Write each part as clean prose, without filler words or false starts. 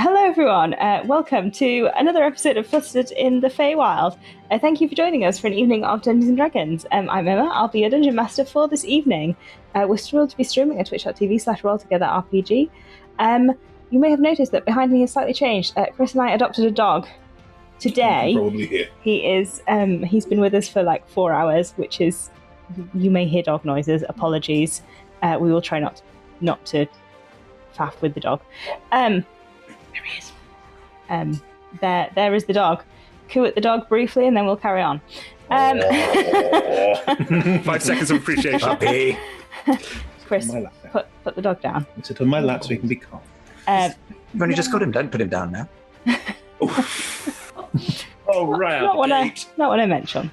Hello everyone, welcome to another episode of Flustered in the Faewild. Thank you for joining us for an evening of Dungeons & Dragons. I'm Emma, I'll be your Dungeon Master for this evening. We're thrilled to be streaming at twitch.tv/rolltogetherrpg. You may have noticed that behind me has slightly changed. Chris and I adopted a dog. Today, probably hear. He's been with us for like 4 hours, which is, you may hear dog noises, apologies. We will try not to faff with the dog. There he is. There is the dog. Coo at the dog briefly, and then we'll carry on. 5 seconds of appreciation. Puppy. Chris, put the dog down. Sit on my lap so he can be calm. You've only just got him. Don't put him down now. Oh, right. Not what I mentioned.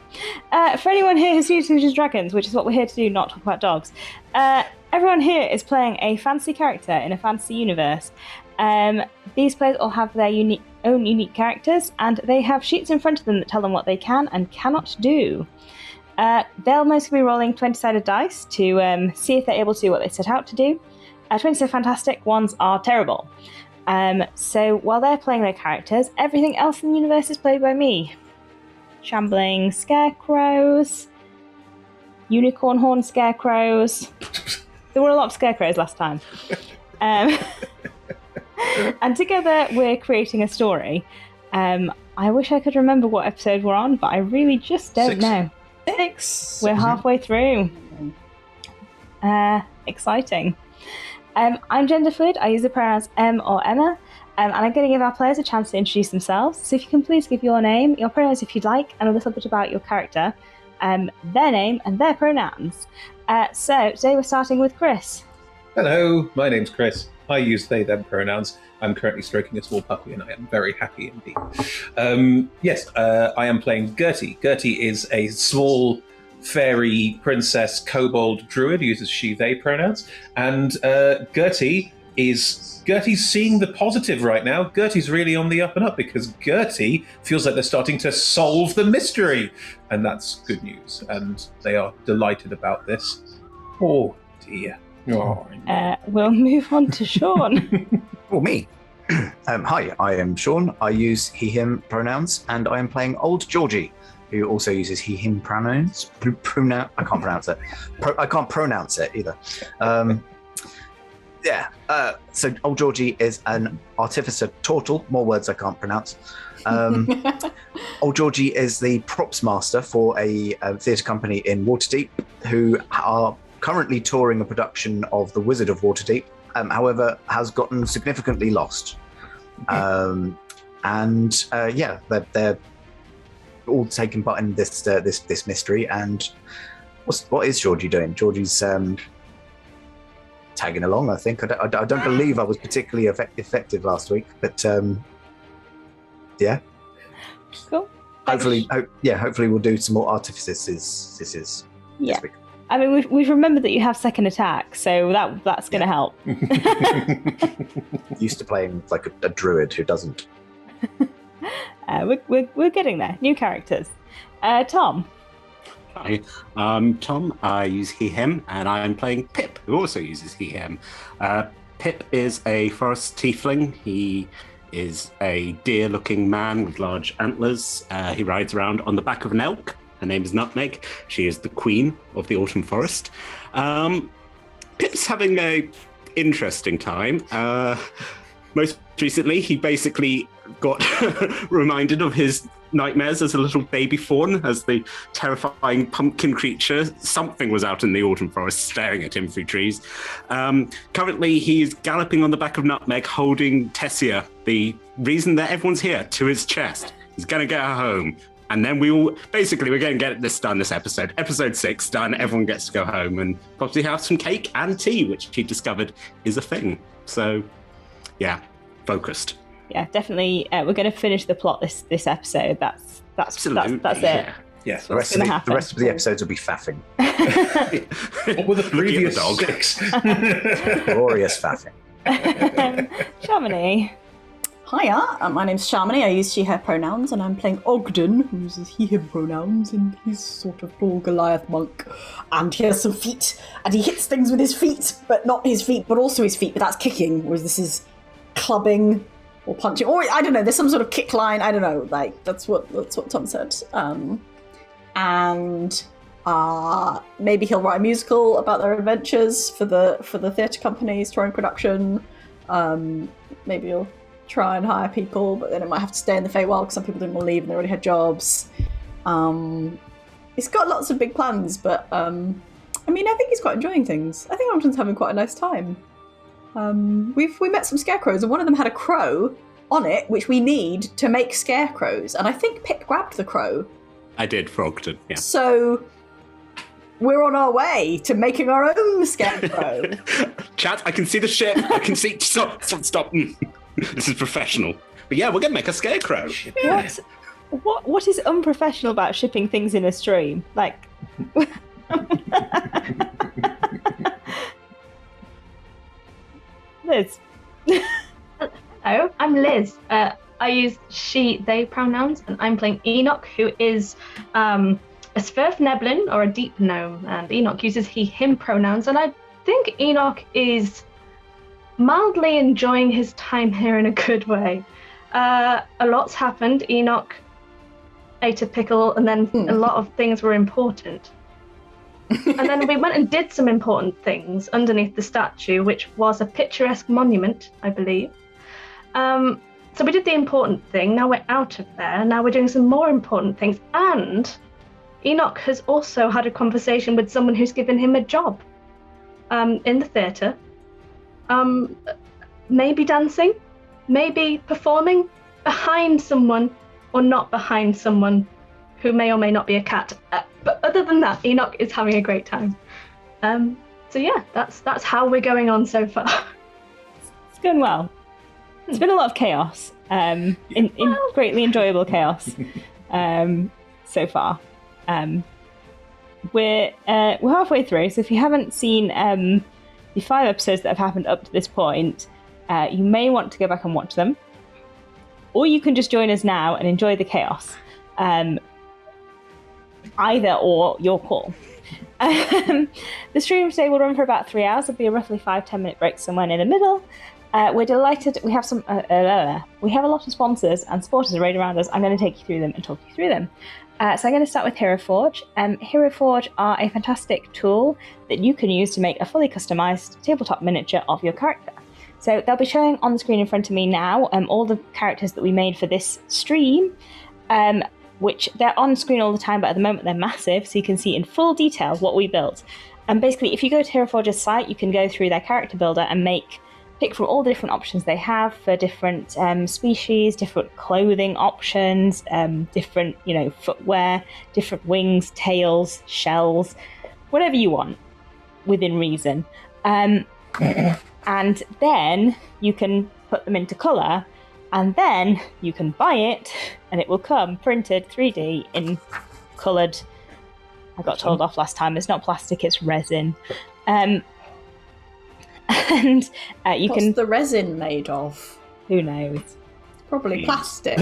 For anyone here who's new to Dungeons & Dragons, which is what we're here to do, not talk about dogs, everyone here is playing a fantasy character in a fantasy universe. These players all have their own unique characters, and they have sheets in front of them that tell them what they can and cannot do. They'll mostly be rolling 20-sided dice to see if they're able to do what they set out to do. 20 are fantastic, ones are terrible. So while they're playing their characters, everything else in the universe is played by me. Shambling scarecrows, unicorn horn scarecrows. There were a lot of scarecrows last time. And together we're creating a story. I wish I could remember what episode we're on, but I really just don't know. 6. We're halfway through. Exciting. I'm gender fluid. I use the pronouns M or Emma, and I'm going to give our players a chance to introduce themselves. So if you can please give your name, your pronouns if you'd like, and a little bit about your character, their name and their pronouns. So today we're starting with Chris. Hello, my name's Chris. I use they, them pronouns. I'm currently stroking a small puppy and I am very happy indeed. I am playing Gertie. Gertie is a small fairy princess kobold druid, uses she, they pronouns. And Gertie's seeing the positive right now. Gertie's really on the up and up because Gertie feels like they're starting to solve the mystery. And that's good news. And they are delighted about this. Oh dear. Oh, We'll move on to Sean. Oh, me. Hi, I am Sean. I use he, him pronouns, and I am playing Old Georgie, who also uses he, him pronouns. I can't pronounce it. I can't pronounce it either. So Old Georgie is an artificer turtle. More words I can't pronounce. Old Georgie is the props master for a theatre company in Waterdeep, who are currently touring a production of The Wizard of Waterdeep, however, has gotten significantly lost. They're all taking part in this mystery. And what is Georgie doing? Georgie's tagging along, I think. I don't believe I was particularly effective last week, but yeah. Cool. Hopefully we'll do some more artifices this week. I mean, we've remembered that you have second attack, so that's going to help. Used to playing like a druid who doesn't. We're getting there. New characters. Tom. Hi, I'm Tom. I use he, him, and I'm playing Pip, who also uses he, him. Pip is a forest tiefling. He is a deer-looking man with large antlers. He rides around on the back of an elk. Her name is Nutmeg. She is the queen of the autumn forest. Pip's having an interesting time. Most recently, he basically got reminded of his nightmares as a little baby fawn, as the terrifying pumpkin creature. Something was out in the autumn forest staring at him through trees. Currently, he's galloping on the back of Nutmeg, holding Tessia, the reason that everyone's here, to his chest. He's going to get her home. And then we're going to get this done this episode. Episode 6 done, everyone gets to go home and probably have some cake and tea, which he discovered is a thing. So, yeah, focused. Yeah, definitely. We're going to finish the plot this episode. That's it. Yes, the rest of the episodes will be faffing. What were the previous 6? Glorious faffing. Chamonix. Hiya, my name's Shamini. I use she, her pronouns, and I'm playing Ogden, who uses he, him pronouns, and he's sort of tall Goliath monk. And he has some feet, and he hits things with his feet, but not his feet, but also his feet, but that's kicking, whereas this is clubbing or punching, or I don't know. There's some sort of kick line. I don't know. Like that's what Tom said. And maybe he'll write a musical about their adventures for the theatre company's touring production. Maybe he'll try and hire people, but then it might have to stay in the Faewild because some people didn't want to leave and they already had jobs. He's got lots of big plans, but I think he's quite enjoying things. I think Ogden's having quite a nice time. We met some scarecrows, and one of them had a crow on it, which we need to make scarecrows. And I think Pip grabbed the crow. I did for Ogden, yeah. So we're on our way to making our own scarecrow. Chat, I can see the ship. I can see. Stop. This is professional. But yeah, we're gonna make a scarecrow. What is unprofessional about shipping things in a stream? Like. Liz. Hello, I'm Liz. I use she, they pronouns, and I'm playing Enoch, who is a Sverfneblin, or a deep gnome, and Enoch uses he, him pronouns, and I think Enoch is mildly enjoying his time here in a good way. A lot's happened. Enoch ate a pickle, and then a lot of things were important. And then we went and did some important things underneath the statue, which was a picturesque monument, I believe. So we did the important thing. Now we're out of there. Now we're doing some more important things. And Enoch has also had a conversation with someone who's given him a job in the theatre. Maybe dancing, maybe performing behind someone or not behind someone who may or may not be a cat. But other than that, Enoch is having a great time. So yeah, that's how we're going on so far. It's going well. It's been a lot of chaos, in greatly enjoyable chaos so far. We're halfway through, so if you haven't seen the 5 episodes that have happened up to this point, you may want to go back and watch them, or you can just join us now and enjoy the chaos. Either or, your call. The stream today will run for about 3 hours. There'll be a roughly 5-10 minute break somewhere in the middle. We're delighted. We have we have a lot of sponsors and supporters arrayed around us. I'm going to take you through them and talk you through them. So I'm going to start with Hero Forge. Hero Forge are a fantastic tool that you can use to make a fully customized tabletop miniature of your character. So they'll be showing on the screen in front of me now all the characters that we made for this stream, which they're on screen all the time, but at the moment they're massive, so you can see in full detail what we built. And basically, if you go to Hero Forge's site, you can go through their character builder and pick from all the different options they have for different species, different clothing options, different footwear, different wings, tails, shells, whatever you want within reason. And then you can put them into colour, and then you can buy it, and it will come printed 3D in coloured. I got told off last time. It's not plastic; it's resin. And you What's can. the resin made of? Who knows? Probably plastic,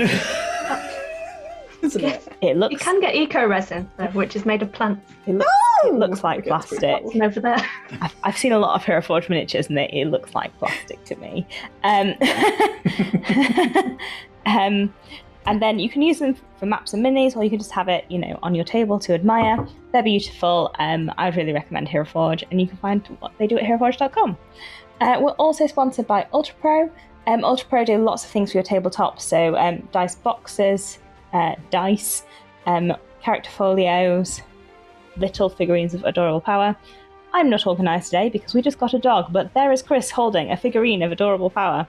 isn't it? It looks. You can get eco resin, which is made of plants. It looks like Okay, that's pretty plastic. cool. And over there. I've seen a lot of Hero Forge miniatures, and it looks like plastic to me. And then you can use them for maps and minis, or you can just have it, on your table to admire. They're beautiful. I would really recommend Hero Forge, and you can find what they do at heroforge.com. We're also sponsored by Ultra Pro. Ultra Pro do lots of things for your tabletop, so dice boxes, dice, character folios, little figurines of adorable power. I'm not organised today because we just got a dog, but there is Chris holding a figurine of adorable power.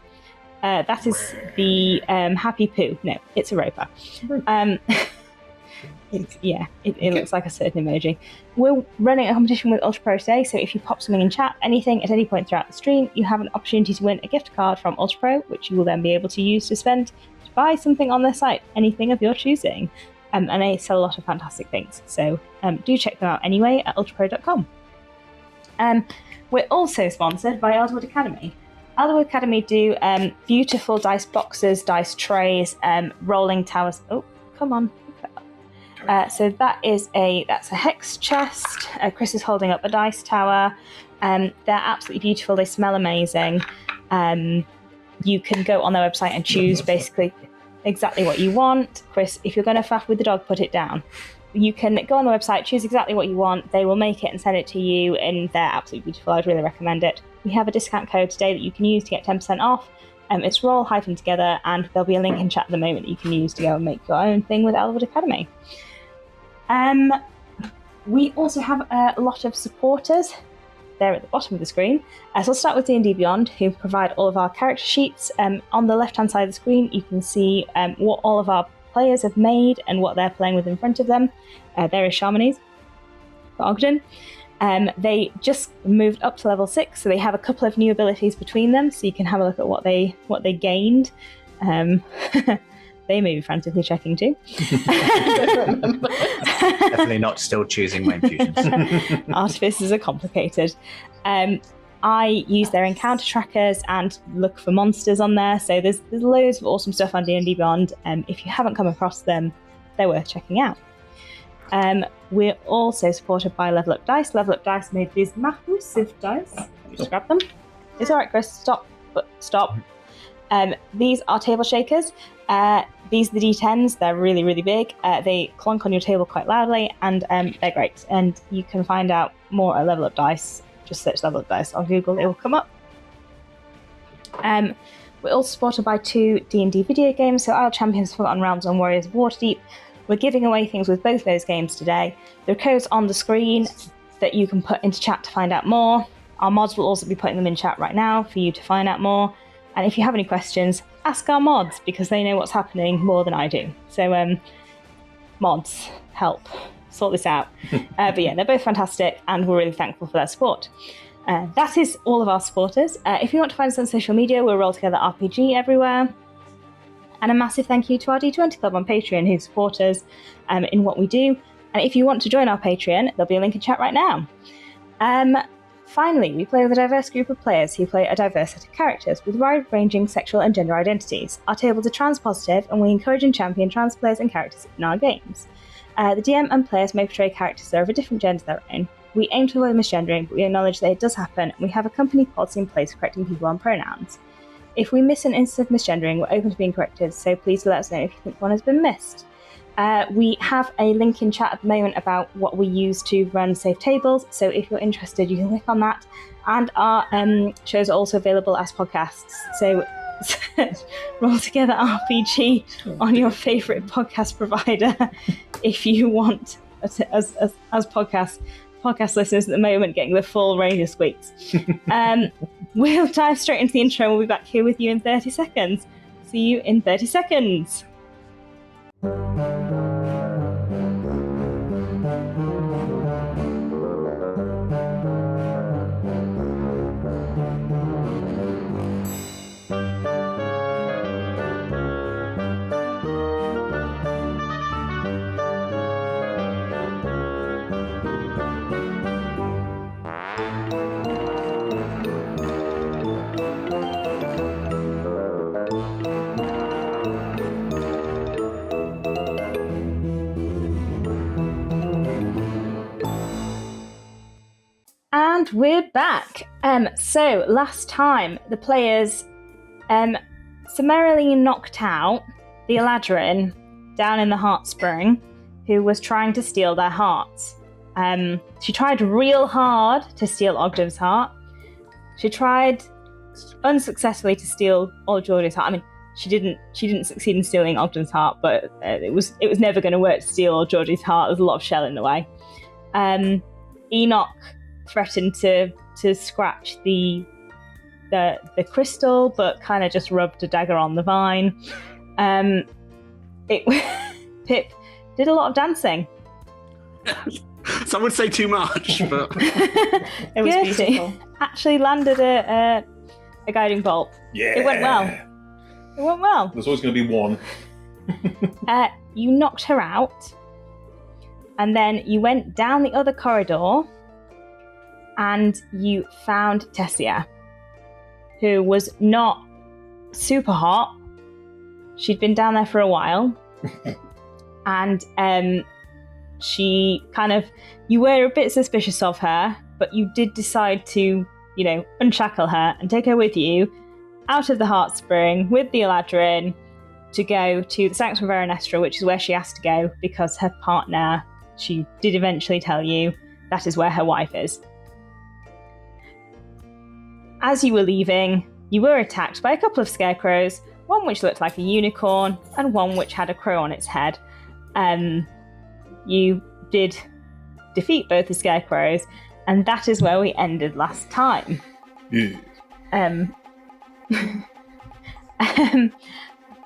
That is the Happy Poo. No, it's a roper. It looks like a certain emoji. We're running a competition with Ultra Pro today, so if you pop something in chat, anything at any point throughout the stream, you have an opportunity to win a gift card from Ultra Pro, which you will then be able to use to spend to buy something on their site, anything of your choosing. And they sell a lot of fantastic things, so do check them out anyway at ultrapro.com. We're also sponsored by Elderwood Academy. Elderwood Academy do beautiful dice boxes, dice trays, rolling towers. Oh, come on. So that's a hex chest. Chris is holding up a dice tower. They're absolutely beautiful. They smell amazing. You can go on their website and choose basically exactly what you want. Chris, if you're going to faff with the dog, put it down. You can go on the website, choose exactly what you want. They will make it and send it to you, and they're absolutely beautiful. I'd really recommend it. We have a discount code today that you can use to get 10% off. It's roll-together, and there'll be a link in chat at the moment that you can use to go and make your own thing with Elwood Academy. We also have a lot of supporters. They're at the bottom of the screen. So I'll start with D&D Beyond, who provide all of our character sheets. On the left-hand side of the screen, you can see what all of our players have made and what they're playing with in front of them. There is Shamanies for Ogden. They just moved up to level 6, so they have a couple of new abilities between them, so you can have a look at what they gained. They may be frantically checking too. Definitely not still choosing my infusions. Artifices are complicated. I use their encounter trackers and look for monsters on there, so there's loads of awesome stuff on D&D Beyond. If you haven't come across them, they're worth checking out. We're also supported by Level Up Dice. Level Up Dice made these massive dice. Just grab them. It's alright, Chris. Stop. These are table shakers. These are the D10s. They're really, really big. They clunk on your table quite loudly, and they're great. And you can find out more at Level Up Dice. Just search Level Up Dice on Google. It will come up. We're also supported by 2 D&D video games. So Isle Champions, Forgotten Realms, and Warriors of Waterdeep. We're giving away things with both those games today. There are codes on the screen that you can put into chat to find out more. Our mods will also be putting them in chat right now for you to find out more. And if you have any questions, ask our mods, because they know what's happening more than I do. So mods, help sort this out. But yeah, they're both fantastic, and we're really thankful for their support. That is all of our supporters. If you want to find us on social media, we're Roll Together RPG everywhere. And a massive thank you to our D20 Club on Patreon, who support us in what we do. And if you want to join our Patreon, there'll be a link in chat right now. Finally, we play with a diverse group of players who play a diverse set of characters with wide-ranging sexual and gender identities. Our tables are trans-positive, and we encourage and champion trans players and characters in our games. The DM and players may portray characters that are of a different gender to their own. We aim to avoid misgendering, but we acknowledge that it does happen, and we have a company policy in place for correcting people on pronouns. If we miss an instance of misgendering, we're open to being corrected, so please let us know if you think one has been missed. We have a link in chat at the moment about what we use to run safe tables, so if you're interested, you can click on that. And our shows are also available as podcasts, so Roll Together RPG on your favourite podcast provider if you want, as podcast listeners at the moment, getting the full range of squeaks. We'll dive straight into the intro, and we'll be back here with you in 30 seconds. See you in 30 seconds. And we're back. So last time the players summarily knocked out the Eladrin down in the Heart Spring, who was trying to steal their hearts. She tried real hard to steal Ogden's heart. She tried unsuccessfully to steal all Geordie's heart. I mean, she didn't succeed in stealing Ogden's heart, but it was never going to work to steal all Geordie's heart. There's a lot of shell in the way. Enoch threatened to scratch the crystal, but kind of just rubbed a dagger on the vine. Pip did a lot of dancing. Some would say too much, but It was beautiful. Actually landed a guiding bolt. Yeah. It went well. There's always going to be one. You knocked her out, and then you went down the other corridor, and you found Tessia, who was not super hot. She'd been down there for a while, and she you were a bit suspicious of her, but you did decide to, unshackle her and take her with you out of the Heart Spring with the Eladrin to go to the Sanctum of Verenestra, which is where she has to go because her partner, she did eventually tell you, that is where her wife is. As you were leaving, you were attacked by a couple of scarecrows, one which looked like a unicorn and one which had a crow on its head. You did defeat both the scarecrows, and that is where we ended last time.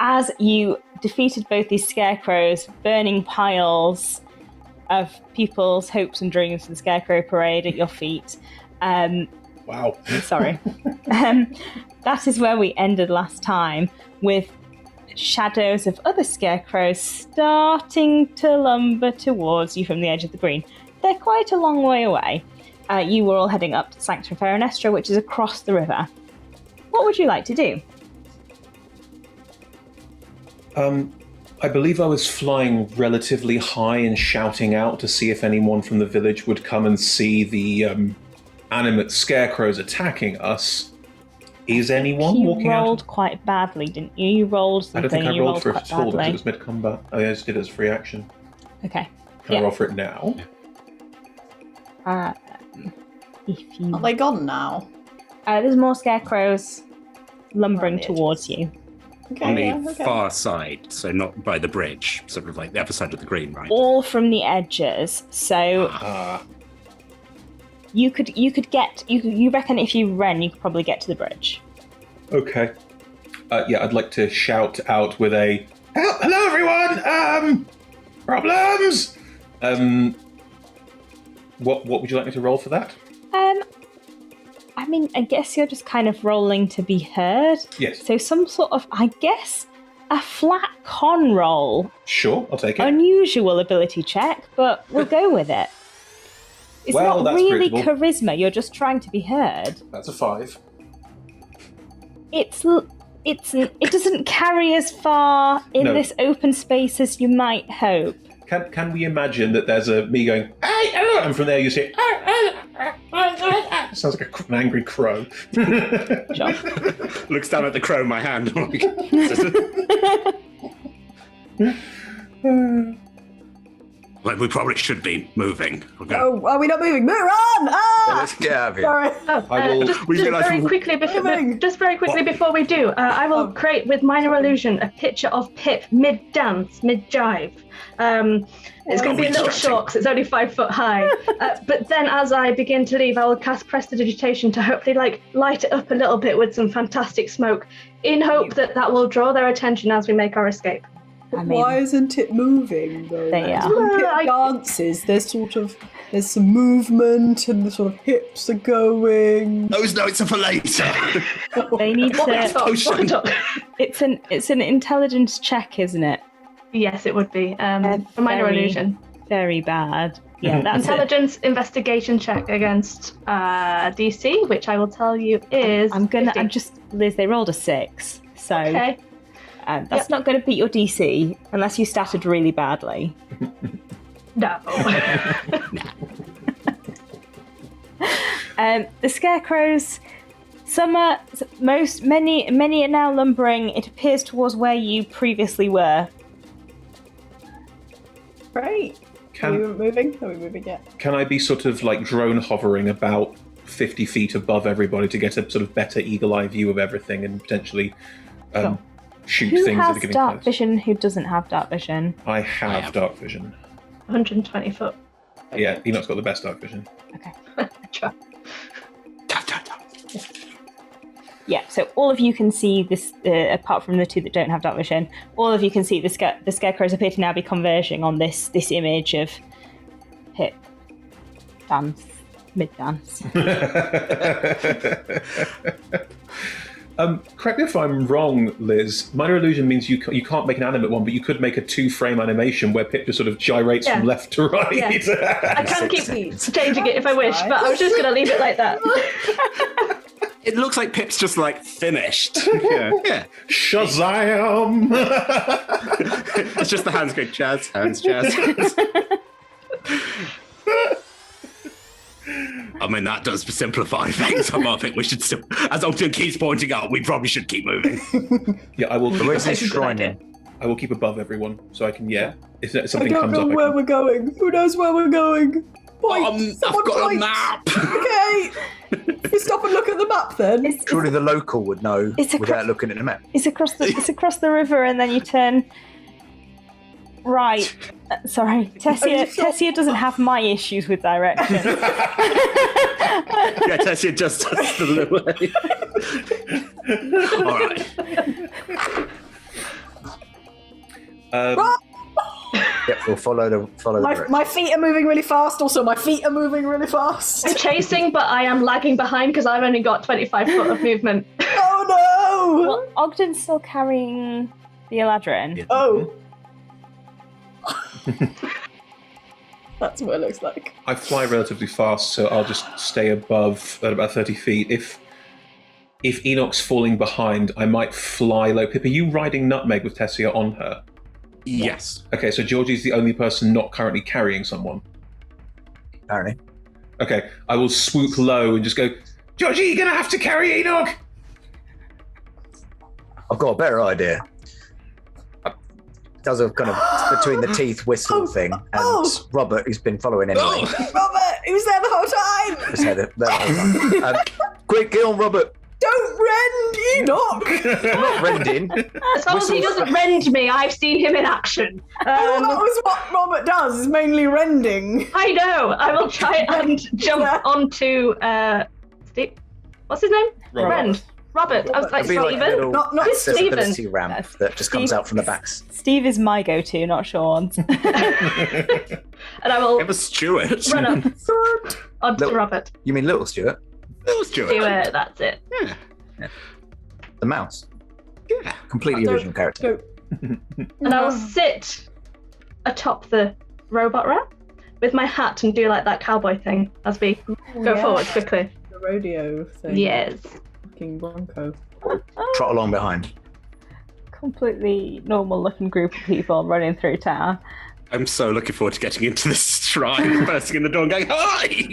As you defeated both these scarecrows, burning piles of people's hopes and dreams for the Scarecrow Parade at your feet. Wow. Sorry. That is where we ended last time, with shadows of other scarecrows starting to lumber towards you from the edge of the green. They're quite a long way away. You were all heading up to Sanctum of Verenestra, which is across the river. What would you like to do? I believe I was flying relatively high and shouting out to see if anyone from the village would come and see the animate scarecrows attacking us. Is anyone walking out? You rolled quite badly, didn't you? You rolled something. I don't think I rolled for it quite at all because badly. it was mid-combat. Oh, yeah, I just did it as free action. Okay. Can I roll for it now? If you... Are they gone now? There's more scarecrows lumbering Right. towards you. Okay, On the yeah, okay. far side, so not by the bridge, sort of like the other side of the green, right? All from the edges. So you reckon if you ran, you could probably get to the bridge. Okay. Yeah, I'd like to shout out with a hello everyone! Problems! What would you like me to roll for that? I mean, I guess you're just kind of rolling to be heard. Yes. So some sort of, I guess, a flat con roll. Sure, I'll take it. Unusual ability check, but we'll go with it. It's Well, not that's really predictable. charisma, you're just trying to be heard. That's a 5. It doesn't carry as far in No. this open space as you might hope. Can we imagine that there's a me going, and from there you see, sounds like an angry crow. Sure. Looks down at the crow in my hand. Well, we probably should be moving. Okay. Oh, are we not moving? Move on! Ah! Let's get out of here. Sorry. I will. We Just realise very we- quickly before we do, I will create with minor illusion a picture of Pip mid-dance, mid-jive. It's going to be a little short because it's only 5 foot high. But then as I begin to leave, I will cast Prestidigitation to hopefully light it up a little bit with some fantastic smoke in hope that will draw their attention as we make our escape. I mean, Why isn't it moving though? They are. When Pip I- dances, there's some movement and the sort of hips are going. Those notes are for later. they need What we to. talk, what we talk. It's an intelligence check, isn't it? Yes, it would be. For minor very- illusion. Very bad. Yeah, that's it. Intelligence investigation check against DC, which I will tell you is. Liz, they rolled a 6, so Okay. that's not going to beat your DC unless you started really badly. No. The scarecrows, many are now lumbering. It appears towards where you previously were. Great. Are we moving? Are we moving yet? Can I be sort of like drone hovering about 50 feet above everybody to get a sort of better eagle eye view of everything and potentially Sure. shoot Who things that are has getting dark close? vision? Who doesn't have dark vision? I have dark vision. 120 foot. Yeah, Enoch's got the best dark vision. Try. Yeah, so all of you can see this, apart from the two that don't have dark vision, all of you can see the scarecrows appear to now be converging on this image of Pip dance, mid-dance. Correct me if I'm wrong, Liz. Minor illusion means you can't make an animate one, but you could make a 2-frame animation where Pip just sort of gyrates from left to right. Yeah. I can keep changing it if I wish, but I was just going to leave it like that. It looks like Pip's just like finished. Yeah. Shazam! It's just the hands going jazz, hands, jazz. I mean, that does simplify things. I think we should still, as Ogden keeps pointing out, we probably should keep moving. Yeah, I will. Where's this That's a good shrine idea. in? I will keep above everyone so I can. Yeah, if I something don't comes know up, where we're going. Who knows where we're going? Point. I've Someone got point. a map. Okay. We stop and look at the map then. Surely the local would know It's a without looking at the map. It's across the river, and then you turn right. Sorry, Tessia doesn't have my issues with direction. Yeah, Tessia just does the way. All right. Yep, we'll follow the direction. My feet are moving really fast. Also, my feet are moving really fast. I'm chasing, but I am lagging behind because I've only got 25 foot of movement. Oh no! Well, Ogden's still carrying the Eladrin. Oh. That's what it looks like. I fly relatively fast, so I'll just stay above at about 30 feet. If Enoch's falling behind, I might fly low. Pip, are you riding Nutmeg with Tessia on her? Yes. Okay, so Georgie's the only person not currently carrying someone. Apparently. Okay, I will swoop low and just go, Georgie, you're going to have to carry Enoch! I've got a better idea. Does a kind of between the teeth whistle thing, and Robert, who's been following anyway. Robert, he was there the whole time. Just had it there the whole time. Quick, get on, Robert. Don't rend Enoch. I'm not rending. As long as he doesn't rend me, I've seen him in action. That was what Robert does, is mainly rending. I know. I will try and jump onto Steve. What's his name? Robert. Rend. Robert. I was like, It'd be like a Steven. little Not accessibility Steven. ramp that just comes out from the backs. Steve is my go-to, not Sean's. And I will Have a Stuart. run up onto Little- Robert. You mean Little Stuart? Little Stuart. Do it. That's it. Yeah. The mouse. Yeah. Completely Don't- original character. Go. And I will sit atop the robot rat with my hat and do like that cowboy thing as we go forward quickly. The rodeo thing. Yes. Fucking Bronco. Trot along behind. Completely normal-looking group of people running through town. I'm so looking forward to getting into this shrine, bursting in the door and going, hi!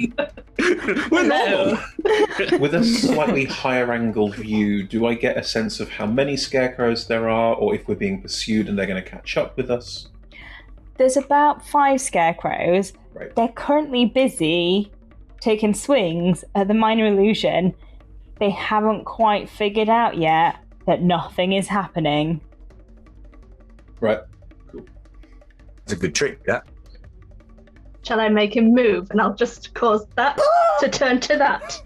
We're normal. With a slightly higher angled view, do I get a sense of how many scarecrows there are, or if we're being pursued and they're going to catch up with us? There's about 5 scarecrows. Right. They're currently busy taking swings at the minor illusion. They haven't quite figured out yet that nothing is happening. Right. It's a good trick, that. Shall I make him move? And I'll just cause that to turn to that.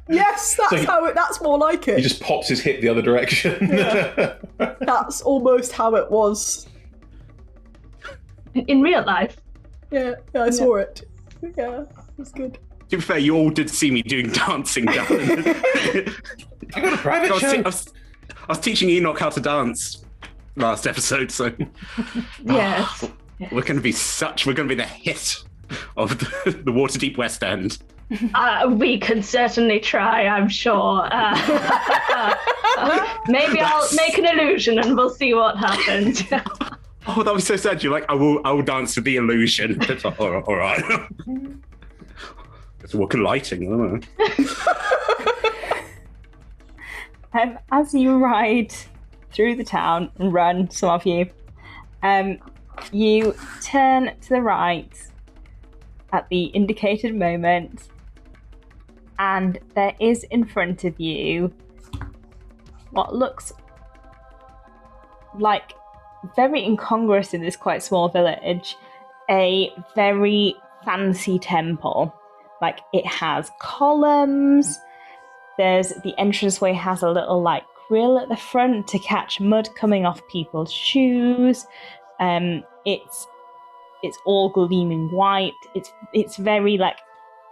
Yes, that's So he- how it. That's more like it. He just pops his hip the other direction. Yeah. That's almost how it was. In real life. Yeah, I saw it. Yeah, it was good. To be fair, you all did see me doing dancing down. I got a private show. I was teaching Enoch how to dance last episode, so Yes. we're going to be the hit of the Waterdeep West End. We can certainly try, I'm sure. Maybe I'll make an illusion and we'll see what happens. Oh, that was so sad. You're like, I will dance to the illusion. It's like, all right. It's working lighting, I don't know. As you ride through the town and run, some of you, you turn to the right at the indicated moment, and there is in front of you what looks like, very incongruous in this quite small village, a very fancy temple. Like, it has columns. There's the entranceway has a little like grill at the front to catch mud coming off people's shoes. It's all gleaming white. It's very like,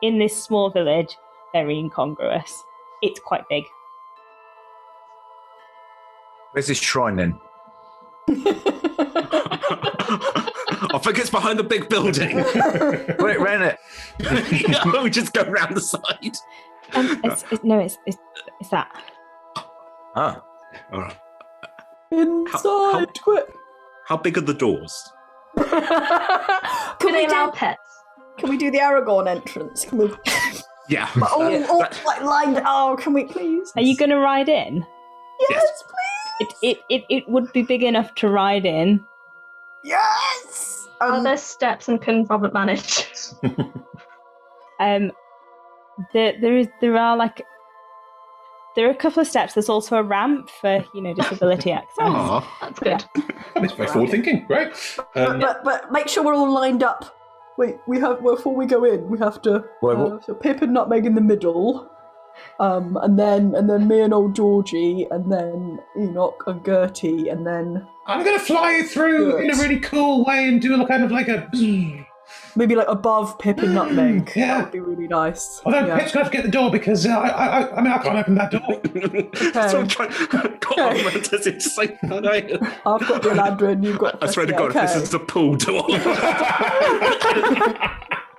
in this small village, very incongruous. It's quite big. Where's this shrine then? I think it's behind the big building. Wait, ran it. We just go round the side. It's that. Ah. All right. Inside, quick. How big are the doors? Do they allow pets? Can we do the Aragorn entrance? Can we? Yeah. all like lined. Oh, can we please? Are you going to ride in? Yes, please. It would be big enough to ride in. Yes. Are there steps and can Robert manage? There are a couple of steps. There's also a ramp for disability access. Oh, That's good. It's very forward thinking. Great. But make sure we're all lined up. Wait, we have before we go in, we have to. So Pip and Nutmeg in the middle, and then me and old Georgie, and then Enoch and Gertie, and then I'm going to fly through in a really cool way and do a kind of like a... maybe like above Pip and Nutmeg. Yeah. That would be really nice. Although Pip's going to have to get the door because I can't open that door. So I'm trying. God, does it say? I've got the Eladrin, you've got. I swear to God, if this is the pool door.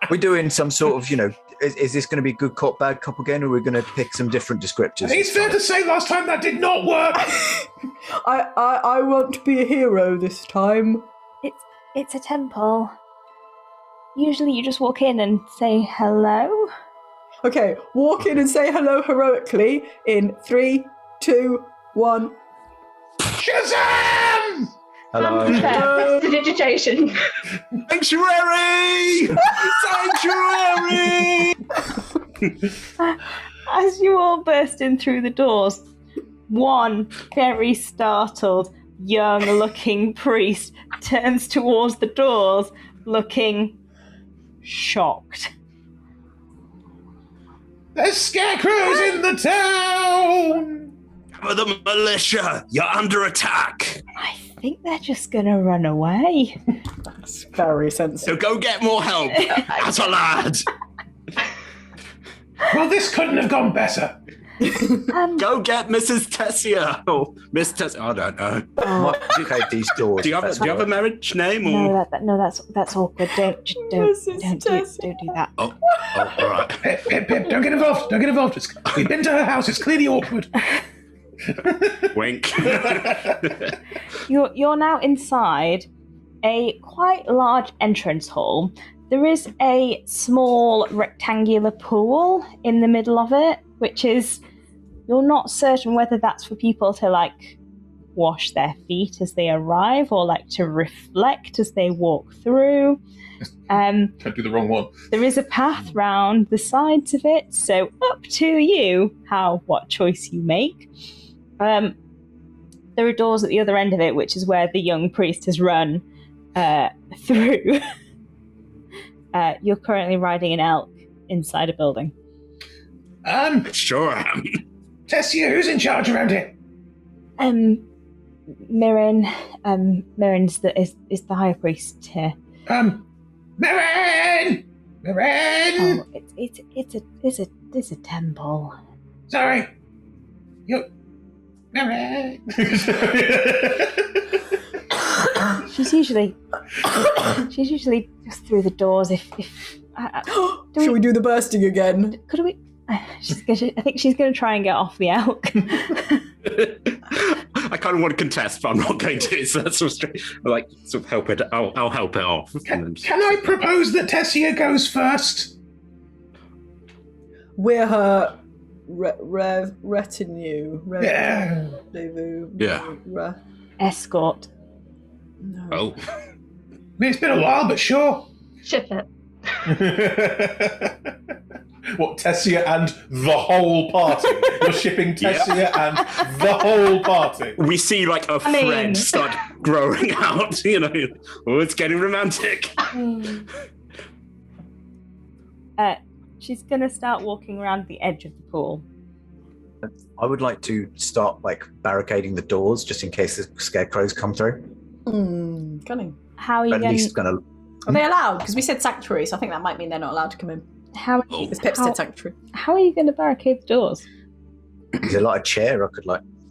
We're doing some sort of, is this going to be good cop, bad cop again, or are we going to pick some different descriptors? It's fair to say last time that did not work. I want to be a hero this time. It's a temple. Usually you just walk in and say hello. Okay, walk in and say hello heroically in 3, 2, 1. Shazam! Hello. Prestidigitation. Sanctuary! Sanctuary! As you all burst in through the doors, one very startled, young-looking priest turns towards the doors, looking shocked. There's scarecrows in the town! For the militia, you're under attack. I think they're just gonna run away. That's very sensitive. So go get more help. That's a lad. Well, this couldn't have gone better. Go get Mrs. Tessia. Or Miss Tessia. I don't know. Okay, these doors. Do you have a marriage name? Or? No, that's awkward. Don't do that. Oh, all right. Pip, don't get involved. Don't get involved. We've been to her house. It's clearly awkward. Wink. You're now inside a quite large entrance hall. There is a small rectangular pool in the middle of it, which is, you're not certain whether that's for people to wash their feet as they arrive or to reflect as they walk through. Don't do the wrong one. There is a path round the sides of it, so up to you what choice you make. There are doors at the other end of it, which is where the young priest has run through. You're currently riding an elk inside a building. Sure am. Tessia, who's in charge around here? Mirren. Mirren's is the high priest here. Mirren! Mirren! Oh, it's a temple. Sorry. Mirren! She's usually just through the doors. If Should we do the bursting again? Could we? I think she's going to try and get off the elk. I kind of want to contest, but I'm not going to. So that's sort of help it. I'll help it off. Can I propose that Tessia goes first? We're her retinue. Yeah. Escort. No. Oh. I mean, it's been a while, but sure. Ship it. What, Tessia and the whole party? You're shipping Tessia and the whole party. We see a thread start growing out, Oh, it's getting romantic. She's going to start walking around the edge of the pool. I would like to start barricading the doors just in case the scarecrows come through. Cunning. How are you At going? least gonna. Are they allowed? Because we said sanctuary, so I think that might mean they're not allowed to come in. Because Pip said sanctuary. How are you going to barricade the doors? Is there a chair I could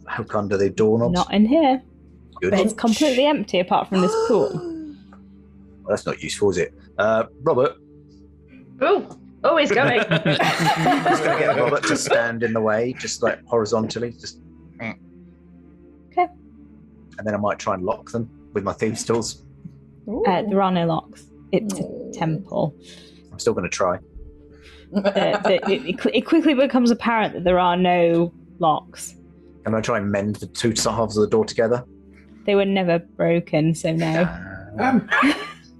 hook under the doorknobs? Not in here. Good. It's completely empty apart from this pool. Well, that's not useful, is it? Robert. Oh, he's going. I'm just going to get Robert to stand in the way, just horizontally. Just. Okay. And then I might try and lock them with my thieves' tools. There are no locks. It's a temple. I'm still going to try. It quickly becomes apparent that there are no locks. Can I try and mend the two halves of the door together? They were never broken, so no.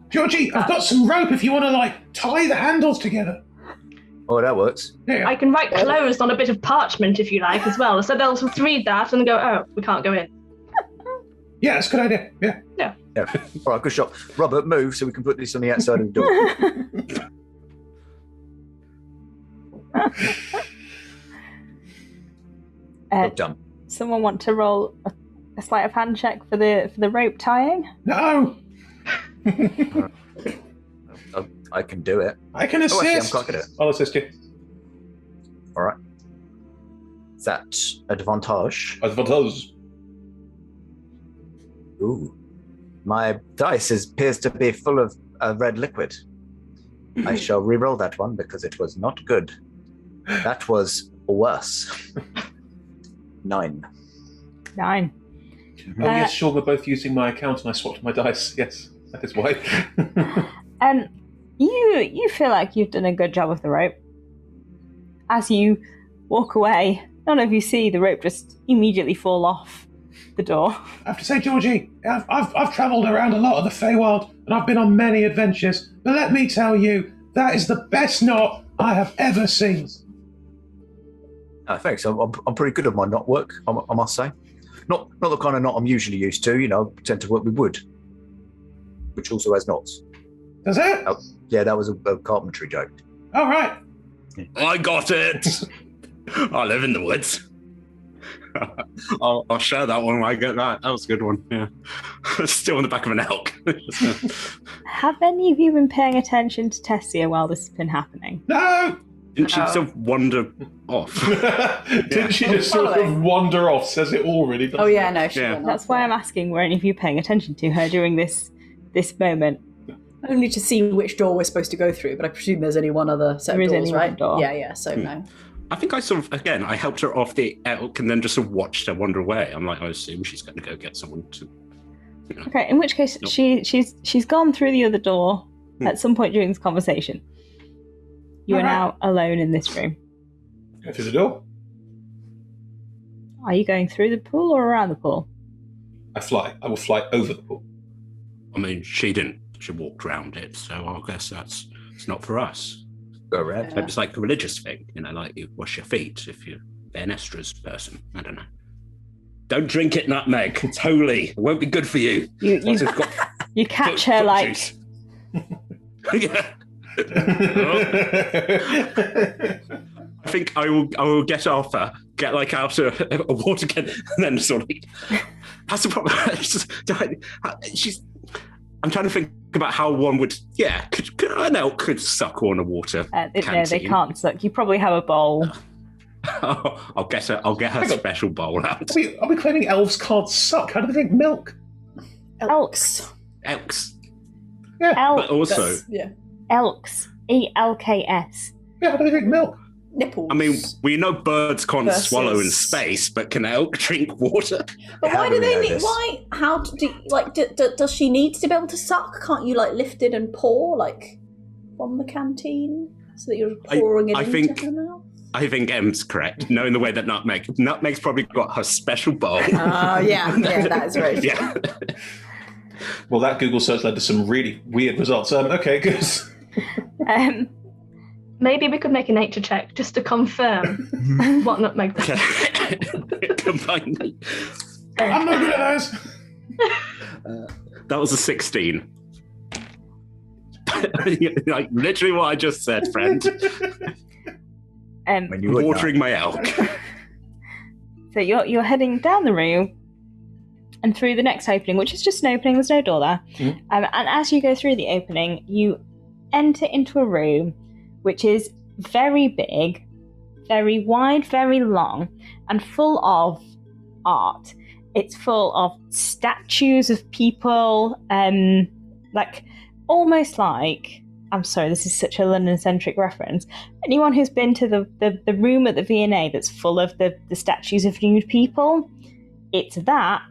Georgie, I've got some rope if you want to, tie the handles together. Oh, that works. Yeah. I can write closed on a bit of parchment if you like as well. So they'll just read that and go, oh, we can't go in. Yeah, that's a good idea. Yeah. Yeah. All right, good shot. Robert, move so we can put this on the outside of the door. Well done. Someone want to roll a sleight of hand check for the rope tying? No! I can do it. I can assist. Oh, actually, I'm quite good at it. I'll assist you. All right. Is that advantage? Advantage. Ooh. My dice appears to be full of red liquid. I shall re-roll that one because it was not good. That was worse. 9. 9. Oh, yes, sure, we're both using my account and I swapped my dice. Yes, that is why. You feel like you've done a good job with the rope. As you walk away, none of you see the rope just immediately fall off the door. I have to say, Georgie, I've travelled around a lot of the Faewild and I've been on many adventures, but let me tell you, that is the best knot I have ever seen. Thanks. I'm pretty good at my knot work, I must say. Not the kind of knot I'm usually used to. I tend to work with wood, which also has knots. Does it? Oh, yeah, that was a carpentry joke. All right. I got it. I live in the woods. I'll share that one when I get that. That was a good one. Yeah, still on the back of an elk. Have any of you been paying attention to Tessia while this has been happening? No. Didn't she sort of wander off? Didn't she just sort of wander off? Says it all, really. Oh yeah, no. She That's why I'm asking. Were any of you paying attention to her during this moment? Only to see which door we're supposed to go through, but I presume there's only one other set of doors, only right? one door. Yeah. So no. I think I sort of, again, I helped her off the elk and then just sort of watched her wander away. I'm like, I assume she's going to go get someone to. Okay, in which case she's gone through the other door at some point during this conversation. You are now alone in this room. Go through the door. Are you going through the pool or around the pool? I will fly over the pool. I mean, she didn't. She walked around it, so I guess it's not for us. Go around. It's like a religious thing, like you wash your feet if you're Verenestra's person. I don't know. Don't drink it, Nutmeg. It's holy. It won't be good for you. You catch her like. Yeah. I think I will get off her, get out of a water can, and then sort of. That's the problem. I'm trying to think about how one would. Yeah, an elk could suck on a water canteen. No, they can't suck. You probably have a bowl. I'll get her special bowl out. Are we claiming elves can't suck? How do they drink milk? Elks. Yeah, Elks. but also Elks. ELKS. Yeah, how do they drink milk? Nipples. I mean, we know birds can't Versus- swallow in space, but can elk drink water? But How why do do we they know need? this? Why? How does she need to be able to suck? Can't you lift it and pour from the canteen so that you're pouring I it think- into her mouth? I think Em's correct, knowing the way that Nutmeg's probably got her special bowl. Oh yeah, that is very true. Yeah. Well, that Google search led to some really weird results. Okay, good. Maybe we could make a nature check just to confirm what Nutmeg does. Combine. I'm not good at those. That was a 16. Literally what I just said, friend. When you were Watering my elk. So you're heading down the room and through the next opening, which is just an opening. There's no door there. Mm-hmm. And as you go through the opening, you enter into a room which is very big, very wide, very long, and full of art. It's full of statues of people, almost like, I'm sorry, this is such a London-centric reference. Anyone who's been to the room at the V&A that's full of the statues of nude people, it's that,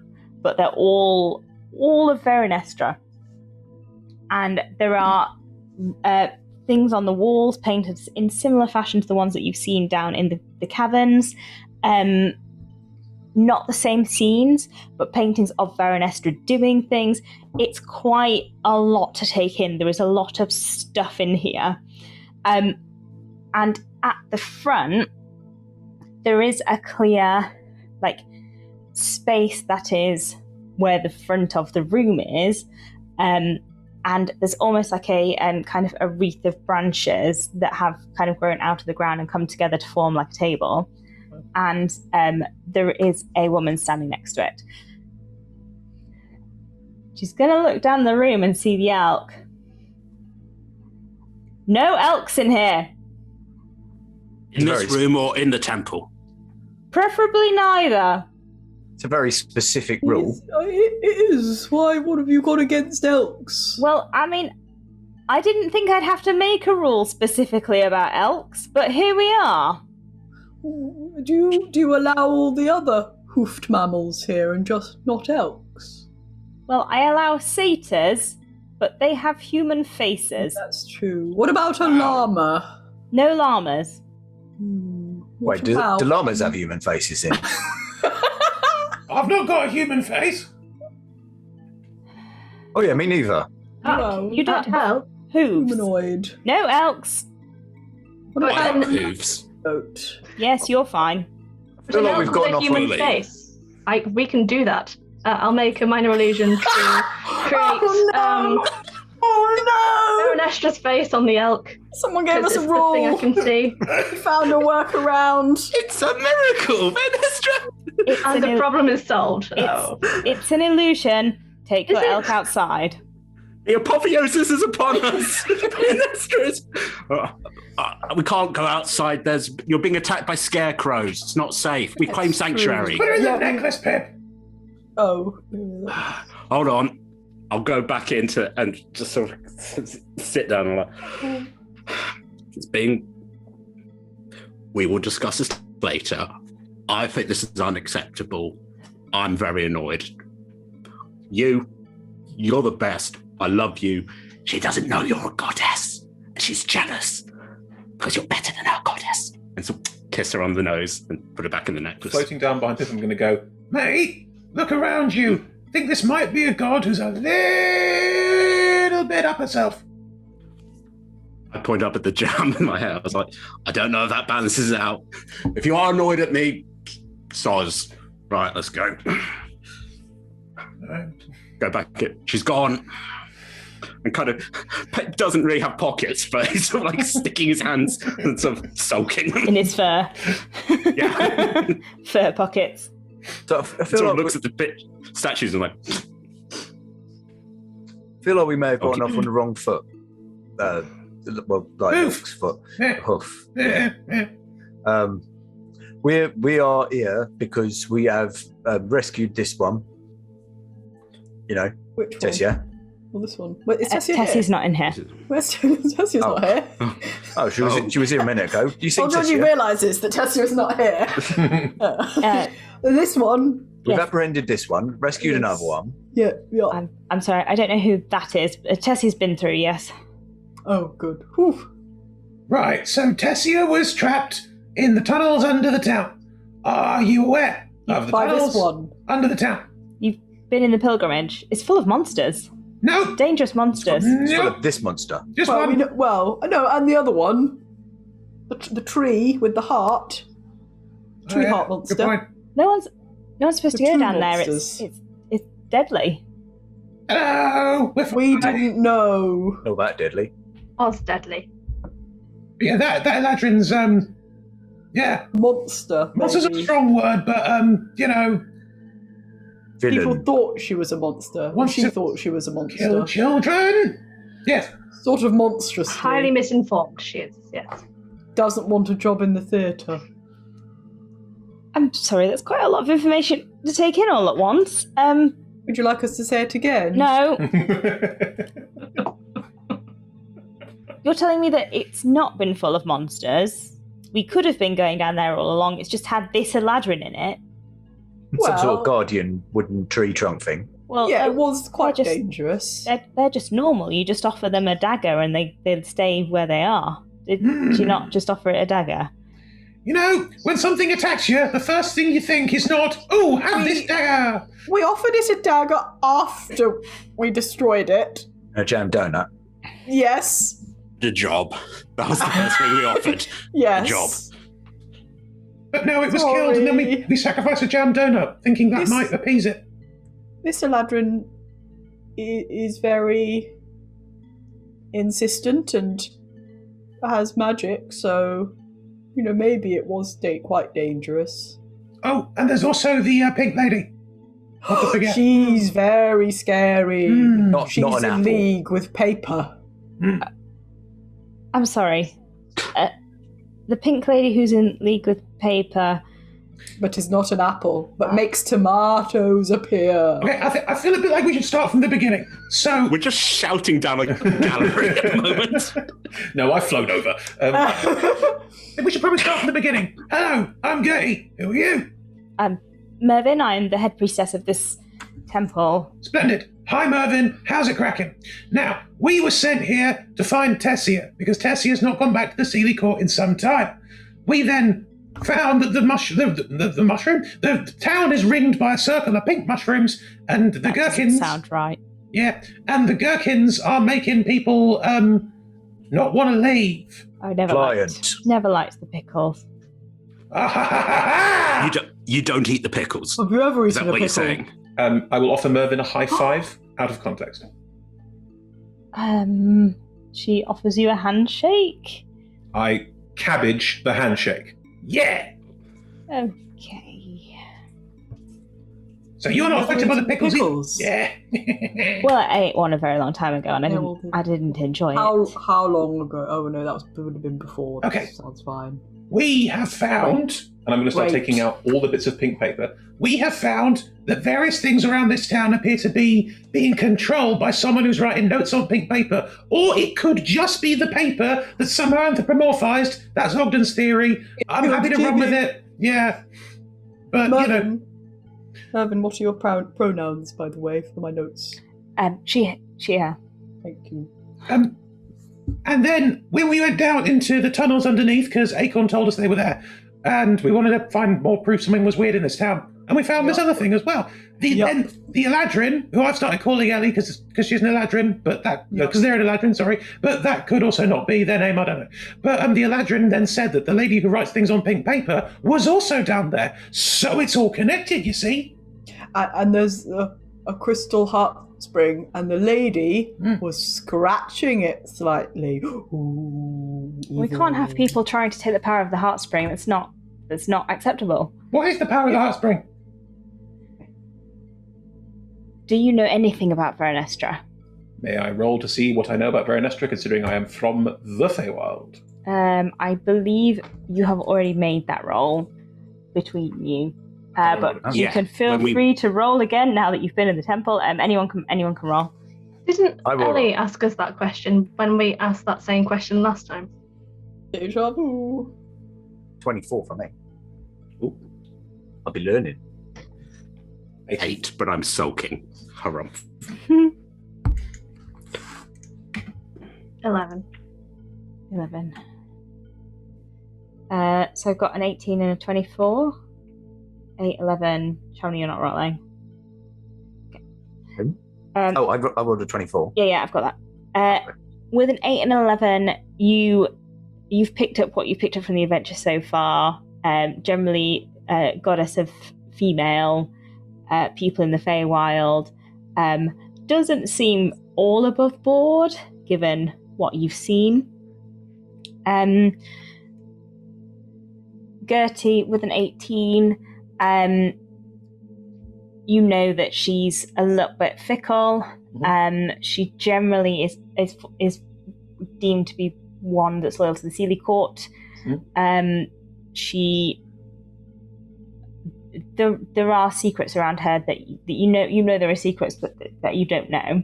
but they're all of Verenestra. And there are things on the walls painted in similar fashion to the ones that you've seen down in the caverns. Not the same scenes, but paintings of Verenestra doing things. It's quite a lot to take in. There is a lot of stuff in here. And at the front, there is a clear, space that is where the front of the room is. And there's almost like a kind of a wreath of branches that have kind of grown out of the ground and come together to form like a table. And there is a woman standing next to it. She's going to look down the room and see the elk. No elks in here. In this room or in the temple? Preferably neither. It's a very specific rule. It is. Why? What have you got against elks? Well, I mean, I didn't think I'd have to make a rule specifically about elks, but here we are. Do you allow all the other hoofed mammals here and just not elks? Well, I allow satyrs, but they have human faces. That's true. What about a llama? No llamas. Wait, do llamas have human faces in? I've not got a human face. Oh yeah, me neither. No, You don't have hooves. humanoid. No elks. What I about have hooves. goat? Yes, you're fine. I feel like we've got a enough human really. face. We can do that. I'll make a minor illusion to create Oh no! Verenestra's face on the elk. Someone gave us It's a the thing I rule. can see. We found a workaround. It's a miracle, Venestra! It's And an the problem is solved. It's an illusion. Take your Is it? elk outside. The apotheosis is upon us. Venestra is... we can't go outside. You're being attacked by scarecrows. It's not safe. We claim sanctuary. Where is Yeah, the necklace, Pip? Oh. Hold on. I'll go back into and just sort of sit down and it's being... We will discuss this later. I think this is unacceptable. I'm very annoyed. You're the best. I love you. She doesn't know you're a goddess. And she's jealous. Because you're better than her goddess. And so kiss her on the nose and put it back in the necklace. Floating down behind Pip, I'm going to go, mate, look around you. Think this might be a god who's a little bit up herself. I point up at the jam in my hair. I was like, I don't know if that balances it out. If you are annoyed at me, soz. Right, let's go. Go back. She's gone. And kind of doesn't really have pockets, but he's sort of like sticking his hands and sort of sulking. In his fur. Yeah. Fur pockets. So I feel Sort like of looks at the statues and we may have gotten off on the wrong foot. Elk's foot. Hoof. Yeah. We are here because we have rescued this one. You know, Which one? Tessia. Well, this one. Wait, is Tessia Tessie's here? not in here. Where's Tessia's not here? Oh, she was here a minute ago. You see, Georgie Tessia? realises that Tessia is not here. This one. We've Yes. apprehended this one, rescued Yes. another one. Yeah. I'm sorry, I don't know who that is. Tessie's been through, yes. Oh, good. Whew. Right, so Tessia was trapped in the tunnels under the town. Are you aware of the By tunnels this one. under the town? You've been in the pilgrimage. It's full of monsters. No, Dangerous monsters. It's full no, of this monster. just Well, one. no, and the other one. The tree with the heart. Tree Yeah, heart good monster. point. No one's supposed The to go two down there. monsters. It's deadly. Hello, we're We fine. didn't know. Not that deadly. Was deadly. Yeah, that Eladrin's, yeah, Monster. monster's a maybe. strong word, but, Villain. People thought she was a monster. Wants She to thought she was a monster. kill children. Yes. Sort of monstrous. Highly misinformed she is, yes. Doesn't want a job in the theatre. I'm sorry, that's quite a lot of information to take in all at once. Would you like us to say it again? No, you're telling me that it's not been full of monsters. We could have been going down there all along. It's just had this Eladrin in it. Some sort Well- of guardian wooden tree trunk thing. Well, Yeah, it was quite just- dangerous. they're just normal. You just offer them a dagger and they stay where they are. Did you not just offer it a dagger? You know, when something attacks you, the first thing you think is not, "Oh, have this dagger." We offered it a dagger after we destroyed it. A jam donut. Yes. The job. That was the first thing we offered. Yes. The job. But no, it was killed, and then we sacrificed a jam donut, thinking that This- might appease it. This Eladrin is very insistent and has magic, so, maybe it was quite dangerous. Oh, and there's also the pink lady. Not to forget. She's very scary. Not She's an in apple. league with paper. I'm sorry. The pink lady who's in league with paper. But is not an apple, but makes tomatoes appear. Okay, I feel a bit like we should start from the beginning. So We're just shouting down a gallery at the moment. no, I've flown over. We should probably start from the beginning. Hello, I'm Gertie. Who are you? Mervyn, I'm the head priestess of this temple. Splendid. Hi, Mervyn. How's it cracking? Now, we were sent here to find Tessia, because Tessia's not gone back to the Sealy Court in some time. We then found that the town is ringed by a circle of pink mushrooms, and the That doesn't gherkins... sound right. Yeah, and the gherkins are making people, not want to leave. I never liked the pickles. You don't eat the pickles. Have you ever Is eaten that a what you're pickle? saying? I will offer Mervyn a high five out of context. She offers you a handshake. I cabbage the handshake. Yeah! Okay. So you're not affected by the pickles? Pickles? Yeah. Well, I ate one a very long time ago, and Yeah, well, I didn't enjoy it. How long ago? Oh no, would have been before. Okay. That sounds fine. We have found, and I'm going to start Wait. taking out all the bits of pink paper. We have found that various things around this town appear to be being controlled by someone who's writing notes on pink paper. Or it could just be the paper that's somehow anthropomorphized. That's Ogden's theory. I'm happy to run with it. Yeah. But, Mervyn, what are your pronouns, by the way, for my notes? She, her. Thank you. And then when we went down into the tunnels underneath, because Acorn told us they were there, and we wanted to find more proof something was weird in this town, and we found this other thing as well. Then the Eladrin, who I've started calling Ellie because she's an Eladrin, but because they're an Eladrin, sorry, but that could also not be their name, I don't know. But the Eladrin then said that the lady who writes things on pink paper was also down there, so it's all connected, you see. And there's a crystal heart spring, and the lady was scratching it slightly. Ooh, We can't have people trying to take the power of the heart spring. That's not acceptable. What is the power of the heartspring? Do you know anything about Verenestra? May I roll to see what I know about Verenestra, considering I am from the Faewild? I believe you have already made that roll between you. But you can feel free to roll again now that you've been in the temple. Anyone can roll. Didn't I will Ellie ask us that question when we asked that same question last time? Deja vu. 24 for me. Ooh. I'll be learning. 8, but I'm sulking. Harumph. 11. 11. So I've got an 18 and a 24. 8, 11. Shani, you're not rolling. Okay. I rolled a 24. Yeah, I've got that. With an 8 and an 11, you've picked up what you've picked up from the adventure so far. Generally, goddess of female people in the Faewild. Doesn't seem all above board, given what you've seen. Gertie with an 18, you know that she's a little bit fickle. She generally is deemed to be one that's loyal to the Sealy Court. There are secrets around her that you know there are secrets that you don't know.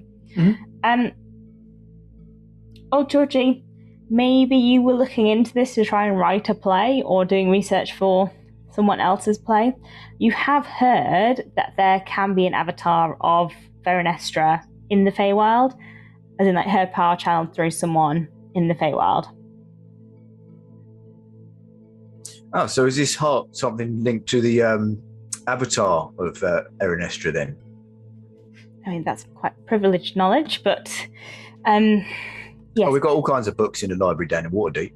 Oh, Georgie, maybe you were looking into this to try and write a play or doing research for someone else's play. You have heard that there can be an avatar of Verenestra in the Faewild, as in like her power channeled through someone in the Faewild. Oh, so is this heart something linked to the avatar of Verenestra then? I mean, that's quite privileged knowledge, but yes. Oh, we've got all kinds of books in the library down in Waterdeep.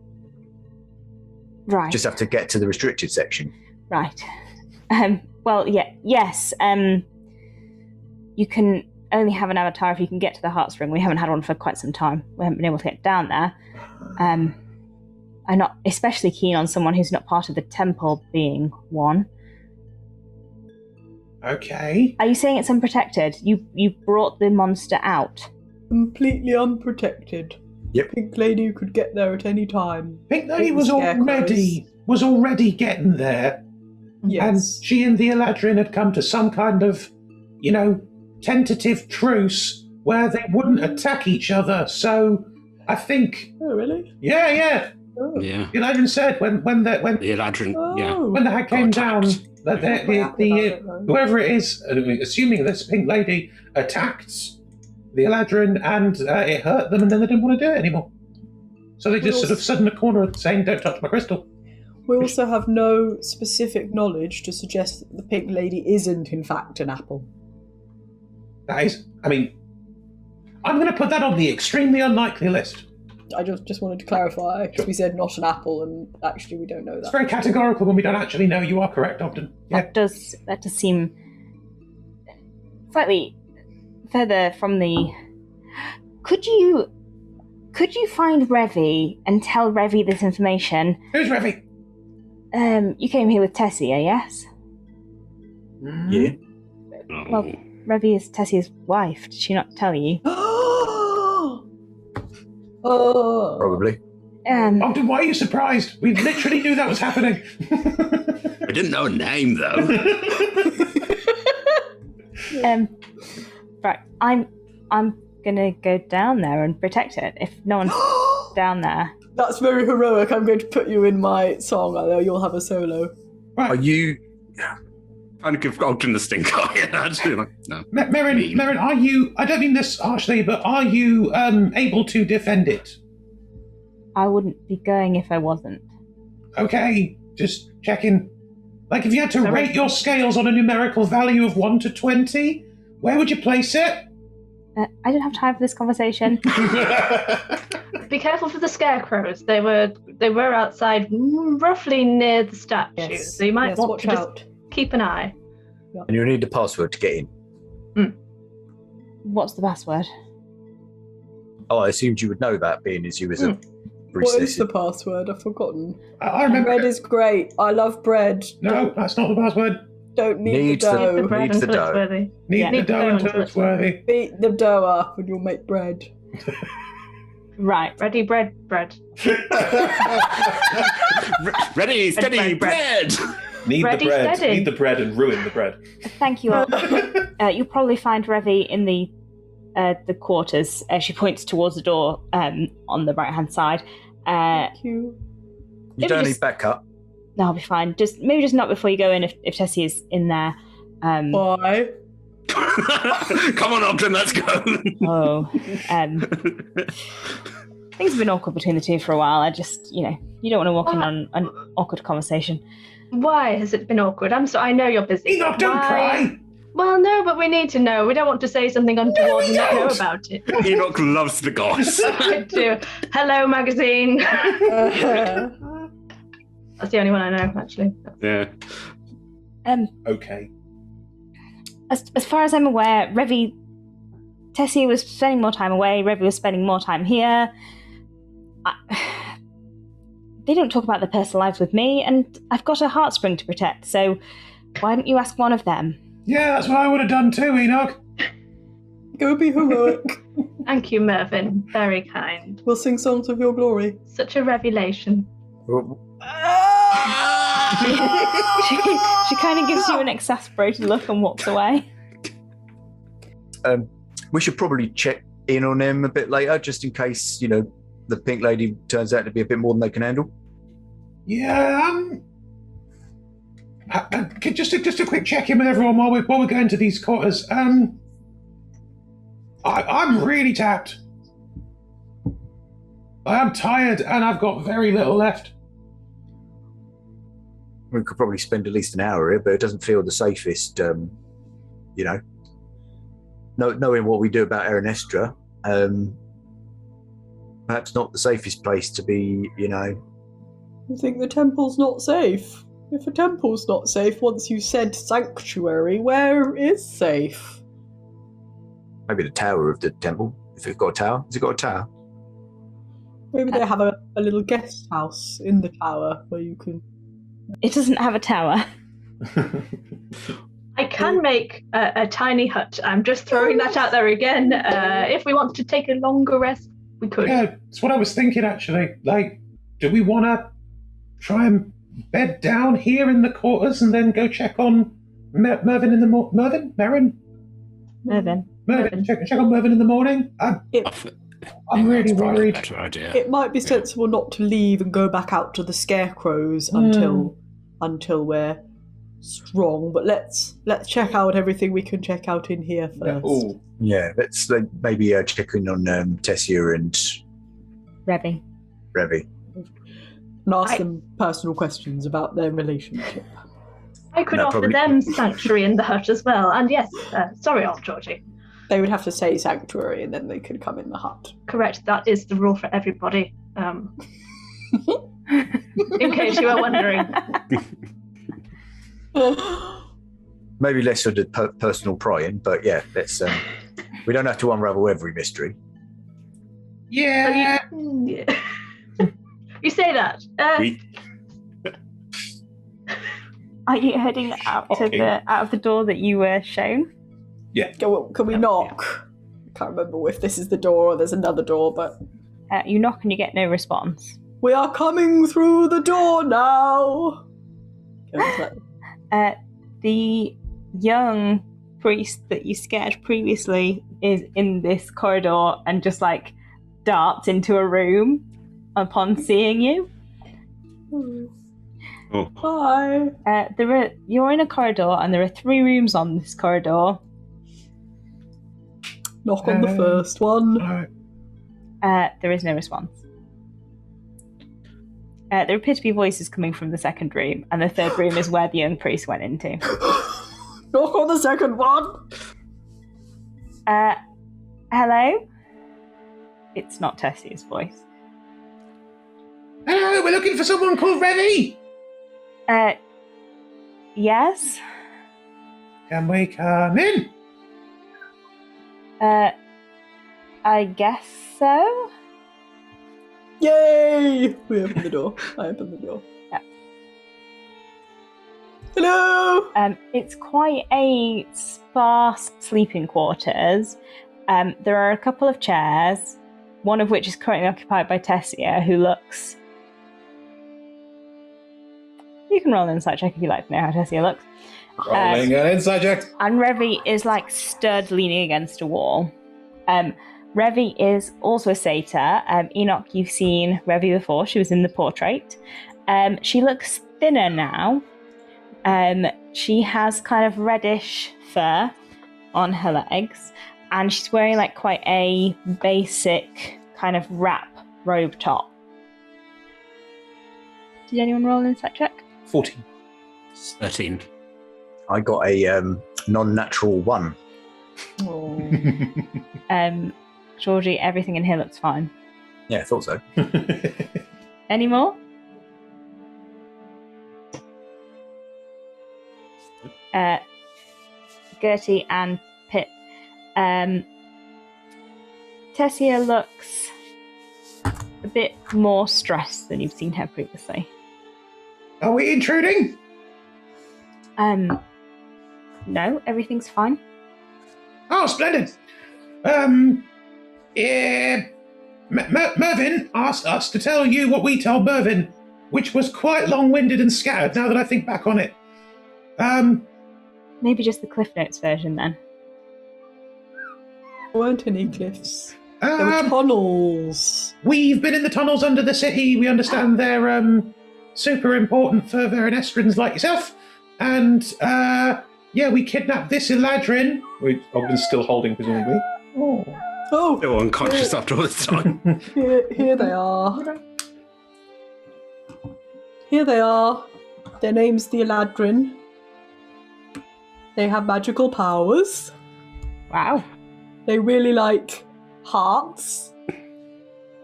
Right. Just have to get to the restricted section. Right. Well, yeah, yes. You can only have an avatar if you can get to the Heartspring. We haven't had one for quite some time. We haven't been able to get down there. I'm not especially keen on someone who's not part of the temple being one. Okay. Are you saying it's unprotected? You brought the monster out. Completely unprotected. Yep. Pink Lady could get there at any time. Pink Lady was already getting there. Yes. And she and the Eladrin had come to some kind of, tentative truce where they wouldn't attack each other. So I think. Oh, really? Yeah. Oh. Yeah. The Eladrin said when the Eladrin, yeah. when the hag came down, attacked. that whoever it is, assuming this Pink Lady attacked the Eladrin and it hurt them, and then they didn't want to do it anymore. So they just sort of stood in a corner saying, "Don't touch my crystal." We also have no specific knowledge to suggest that the Pink Lady isn't, in fact, an apple. That is, I'm going to put that on the extremely unlikely list. I just wanted to clarify, because we said not an apple, and actually we don't know that. It's very categorical when we don't actually know. You are correct, Ogden. Yeah. That does seem slightly further from the. Could you find Revy and tell Revy this information? Who's Revy? You came here with Tessia, yes? Yeah. Well, Revy is Tessia's wife. Did she not tell you? Oh. Probably. Ogden, why are you surprised? We literally knew that was happening. I didn't know a name, though. Right, I'm gonna go down there and protect it. If no one's down there. That's very heroic. I'm going to put you in my song, although you'll have a solo. Right. Are you... Trying to give Ogden the stink eye. Actually, like, no. Merrin, are you... I don't mean this harshly, but are you able to defend it? I wouldn't be going if I wasn't. Okay, just checking. Like, if you had to rate your scales on a numerical value of 1 to 20, where would you place it? I don't have time for this conversation. Be careful for the scarecrows. They were outside, roughly near the statue. Yes. So you might want watch to just out. keep an eye. And you'll need the password to get in. What's the password? Oh, I assumed you would know that, being as you was a What is the password? I've forgotten. I remember. Bread is great. I love bread. No, that's not the password. Don't need Needs the the- dough. The bread Needs the until it's dough. worthy. Need the dough until it's worthy. Beat the dough up and you'll make bread. Right. Ready, bread. Ready, steady, bread! Need Ready, the bread. steady. Need the bread and ruin the bread. Thank you all. You'll probably find Revy in the quarters. She points towards the door on the right-hand side. Thank you. You don't need backup. No, I'll be fine. Maybe just not before you go in if Tessie is in there. Bye. Come on, Ogden, let's go. Things have been awkward between the two for a while. I just, you don't want to walk in on an awkward conversation. Why has it been awkward? I'm sorry. I know you're busy. Enoch, don't cry. Well, no, but we need to know. We don't want to say something untoward and not know about it. Enoch loves the goss. I do. Hello, magazine. That's the only one I know, actually. Yeah. Okay. As far as I'm aware, Tessie was spending more time away. Revy was spending more time here. They don't talk about their personal lives with me, and I've got a heartspring to protect. So why don't you ask one of them? Yeah, that's what I would have done too, Enoch. Go be heroic. Thank you, Mervyn. Very kind. We'll sing songs of your glory. Such a revelation. She kind of gives you an exasperated look and walks away. We should probably check in on them a bit later, just in case, the Pink Lady turns out to be a bit more than they can handle. Yeah, just a quick check in with everyone while we're going to these quarters. I'm really tapped. I am tired, and I've got very little left. We could probably spend at least an hour here, but it doesn't feel the safest, knowing what we do about Verenestra, perhaps not the safest place to be, You think the temple's not safe? If a temple's not safe, once you said sanctuary, where is safe? Maybe the tower of the temple, if it's got a tower. Has it got a tower? Maybe they have a little guest house in the tower where you can... It doesn't have a tower. I can make a tiny hut. I'm just throwing that out there again. If we want to take a longer rest, we could. Yeah, that's what I was thinking, actually. Like, do we want to try and bed down here in the quarters and then go check on Mervyn in the morning? Mervyn. Check on Mervyn in the morning? I'm really worried. Better idea. It might be sensible not to leave and go back out to the scarecrows until we're strong. But let's check out everything we can check out in here first. Oh, Yeah, let's maybe check in on Tessia and Revy. Revy. And ask them personal questions about their relationship. I could offer them sanctuary in the hut as well. And yes, sorry, Aunt Georgie. They would have to say sanctuary and then they could come in the hut. Correct, that is the rule for everybody. In case you were wondering. Maybe less of the personal prying, but yeah, let's. We don't have to unravel every mystery. yeah. You say that. Are you heading out of the door that you were shown? Yeah. Can we knock? I can't remember if this is the door or there's another door, but... You knock and you get no response. We are coming through the door now! The young priest that you scared previously is in this corridor and just like darts into a room upon seeing you. Oh. Hi! You're in a corridor and there are 3 rooms on this corridor. Knock on the first one. All right. There is no response. There appear to be voices coming from the second room, and the third room is where the young priest went into. Knock on the second one! Hello? It's not Tessia's voice. Hello, we're looking for someone called Revy. Yes? Can we come in? I guess so? Yay! We open the door. I open the door. Yeah. Hello! It's quite a sparse sleeping quarters. There are a couple of chairs, one of which is currently occupied by Tessia, who looks... You can roll an insight check if you like to know how Tessia looks. Rolling an insight check. And Revy is like stood leaning against a wall. Revy is also a satyr. Enoch, you've seen Revy before. She was in the portrait. She looks thinner now. She has kind of reddish fur on her legs. And she's wearing like quite a basic kind of wrap robe top. Did anyone roll an insight check? 14. 13. I got a non-natural 1. Oh. Georgie, everything in here looks fine. Yeah, I thought so. Any more? Gertie and Pip. Tessia looks a bit more stressed than you've seen her previously. Are we intruding? No, everything's fine. Oh, splendid. Mervyn asked us to tell you what we told Mervyn, which was quite long-winded and scattered now that I think back on it. Maybe just the Cliff Notes version then. There weren't any cliffs. There were tunnels. We've been in the tunnels under the city. We understand they're super important for Verenestrans like yourself. And, we kidnapped this Eladrin. Ogden's still holding, presumably. Oh, Still unconscious after all this time. here they are. Here they are. Their name's the Eladrin. They have magical powers. Wow. They really like hearts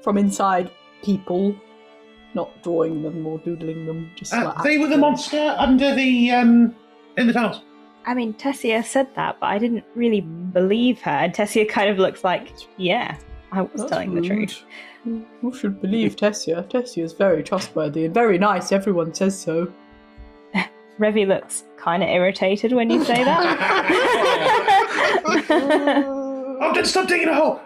from inside people, not drawing them or doodling them. Just like They were the monster under the in the tunnels. I mean, Tessia said that, but I didn't really believe her. And Tessia kind of looks like, yeah, I was That's telling the rude. truth. You should believe Tessia. Tessia is very trustworthy and very nice. Everyone says so. Revy looks kind of irritated when you say that. Oh, don't stop digging a hole.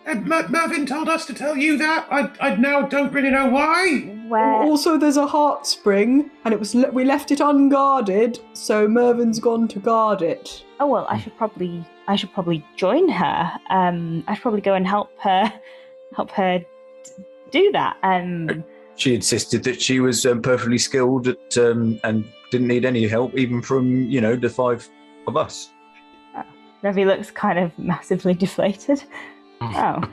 Mervyn told us to tell you that. I now don't really know why. Where? Also, there's a heart spring, and we left it unguarded, so Mervin's gone to guard it. Oh well, I should probably join her. I should probably go and help her do that. She insisted that she was perfectly skilled at, and didn't need any help, even from the five of us. Revy looks kind of massively deflated. Oh.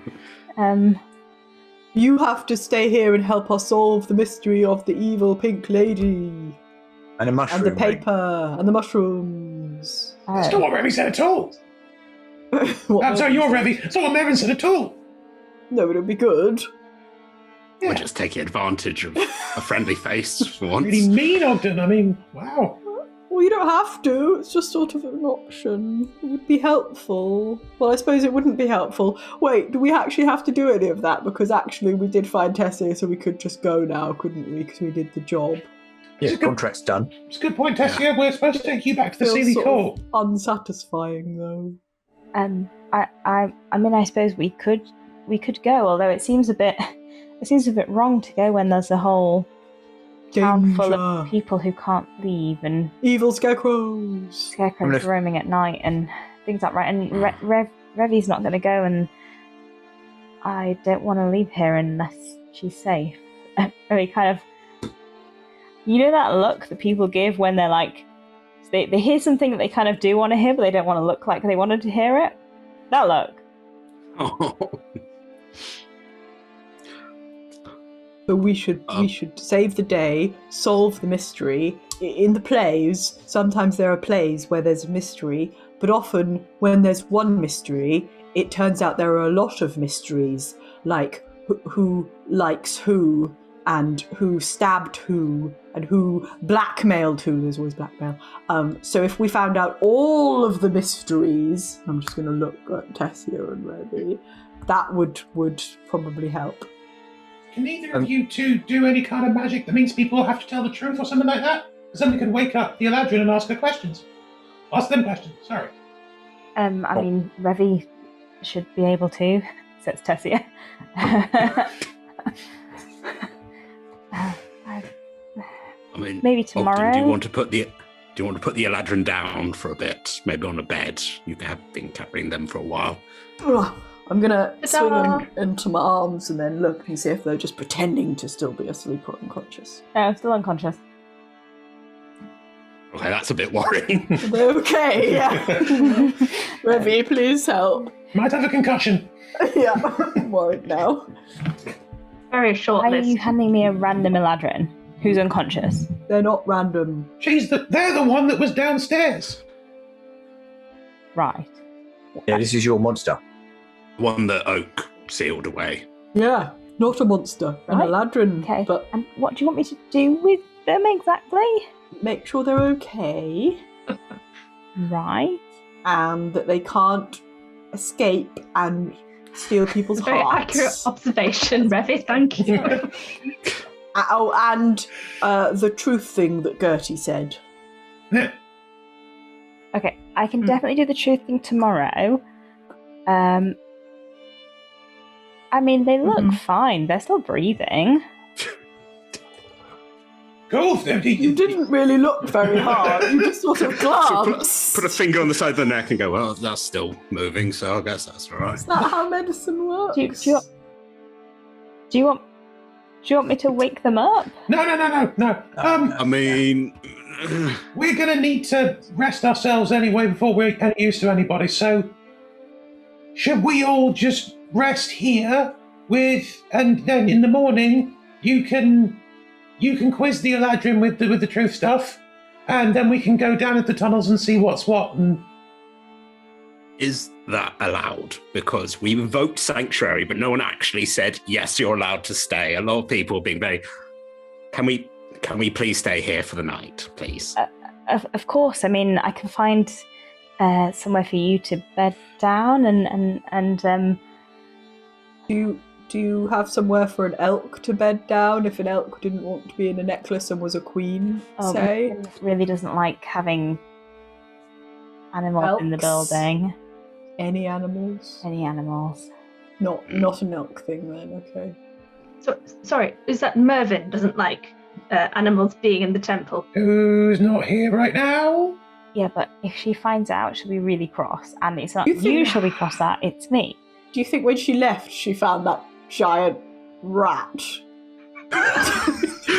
You have to stay here and help us solve the mystery of the evil pink lady. And a mushroom. And the paper. And the mushrooms. That's not what Revy said at all. I'm sorry, you're Revy. That's not what Mervyn said at all. No, but it'll be good. Yeah. We're just taking advantage of a friendly face for once. Really mean, Ogden. I mean, wow. Well, you don't have to. It's just sort of an option. It would be helpful. Well, I suppose it wouldn't be helpful. Wait, do we actually have to do any of that? Because actually we did find Tessie, so we could just go now, couldn't we? Because we did the job. Yeah, contract's done. It's a good point, Tessia. We're supposed to take you back to the Feels Sealy sort Court. of unsatisfying, though. I mean, I suppose we could go. Although it seems a bit wrong to go when there's a whole town full of people who can't leave and evil scarecrows roaming at night and things like that. And Revy's not going to go, and I don't want to leave here unless she's safe. I mean, kind of, that look that people give when they're like, they hear something that they kind of do want to hear, but they don't want to look like they wanted to hear it. That look. Oh. But we should save the day, solve the mystery. In the plays, sometimes there are plays where there's a mystery, but often when there's one mystery, it turns out there are a lot of mysteries, like who likes who, and who stabbed who, and who blackmailed who. There's always blackmail. So if we found out all of the mysteries, I'm just going to look at Tessia and Revy, that would probably help. Can either of you two do any kind of magic that means people have to tell the truth or something like that? Somebody can wake up the Eladrin and ask her questions. Ask them questions, sorry. I mean, Revy should be able to, says Tessia. I mean, maybe tomorrow. Ogden, do you want to put the Eladrin down for a bit? Maybe on a bed. You have been carrying them for a while. I'm gonna swing them into my arms and then look and see if they're just pretending to still be asleep or unconscious. No, still unconscious. Okay, that's a bit worrying. They're okay, yeah. Revy, please help. Might have a concussion. Yeah, I'm worried now. Very short Why list. are you handing me a random Eladrin who's unconscious? They're not random. They're the one that was downstairs. Right. Yeah, this is your monster. One that Oak sealed away. Yeah, not a monster. An Right. Eladrin. Okay. But And what do you want me to do with them exactly? make sure they're okay Right. and that they can't escape and steal people's Very hearts. accurate observation, Revy. Thank you. Oh, and the truth thing that Gertie said. Okay, I can definitely do the truth thing tomorrow. I mean, they look fine. They're still breathing. Cool. You didn't really look very hard. You just sort of glanced. Put a finger on the side of the neck and go, well, that's still moving, so I guess that's all right. Is that how medicine works? Do you want me to wake them up? No. I mean, we're going to need to rest ourselves anyway before we're any use to anybody, so should we all just rest here and then in the morning you can quiz the Eladrin with the truth stuff, and then we can go down at the tunnels and see what's what. And is that allowed? Because we invoked sanctuary, but no one actually said, yes, you're allowed to stay. A lot of people being very, can we please stay here for the night, please? Of course. I mean, I can find somewhere for you to bed down and Do you have somewhere for an elk to bed down if an elk didn't want to be in a necklace and was a queen, say? Megan really doesn't like having animals in the Elks? building. Any animals? Any animals. Not an elk thing then, okay. So, sorry, is that Mervyn doesn't like animals being in the temple? who's not here right now? Yeah, but if she finds out, she'll be really cross. And it's not You think- you she'll be cross at, it's me. Do you think when she left she found that giant rat?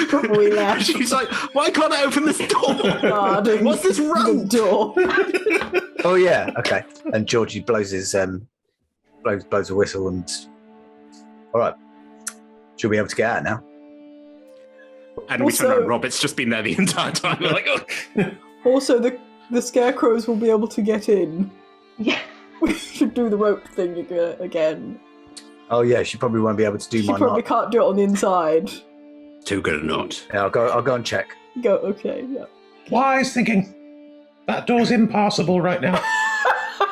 Probably left. She's like, why can't I open this door? Guarding What's this the rope? door. Oh yeah, okay. And Georgie blows his blows a whistle and all right. Should we be able to get out now? And we turn Also- around, Robert's just been there the entire time. We're like, oh. Also, the scarecrows will be able to get in. Yeah. We should do the rope thing again. Oh yeah, she probably won't be able to do She my probably knot. can't do it on the inside. Too good a knot. Yeah, I'll go and check. Go, okay, yeah. Wise thinking. That door's impassable right now.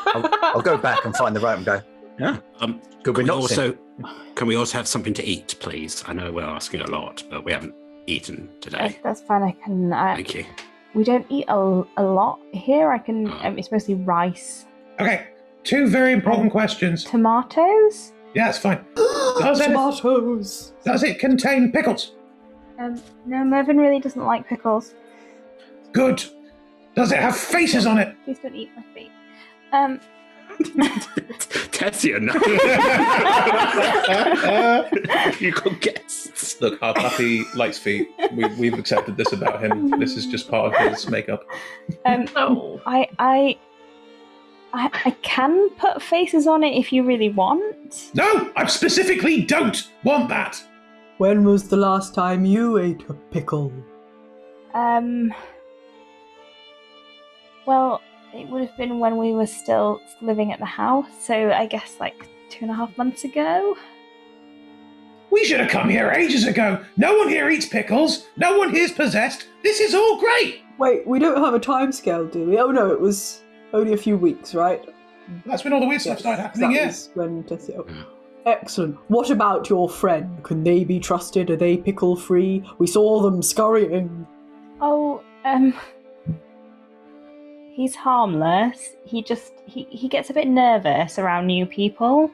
I'll go back and find the rope and go. Yeah. Good Can we're we, not can we also have something to eat, please? I know we're asking a lot, but we haven't eaten today. That's fine. I can. Thank you. We don't eat a lot here. I can. It's mostly rice, Okay, two very important questions. tomatoes. Yeah, it's fine. Does Tomatoes! it contain pickles? No, Mervyn really doesn't like pickles. Good. Does it have faces on it? Please don't eat my feet. Tessia, no. You got guests. Look, our puppy likes feet. We've accepted this about him. This is just part of his makeup. Oh. I can put faces on it if you really want. No, I specifically don't want that. When was the last time you ate a pickle? Well, it would have been when we were still living at the house, so I guess like 2.5 months ago. We should have come here ages ago. No one here eats pickles. No one here's possessed. This is all great. Wait, we don't have a timescale, do we? Oh no, it was only a few weeks, right? That's when all the weird stuff started happening, that yeah. was when Tessie... oh. Excellent. What about your friend? Can they be trusted? Are they pickle-free? We saw them scurrying. Oh, he's harmless. He gets a bit nervous around new people.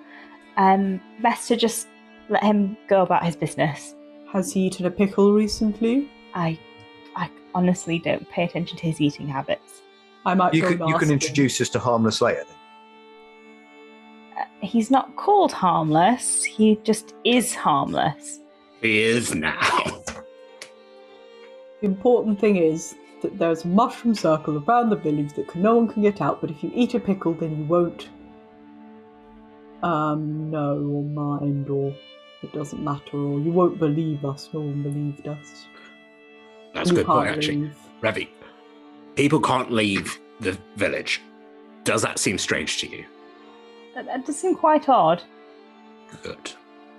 Best to just let him go about his business. Has he eaten a pickle recently? I honestly don't pay attention to his eating habits. I might You go can and ask him. introduce us to Harmless later. Then. He's not called harmless. He just is harmless. He is now. The important thing is that there's a mushroom circle around the village that no one can get out, but if you eat a pickle, then you won't know or mind, or it doesn't matter, or you won't believe us. No one believed us. That's a You good point, can't actually. leave. Ravi, people can't leave the village. Does that seem strange to you? That does seem quite odd. Good.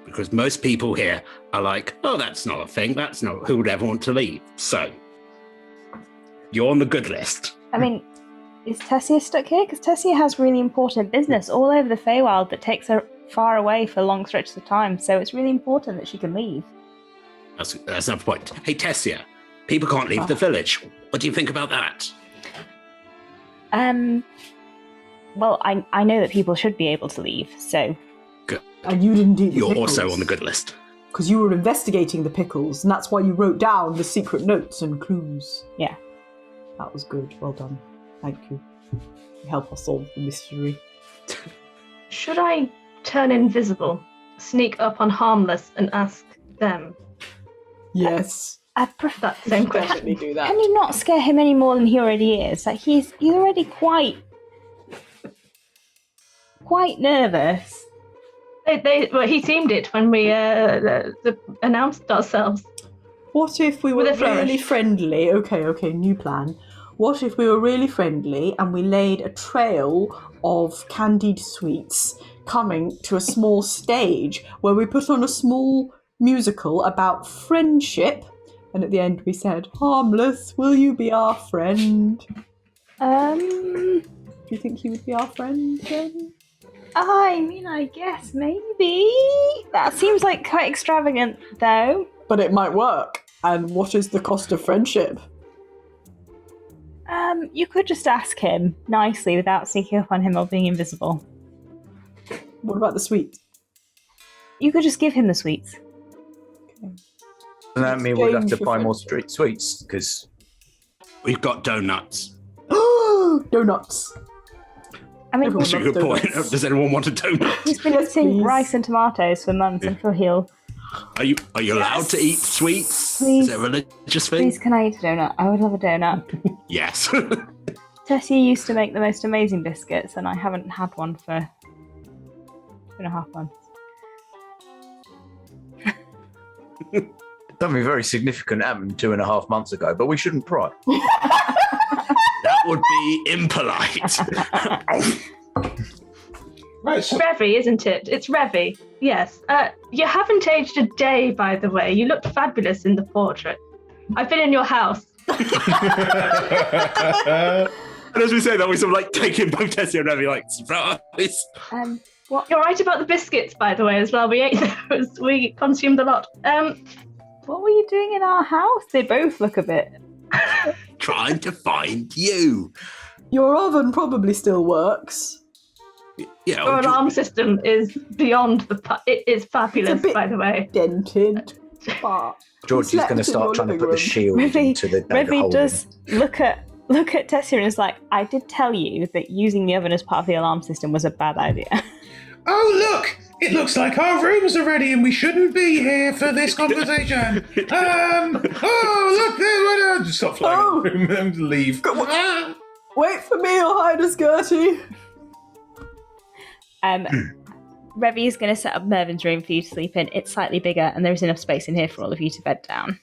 Because most people here are like, oh, that's not a thing. That's not who would ever want to leave. So, you're on the good list. I mean, is Tessia stuck here? Because Tessia has really important business all over the Faewild that takes her far away for long stretches of time, so it's really important that she can leave. That's another point. Hey, Tessia, people can't leave the village. What do you think about that? Well, I know that people should be able to leave, so... Good. And you didn't eat the You're pickles. also on the good list. Because you were investigating the pickles, and that's why you wrote down the secret notes and clues. Yeah. That was good. Well done. Thank you. You help us solve the mystery. Should I turn invisible, sneak up on Harmless, and ask them? Yes. That same question. Definitely do that. Can you not scare him any more than he already is? Like he's already quite nervous. Well, he seemed it when we announced ourselves. What if we were With a flourish. really friendly? Okay, new plan. What if we were really friendly and we laid a trail of candied sweets coming to a small stage where we put on a small musical about friendship, and at the end we said, "Harmless, will you be our friend?" Do you think he would be our friend then? I mean, I guess maybe. That seems like quite extravagant, though. But it might work. And what is the cost of friendship? You could just ask him nicely without sneaking up on him or being invisible. What about the sweets? You could just give him the sweets. Doesn't that mean we'll have to Exchange buy for more friendship. street sweets? Because We've got donuts. Donuts. I mean, Everyone That's a good loves point. donuts. Does anyone want a donut? he's been eating please. rice and tomatoes for months. I'm sure he'll... Are you allowed to eat sweets? Please. Is it a religious thing? Please, can I eat a donut? I would love a donut. Yes. Tessie used to make the most amazing biscuits, and I haven't had one for 2.5 months. something very significant happened 2.5 months ago, but we shouldn't pry. That would be impolite. Right, so Revy, isn't it? It's Revy. Yes. You haven't aged a day, by the way. You looked fabulous in the portrait. I've been in your house. And as we say that, we sort of like take in both Tessie and Remy, like, surprise. What You're right about the biscuits, by the way, as well. We ate those. We consumed a lot. What were you doing in our house? They both look a bit... Trying to find you. Your oven probably still works. Yeah. Our alarm system is beyond it is fabulous, It's a bit- by the way. Dented. But Georgie's slept going to in start your trying to living put the room. shield Revy, into the Revy hole. does look at Tessie and is like, I did tell you that using the oven as part of the alarm system was a bad idea. oh, look! It looks like our rooms are ready and we shouldn't be here for this conversation. Look, there, just stop flying Oh. the room and leave. Ah. Wait for me, or hide us, Gertie. Revy is going to set up Mervin's room for you to sleep in. It's slightly bigger, and there is enough space in here for all of you to bed down.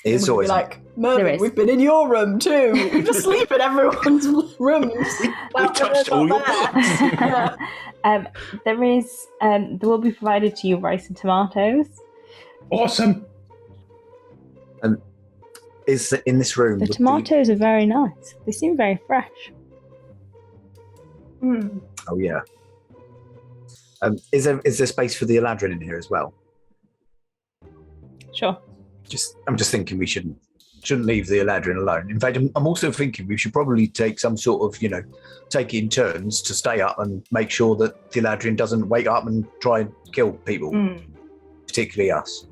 It's We'll be always like, There Mervin, is. we've been in your room too. We just sleep in everyone's rooms. We touched all your books. There is, there will be provided to you rice and tomatoes. Awesome. is in this room. The would tomatoes are very nice. They seem very fresh. Oh yeah. Is there space for the Eladrin in here as well? Sure. I'm just thinking we shouldn't leave the Eladrin alone. In fact, I'm also thinking we should probably take some sort of, take it in turns to stay up and make sure that the Eladrin doesn't wake up and try and kill people, particularly us.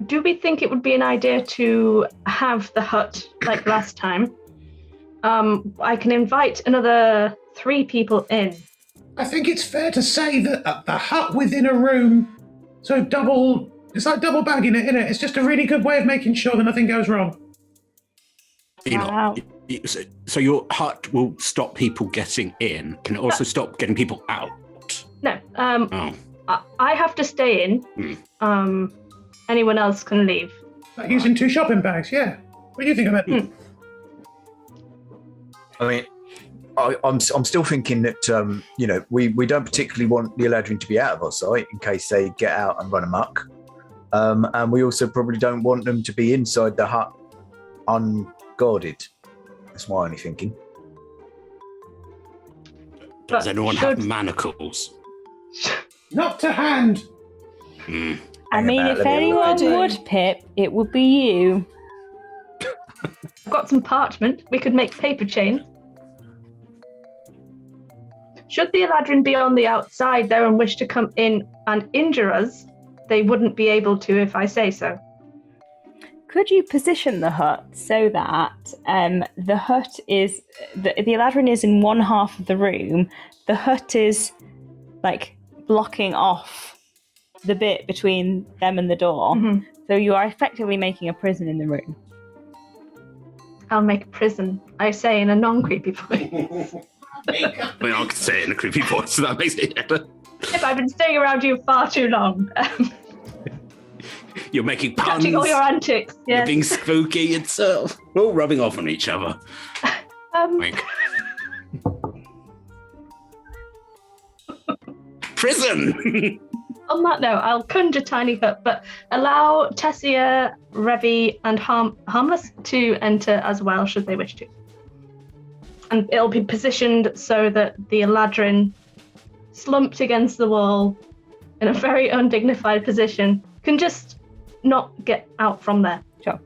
Do we think it would be an idea to have the hut like last time? I can invite another 3 people in. I think it's fair to say that the hut within a room, so it's like double bagging it, isn't it? It's just a really good way of making sure that nothing goes wrong. Wow. So your hut will stop people getting in. Can it also stop getting people out? No, Oh. I have to stay in. Anyone else can leave. Like using 2 shopping bags, yeah. What do you think of it? I mean, I'm still thinking that we don't particularly want the Eladrin to be out of our sight in case they get out and run amok, and we also probably don't want them to be inside the hut unguarded. That's my only thinking. Does But anyone have should- manacles? Not to hand. I mean, about if the anyone middle. would, Pip, it would be you. I've got some parchment. We could make paper chains. Should the Eladrin be on the outside there and wish to come in and injure us, they wouldn't be able to if I say so. Could you position the hut so that the hut is... The Eladrin is in one half of the room. The hut is, blocking off the bit between them and the door. Mhm. So though you are effectively making a prison in the room. I'll make a prison, I say in a non-creepy voice. Well, I could say it in a creepy voice, so that makes it better. If I've been staying around you far too long. You're making puns. Catching all your antics. You're Yes. being spooky itself. We're all rubbing off on each other. Wink. Prison! On that note, I'll conjure Tiny Hut, but allow Tessia, Revy, and Harmless to enter as well, should they wish to. And it'll be positioned so that the Eladrin, slumped against the wall in a very undignified position, can just not get out from there. Sure.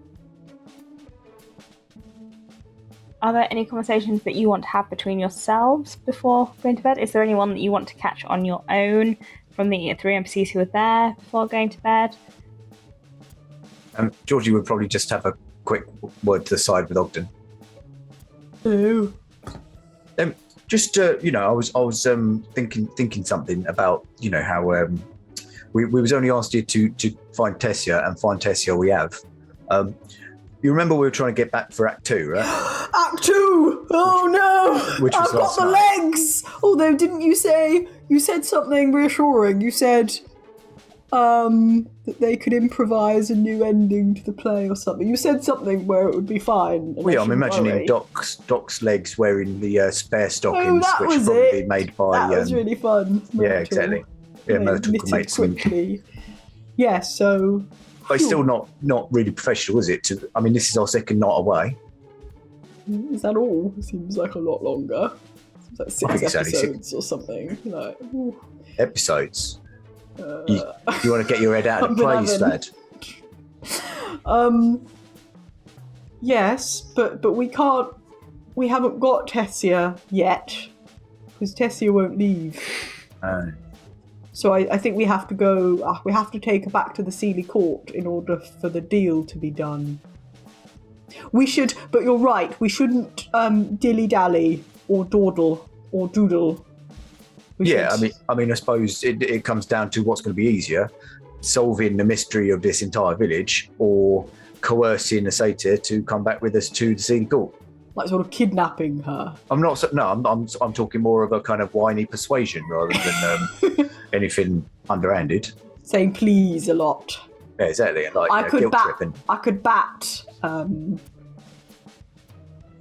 Are there any conversations that you want to have between yourselves before going to bed? Is there anyone that you want to catch on your own from the 3 NPCs who were there before going to bed? Georgie would probably just have a quick word to the side with Ogden. Hello. Just I was thinking something about how we was only asked you to find Tessia, and find Tessia we have. You remember we were trying to get back for Act 2, right? Act 2! Oh no! Which was I've got last the night. legs! Although, didn't you say... You said something reassuring. You said that they could improvise a new ending to the play or something. You said something where it would be fine. Well, yeah, I'm imagining worry. Doc's legs wearing the spare stockings, that which was would probably it. be made by... That was really fun. yeah, Myrtle. exactly. Yeah, Myrtle knitted made some... quickly. Yeah, so... But it's still not really professional, is it? This is our second night away. Is that all? Seems like a lot longer. Seems like I think 6 it's only episodes or something. Like, ooh. Episodes. You want to get your head out of the I've place, been lad? Yes, but we can't. We haven't got Tessia yet because Tessia won't leave. So I think we have to go. We have to take her back to the Sealy Court in order for the deal to be done. We should, but you're right. We shouldn't dilly dally or dawdle or doodle. Yeah, I suppose it comes down to what's going to be easier: solving the mystery of this entire village, or coercing a satyr to come back with us to the Sealy Court. Like sort of kidnapping her. I'm talking more of a kind of whiny persuasion rather than anything underhanded. Saying please a lot. Yeah, exactly. Like I could guilt bat. tripping. I could bat.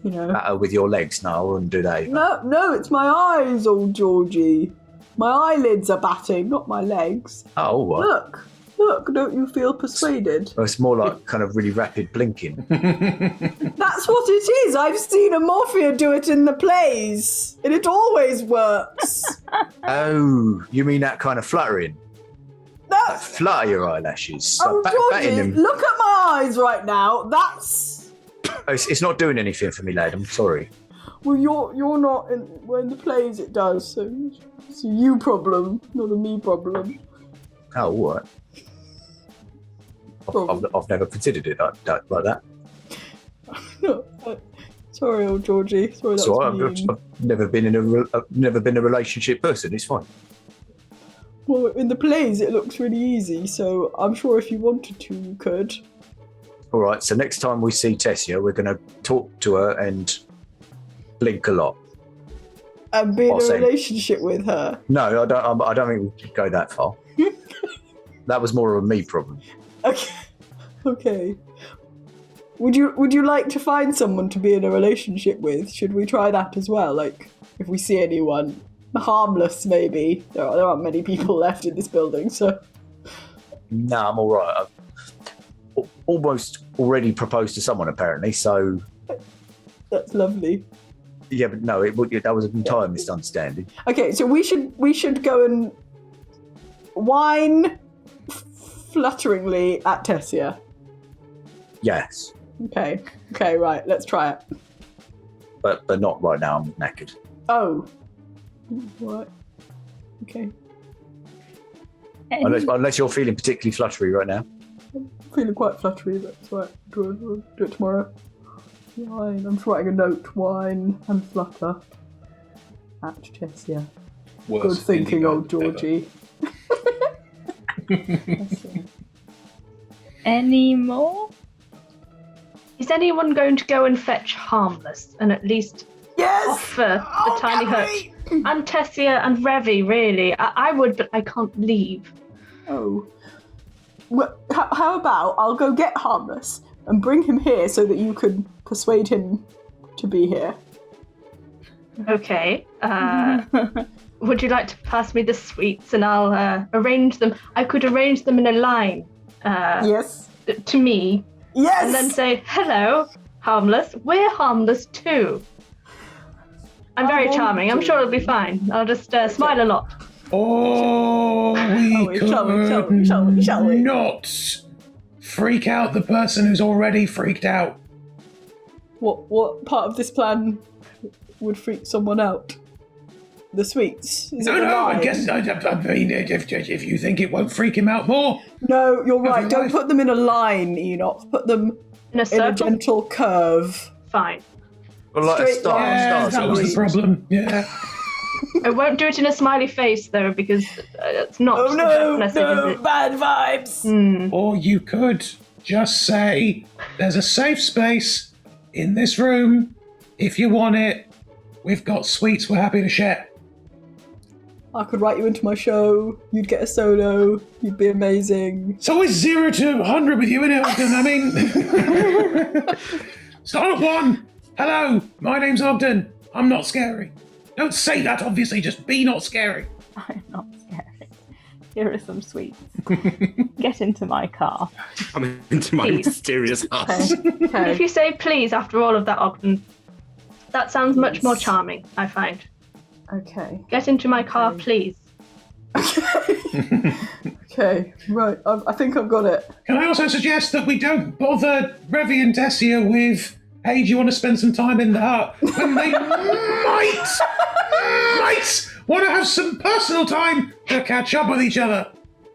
Batter with your legs. No, I wouldn't do that. Either. No, it's my eyes, old Georgie. My eyelids are batting, not my legs. Oh, what? Look, don't you feel persuaded? Well, it's more like kind of really rapid blinking. That's what it is. I've seen a Morphia do it in the plays, and it always works. Oh, you mean that kind of fluttering? No, Flutter your eyelashes. oh, Batting Georgie, them. look at my eyes right now. That's... Oh, it's not doing anything for me, lad. I'm sorry. Well, you're not in... Well, in the plays it does, so it's a you problem, not a me problem. Oh, what? I've never considered it like that. No, sorry, old Georgie. Sorry, that was mean. I've never been a relationship person. It's fine. Well, in the plays it looks really easy, so I'm sure if you wanted to, you could. All right. So next time we see Tessia, we're going to talk to her and blink a lot. And be in a Same. relationship with her. No, I don't think we could go that far. That was more of a me problem. Okay. Would you like to find someone to be in a relationship with? Should we try that as well? Like, if we see anyone harmless, maybe. There aren't many people left in this building, so. No, I'm all right. I've almost already proposed to someone, apparently. So. That's lovely. Yeah, but no, that was an entire misunderstanding. Okay, so we should go and whine flutteringly at Tessia. Yes, Okay, right, let's try it. but not right now. I'm knackered. Oh. What? Okay. Unless you're feeling particularly fluttery right now. I'm feeling quite fluttery, that's right. Do it tomorrow. Whine. I'm just writing a note. Whine and flutter at Tessia. Good thinking, old Georgie. Any more? Is anyone going to go and fetch Harmless and at least Yes! offer the tiny hut? And Tessia and Revy, really. I would, but I can't leave. Oh. Well, how about I'll go get Harmless and bring him here so that you can persuade him to be here. Okay. Would you like to pass me the sweets and I'll arrange them? I could arrange them in a line. Yes. To me. Yes! And then say, hello, Harmless. We're harmless too. I'm very charming. I'm sure it'll be fine. I'll just smile a lot. Oh, we could shall we? not freak out the person who's already freaked out. What part of this plan would freak someone out? The sweets? Is it the No, line? I guess, I mean, if you think it won't freak him out more. No, you're right. Every Don't life. put them in a line, Enoch. Put them In a circle? in a gentle curve. Fine. Well, like a Straight star. line. Yeah, Stars that was the always. problem. Yeah. I won't do it in a smiley face, though, because it's not Oh no, the message, no, is it? bad vibes. Hmm. Or you could just say, there's a safe space in this room. If you want it, we've got sweets we're happy to share. I could write you into my show. You'd get a solo. You'd be amazing. It's always 0 to 100 with you, isn't it, Ogden? I mean, start at 1. Hello, my name's Ogden. I'm not scary. Don't say that, obviously. Just be not scary. I'm not scary. Here are some sweets. Get into my car. I'm into my Please. mysterious house. Okay. If you say please after all of that, Ogden, that sounds much more charming, I find. Okay. Get into my car, Okay. please. Okay. Right. I think I've got it. Can I also suggest that we don't bother Revy and Tessia with, hey, do you want to spend some time in the hut? When they might want to have some personal time to catch up with each other.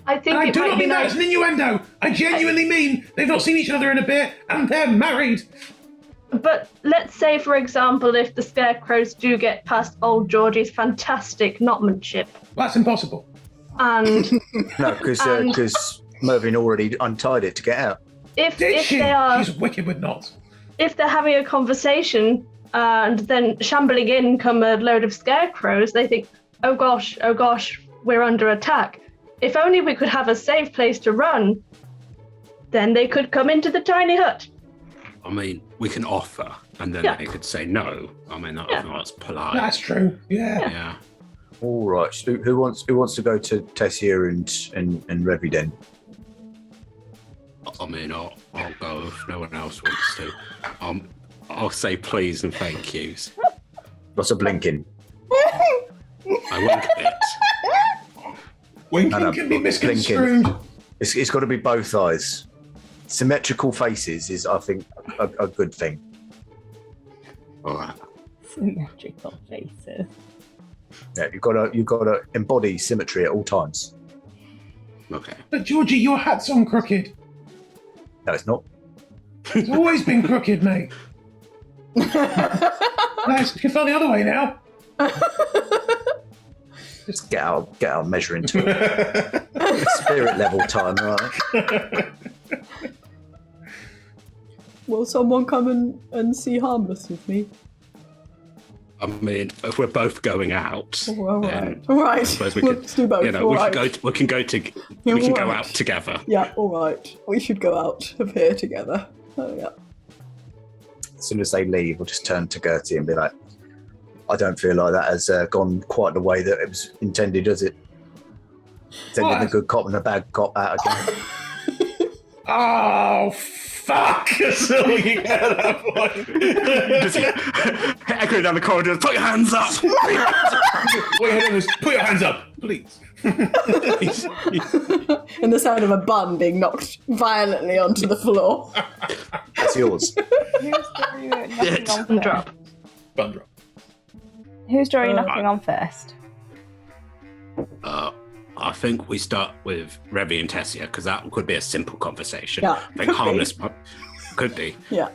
I think And I it do might not be mean that nice. as an innuendo. I genuinely mean they've not seen each other in a bit and they're married. But let's say, for example, if the scarecrows do get past old Georgie's fantastic knotmanship, That's impossible. and No, because Mervyn already untied it to get out. if Did she? they are She's wicked with knots. if they're having a conversation and then shambling in come a load of scarecrows, they think, oh gosh, we're under attack. If only we could have a safe place to run, then they could come into the tiny hut. I mean, we can offer, and then Yeah. they could say no. I mean, that's polite. That's true. Yeah. Yeah. All right. So who wants to go to Tessia and Revy then? I mean, I'll go if no one else wants to. I'll say please and thank yous. Lots of blinking. I wink a bit. Winking No, can be blinking. misconstrued. It's got to be both eyes. Symmetrical faces is, I think, a good thing. All right. Symmetrical faces. Yeah, you've got to embody symmetry at all times. Okay. But Georgie, your hat's on crooked. No, it's not. It's always been crooked, mate. Nice. You can find the other way now. Just get our measuring tool. Spirit level time, right? Will someone come and see Harmless with me? I mean, if we're both going out, Oh, all right. then All right. I suppose we Let's do both. you know, all we right. can go All out right. together. Yeah, all right. We should go out of here together. Oh, yeah. As soon as they leave, we'll just turn to Gertie and be like, I don't feel like that has gone quite the way that it was intended, does it? Sending What? the good cop and the bad cop out again. Oh, fuck. That's all you get at that point. Echoing down the corridor, put your hands up! Put your hands up, please. And the sound of a bun being knocked violently onto the floor. That's yours. Whose door are you knocking on And first? drop. Bun drop. Whose door are you knocking on first? I think we start with Revy and Tessia, because that could be a simple conversation. Yeah, I think could be. harmless could be. Yeah,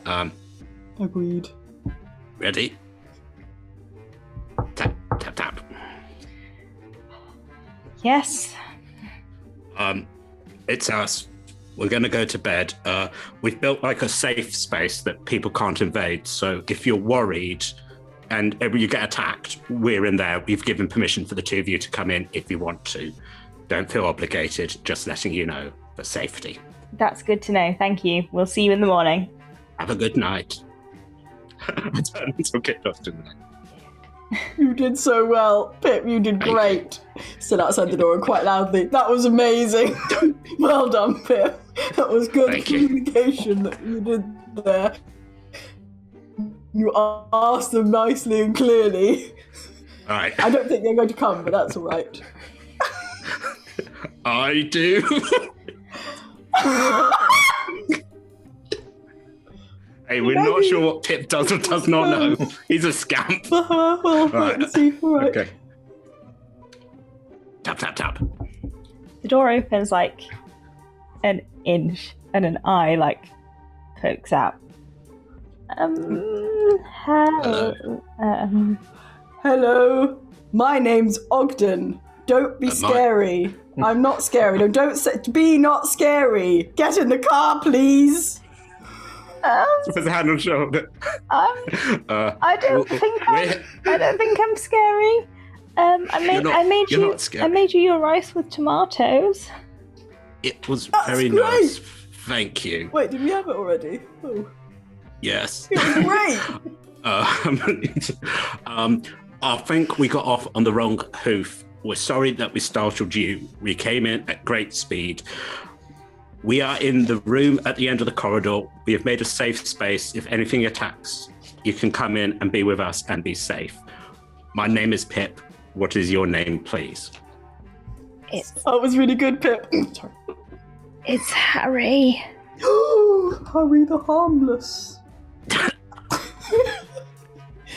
agreed. Ready? Tap, tap, tap. Yes. It's us. we're going to go to bed. We've built like a safe space that people can't invade. So if you're worried and you get attacked, we're in there. We've given permission for the two of you to come in if you want to. Don't feel obligated, just letting you know for safety. That's good to know. Thank you. We'll see you in the morning. Have a good night. I turned into a kid after that. You did so well. Pip, you did great. Stood outside the door and quite loudly. That was amazing. Well done, Pip. That was good Thank you. communication that you did there. You asked them nicely and clearly. All right. I don't think they're going to come, but that's all right. I do. Hey, we're not sure what Pip does or does not know. He's a scamp. Well, Right. let's see. All right. Okay. Tap, tap, tap. The door opens like an inch and an eye like pokes out. Hello. Hello, my name's Ogden. Don't be scary. I'm not scary. No, don't say, be not scary. Get in the car, please. With a hand on shoulder. I don't think I'm scary. I made you your rice with tomatoes. It was That's very great. nice. Thank you. Wait, did we have it already? Oh, Yes. it was great. I think we got off on the wrong hoof. We're sorry that we startled you. We came in at great speed. We are in the room at the end of the corridor. We have made a safe space. If anything attacks, you can come in and be with us and be safe. My name is Pip. What is your name, please? That was really good, Pip. Sorry. It's Harry. Harry the Harmless.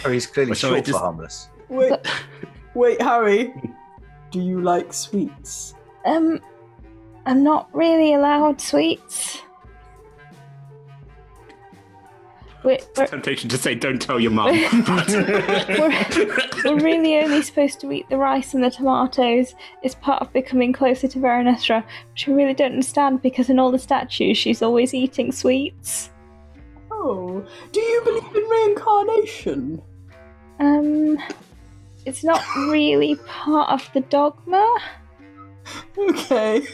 Harry's clearly Sorry, short just- for harmless. Wait, Harry. Do you like sweets? I'm not really allowed sweets. We're Temptation to say, don't tell your mum. we're really only supposed to eat the rice and the tomatoes. It's part of becoming closer to Verenestra, which I really don't understand because in all the statues she's always eating sweets. Oh, do you believe in reincarnation? It's not really part of the dogma. Okay.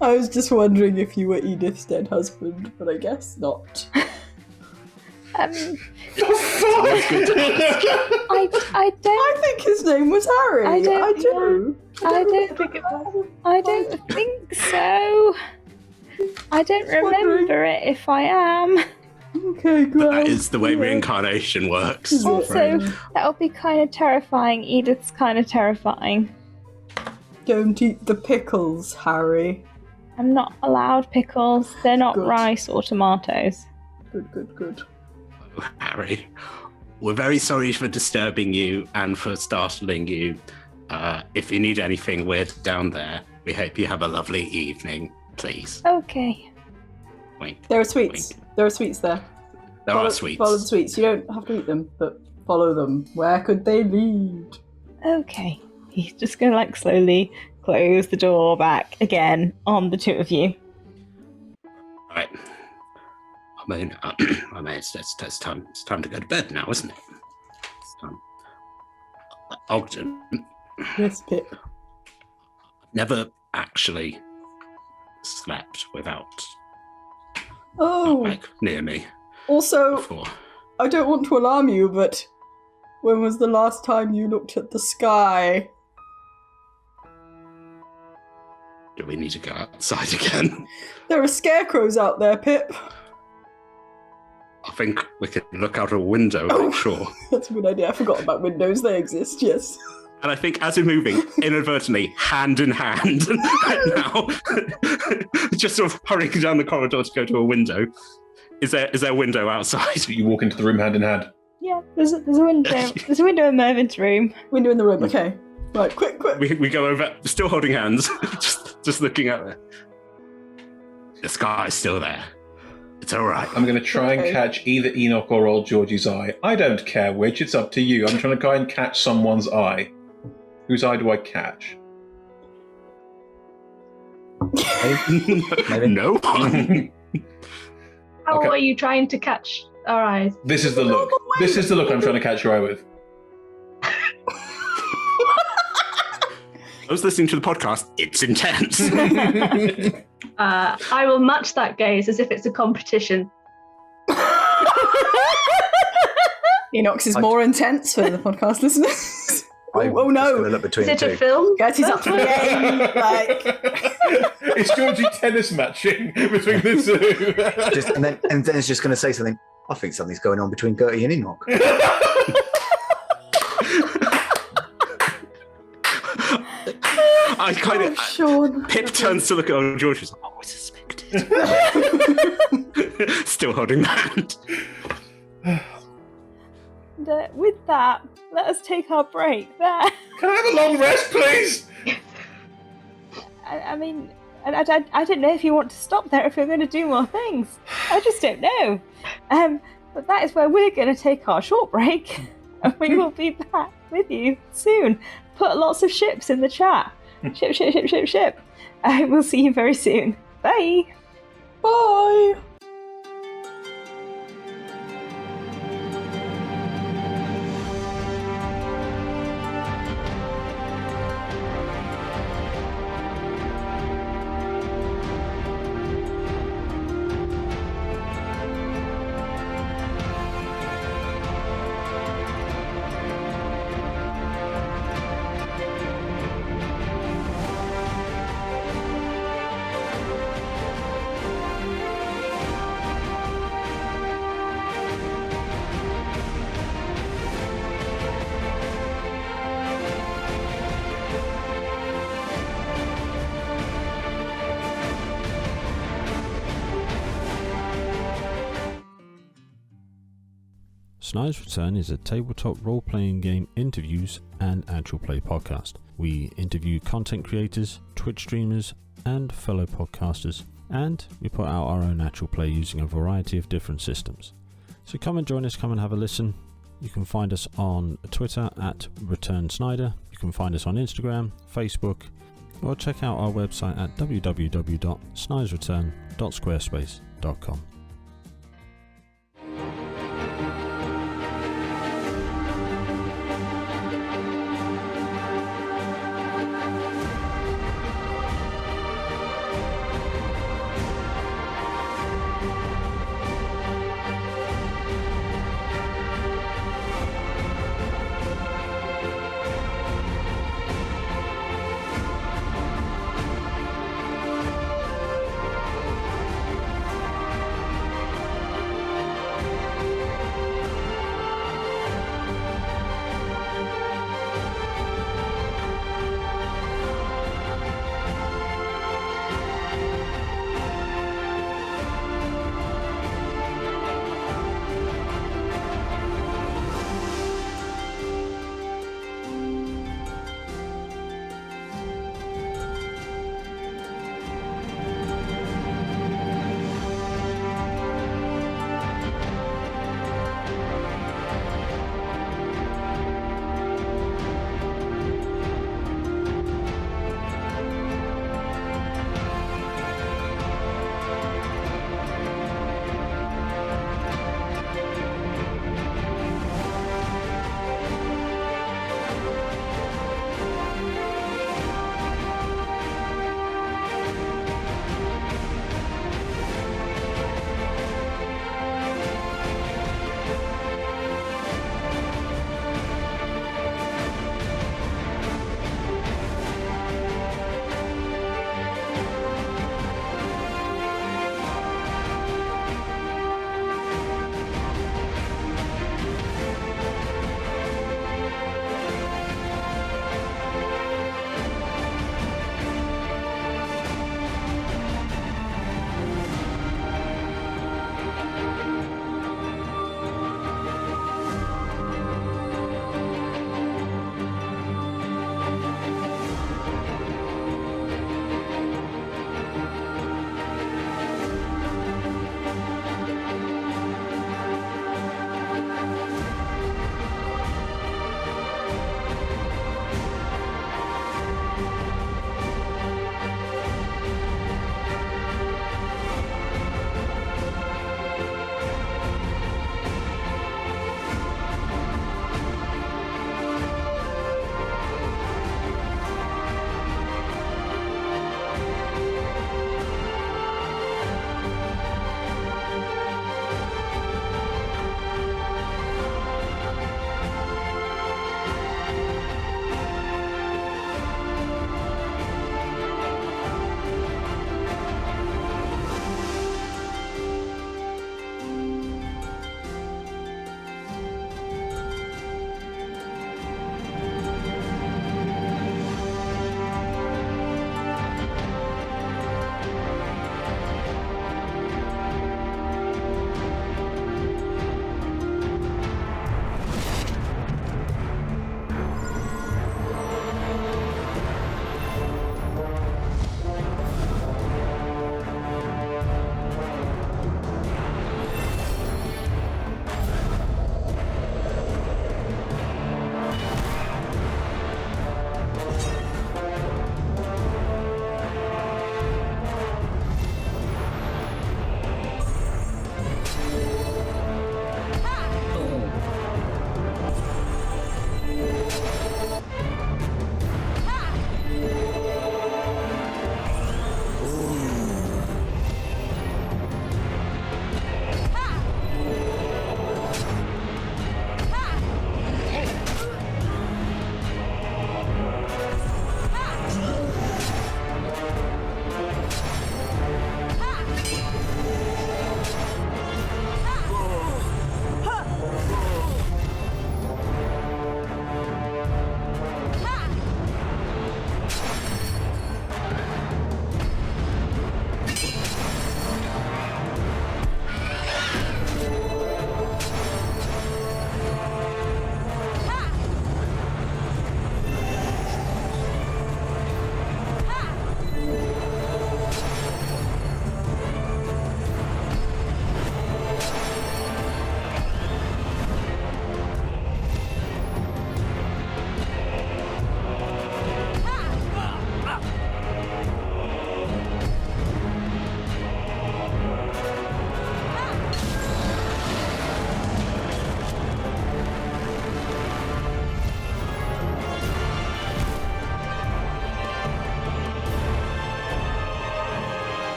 I was just wondering if you were Edith's dead husband, but I guess not. I don't. I think his name was Harry. I don't- do. I don't think so. I don't Just wondering. remember it if I am. Okay, great. That is the way reincarnation works. I'm Also, afraid. that would be kind of terrifying. Edith's kind of terrifying. Don't eat the pickles, Harry. I'm not allowed pickles. They're not Good. rice or tomatoes. Good. Harry, we're very sorry for disturbing you and for startling you. If you need anything, we're down there. We hope you have a lovely evening, please. Okay. Wink. There are sweets. Wink. There are sweets there. There are sweets. Follow the sweets. You don't have to eat them, but follow them. Where could they lead? Okay. He's just going to slowly close the door back again on the two of you. Right. I mean, it's time to go to bed now, isn't it? It's time. Ogden, Yes, Pip. never actually slept without Oh, near me also, before. I don't want to alarm you, but when was the last time you looked at the sky? Do we need to go outside again? There are scarecrows out there, Pip. I think we could look out a window, make sure. That's a good idea. I forgot about windows. They exist, yes. And I think as we're moving, inadvertently, hand in hand, now, just sort of hurrying down the corridor to go to a window. Is there a window outside? You walk into the room hand in hand. Yeah, there's a window. There's a window in Mervin's room. Window in the room, okay. Right, quick. We go over, still holding hands, just looking out there. The sky's still there. It's all right. I'm going to try and Okay. catch either Enoch or old Georgie's eye. I don't care which, it's up to you. I'm trying to try and catch someone's eye. Whose eye do I catch? Maybe. No. How Okay. are you trying to catch our eyes? This is the look. This is the look I'm trying to catch your eye with. I was listening to the podcast. It's intense. I will match that gaze as if it's a competition. Enox is more intense for the podcast listeners. I'm oh just no. gonna look between Is the it two. a film? Gertie's up to the game. Like, It's Georgie tennis matching between the two. and then it's just going to say something. I think something's going on between Gertie and Enoch. I kind of. Sean. Pip turns to look at old George. She's like, "Oh, I suspected." Still holding that. And, with that, let us take our break there. Can I have a long rest, please? I mean, I don't know if you want to stop there if you're going to do more things. I just don't know. But that is where we're going to take our short break. And we will be back with you soon. Put lots of ships in the chat. Ship, ship, ship, ship, ship. We'll see you very soon. Bye. Bye. Snide's Return is a tabletop role-playing game interviews and actual play podcast. We interview content creators, Twitch streamers, and fellow podcasters, and we put out our own actual play using a variety of different systems. So come and join us, come and have a listen. You can find us on Twitter at Return Snyder. You can find us on Instagram, Facebook, or check out our website at www.snidesreturn.squarespace.com.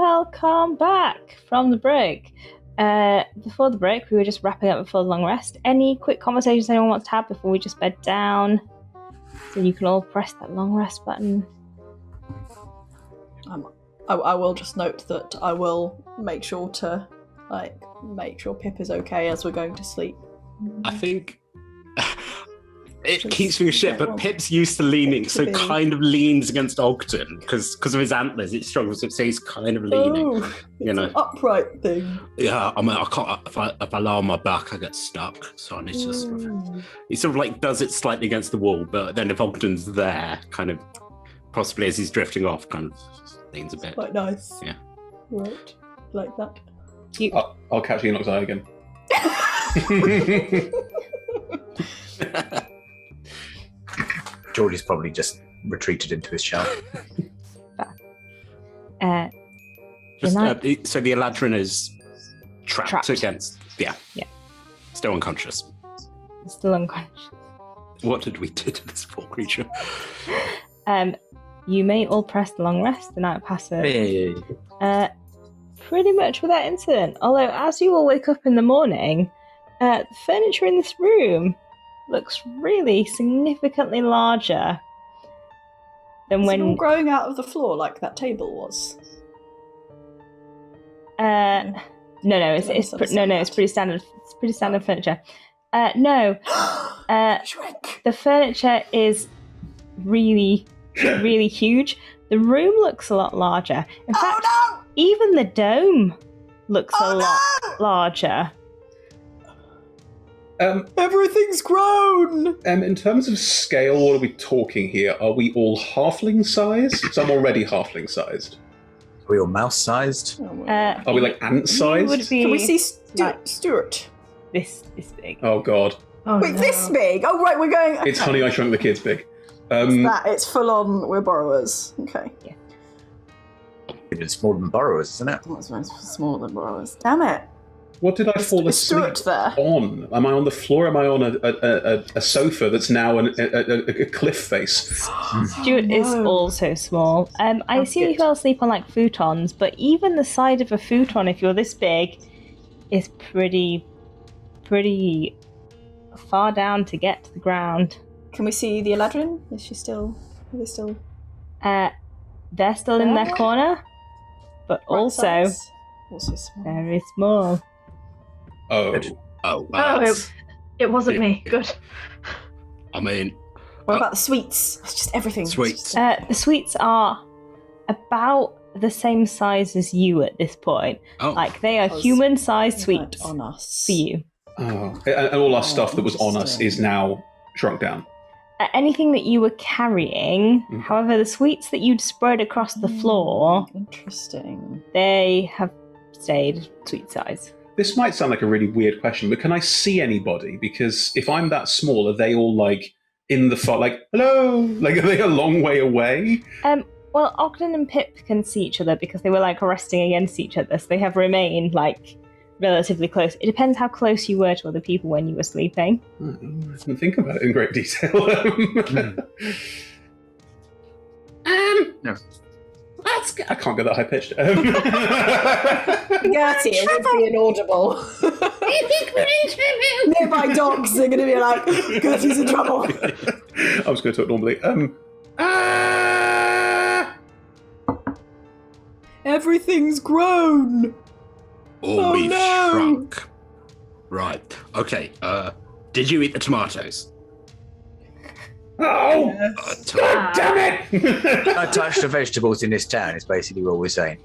welcome back from the break. Before the break, we were just wrapping up before the long rest. Any quick conversations anyone wants to have before we just bed down? So you can all press that long rest button. I will just note that I will make sure to make sure Pip is okay as we're going to sleep. I think it keeps me shit, but Pip's used to leaning, so kind of leans against Ogden because of his antlers. It struggles, so he's kind of leaning. It's an upright thing. Yeah, I mean, I can't. If I lie on my back, I get stuck. So I need to sort of. He sort of like does it slightly against the wall, but then if Ogden's there, kind of possibly as he's drifting off, kind of leans a bit. Quite nice. Yeah. Right, like that. I'll catch Enoch's eye again. Geordie's probably just retreated into his shell. So the Eladrin is trapped against. Yeah. Still unconscious. Still unconscious. What did we do to this poor creature? You may all press the long rest. The night passes. Hey. Pretty much without incident. Although, as you all wake up in the morning, the furniture in this room looks really significantly larger than Is when. it all growing out of the floor like that table was? No, it's pretty standard. It's pretty standard furniture. No, the furniture is really, really huge. The room looks a lot larger. In fact, even the dome looks a lot larger. Everything's grown! In terms of scale, what are we talking here? Are we all halfling sized? So I'm already halfling sized. Are we all mouse sized? Are we like ant sized? Can we see Stuart? This big. Oh god. Wait, this big? Oh right, we're going. It's Honey, I Shrunk the Kids big. It's full on. We're borrowers. Okay. Yeah. It's smaller than borrowers, isn't it? It's smaller than borrowers. Damn it. What did I fall asleep on? Am I on the floor? Am I on a sofa that's now a cliff face? Stuart is also small. I assume you fell asleep on like futons, but even the side of a futon, if you're this big, is pretty far down to get to the ground. Can we see the Eladrin? Is she still? Are they still? They're still in their corner, but also small. very small. It wasn't me. Good. I mean, what about the sweets? It's just everything. Sweets. The sweets are about the same size as you at this point. Like they are human-sized sweets on us for you. Oh, and all our stuff that was on us is now shrunk down. Anything that you were carrying, however, the sweets that you'd spread across the floor, interesting. They have stayed sweet size. This might sound like a really weird question, but can I see anybody? Because if I'm that small, are they all like in the far, like hello? Like are they a long way away? Well, Ogden and Pip can see each other because they were like resting against each other, so they have remained like relatively close. It depends how close you were to other people when you were sleeping. I didn't think about it in great detail. No. I can't get that high pitched. Gertie, it would be inaudible. Nearby dogs are going to be like, Gertie's in trouble. I was going to talk normally. Everything's grown. We've shrunk. Right. Okay. Did you eat the tomatoes? Oh! Damn it! I touched the vegetables in this town, is basically what we're saying.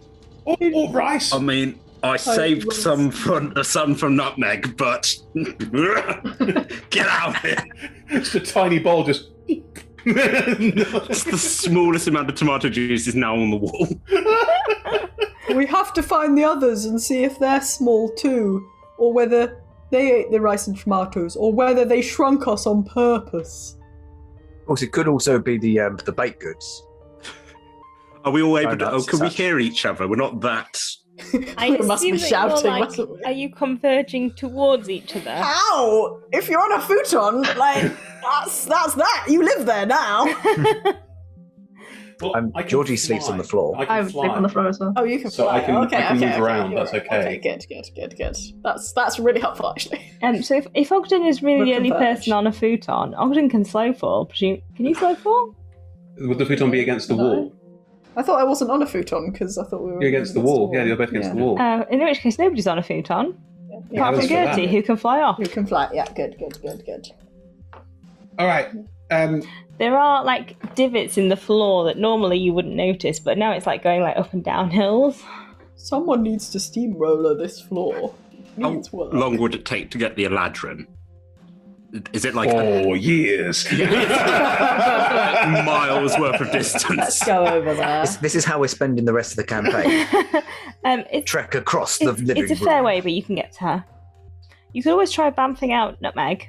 All rice. I mean, I saved some from nutmeg, but get out of here. Just a tiny bowl, just. It's the smallest amount of tomato juice is now on the wall. We have to find the others and see if they're small too, or whether they ate the rice and tomatoes, or whether they shrunk us on purpose. Of course, it could also be the baked goods. Are we all able to? Can we hear each other? We're not that. I must be assume that shouting, you're, mustn't we? are you converging towards each other? Ow! If you're on a futon, like that's that. You live there now. Well, I can Georgie fly. sleeps on the floor. I I can would fly. sleep on the floor as well. Oh, you can So fly. I can- okay, I can okay, move okay, around, you're that's right. okay. Good. That's really helpful, actually. So if Ogden is really the We're only converged. person on a futon, Ogden can slow fall. Can you slow fall? Would the futon be against the wall? I thought I wasn't on a futon because I thought we were You're against the wall. Yeah, you're both against the wall. In which case, nobody's on a futon. Yeah, Apart from that's for that. Gertie, who can fly off. who can fly. Yeah, good. All right. There are like divots in the floor that normally you wouldn't notice, but now it's like going like up and down hills. Someone needs to steamroller this floor. How Needs work. long would it take to get the Eladrin? Is it like 4 years. miles worth of distance? Let's go over there. This is how we're spending the rest of the campaign. Trek across the living it's a room. fair way, but you can get to her. You could always try bamfing out Nutmeg.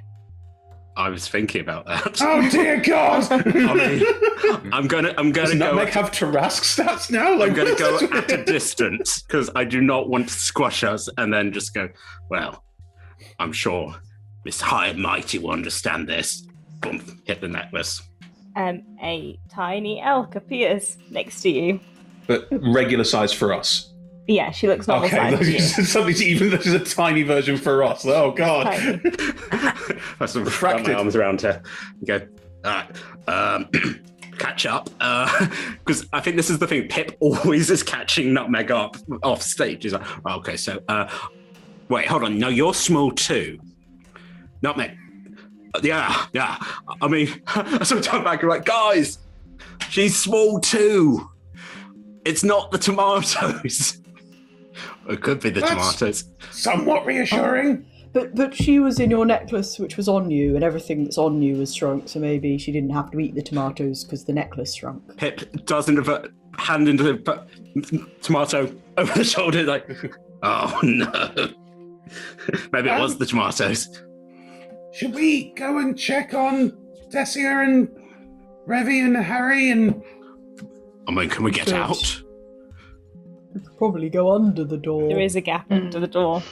I was thinking about that. Oh dear God! I mean, I'm gonna Does go. Nutmeg have Tarask stats now? I'm gonna go at a distance because I do not want to squash us and then just go. Well, I'm sure Miss High and Mighty will understand this. Boom! Hit the necklace. A tiny elk appears next to you. But regular size for us. Yeah, she looks normal Okay, size to you. something even there's a tiny version for us. Oh God! Tiny. I sort of wrap Refracted. my arms around her and go, all right, catch up. Because I think this is the thing. Pip always is catching Nutmeg up off stage. He's like, oh, okay, so, wait, hold on. No, you're small too. Nutmeg. Yeah. I mean, I sort of turn back and like, guys, she's small too. It's not the tomatoes. It could be the That's- tomatoes. Somewhat reassuring. But she was in your necklace, which was on you, and everything that's on you was shrunk. So maybe she didn't have to eat the tomatoes because the necklace shrunk. Pip doesn't have a hand into the tomato over the shoulder, like, oh no. Maybe it was the tomatoes. Should we go and check on Tessia and Revy and Harry and? I mean, can we get Good. out? We could probably go under the door. There is a gap under the door.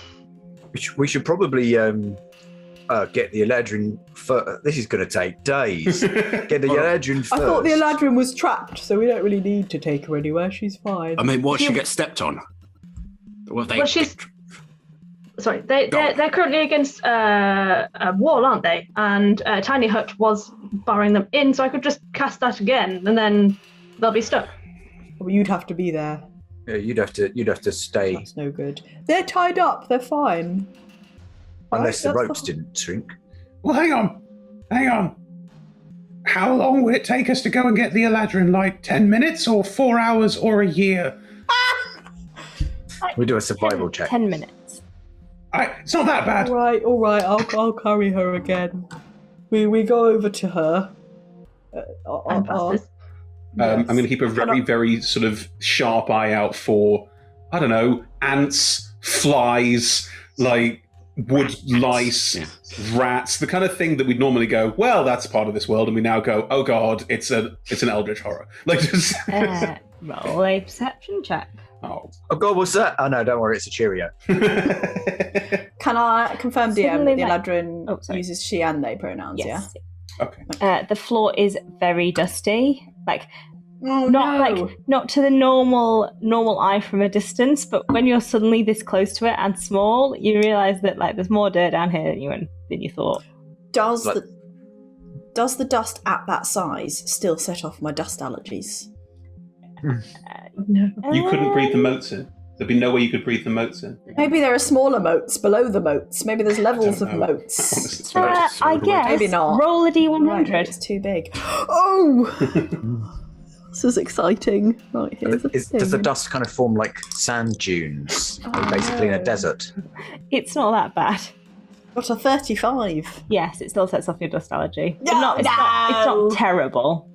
We should probably get the Eladrin first. This is going to take days. Get the Eladrin first. I thought the Eladrin was trapped, so we don't really need to take her anywhere. She's fine. I mean, what if she gets stepped on? Well, she's. Sorry, they're currently against a wall, aren't they? And Tiny Hut was barring them in, so I could just cast that again, and then they'll be stuck. Well, you'd have to be there. Yeah, you'd have to stay That's no good. They're tied up. They're fine. unless the Right, ropes that's didn't shrink. Well, hang on. How long would it take us to go and get the Eladrin? Like 10 minutes, or 4 hours, or a year? We do a survival check. 10 minutes. It's not that bad. All right. I'll carry her again. We go over to her. And passes. I'm going to keep a very, very sort of sharp eye out for, I don't know, ants, flies, like wood lice, rats, the kind of thing that we'd normally go, well, that's part of this world, and we now go, oh God, it's an eldritch horror. Like just Roll a perception check. oh. Oh God, what's that? Oh no, don't worry, it's a Cheerio. Can I confirm, DM, Suddenly, that the like- Eladrin uses she and they pronouns? Yes. Okay. The floor is very dusty. Like Yeah. Oh, not to the normal eye from a distance, but when you're suddenly this close to it and small, you realise that like there's more dirt down here than you thought. Does Like- the dust at that size still set off my dust allergies? No. You couldn't breathe the moats in. There'd be no way you could breathe the moats in. Maybe there are smaller moats below the moats. Maybe there's levels of don't know. moats. Honestly. I guess. Maybe not. Roll a Right, maybe D100. it's too big. Oh! This is exciting. Right, here's the Does the thing. dust kind of form like sand dunes, basically in a no. desert? It's not that bad. Got a 35. Yes, it still sets off your dust allergy. But No, it's not terrible.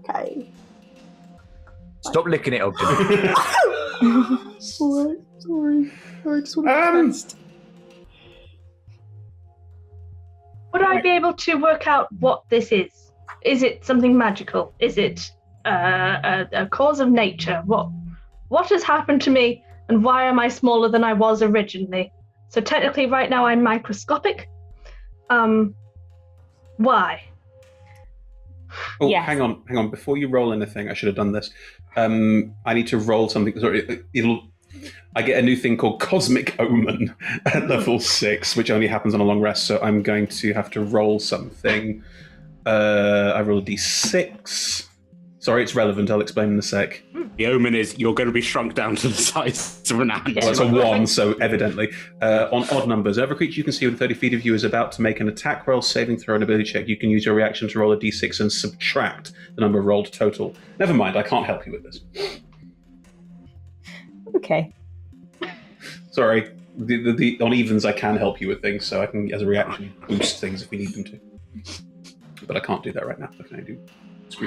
Okay. Stop licking it, Ogden. Alright, sorry. I just want to test. Would I be able to work out what this is? Is it something magical? Is it a cause of nature? What has happened to me, and why am I smaller than I was originally? So technically, right now I'm microscopic. Why? Oh, Yes. hang on. Before you roll anything, I should have done this. I need to roll something. Sorry, I get a new thing called Cosmic Omen at level 6, which only happens on a long rest. So I'm going to have to roll something. I roll a d6. Sorry, it's relevant. I'll explain in a sec. The omen is you're going to be shrunk down to the size of an ant. Well, it's a 1, so evidently. On odd numbers, every creature you can see within 30 feet of you is about to make an attack roll, saving throw, and ability check. You can use your reaction to roll a d6 and subtract the number rolled total. Never mind, I can't help you with this. Okay. Sorry. The on evens, I can help you with things, so I can, as a reaction, boost things if we need them to. But I can't do that right now. What can I do?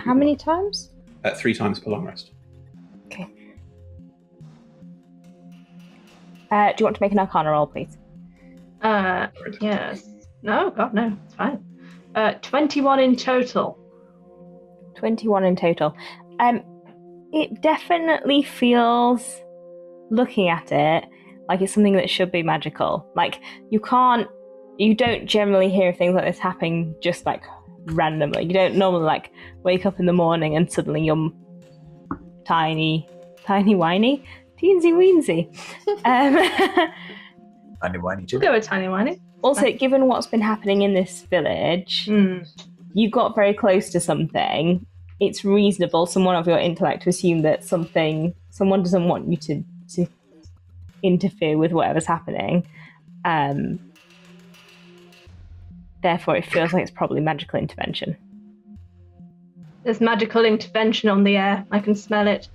How many times? 3 times per long rest. Okay. Do you want to make an Arcana roll, please? Yes. No, God, no. It's fine. 21 in total. 21 in total. It definitely feels, looking at it, like it's something that should be magical. Like, you don't generally hear things like this happening just like randomly. You don't normally like wake up in the morning and suddenly you're tiny whiny, teensy weensy. Tiny whiny too. We'll go with tiny whiny. Also, given what's been happening in this village, you got very close to something. It's reasonable, someone of your intellect, to assume that someone doesn't want you to interfere with whatever's happening. Therefore, it feels like it's probably magical intervention. There's magical intervention on the air. I can smell it.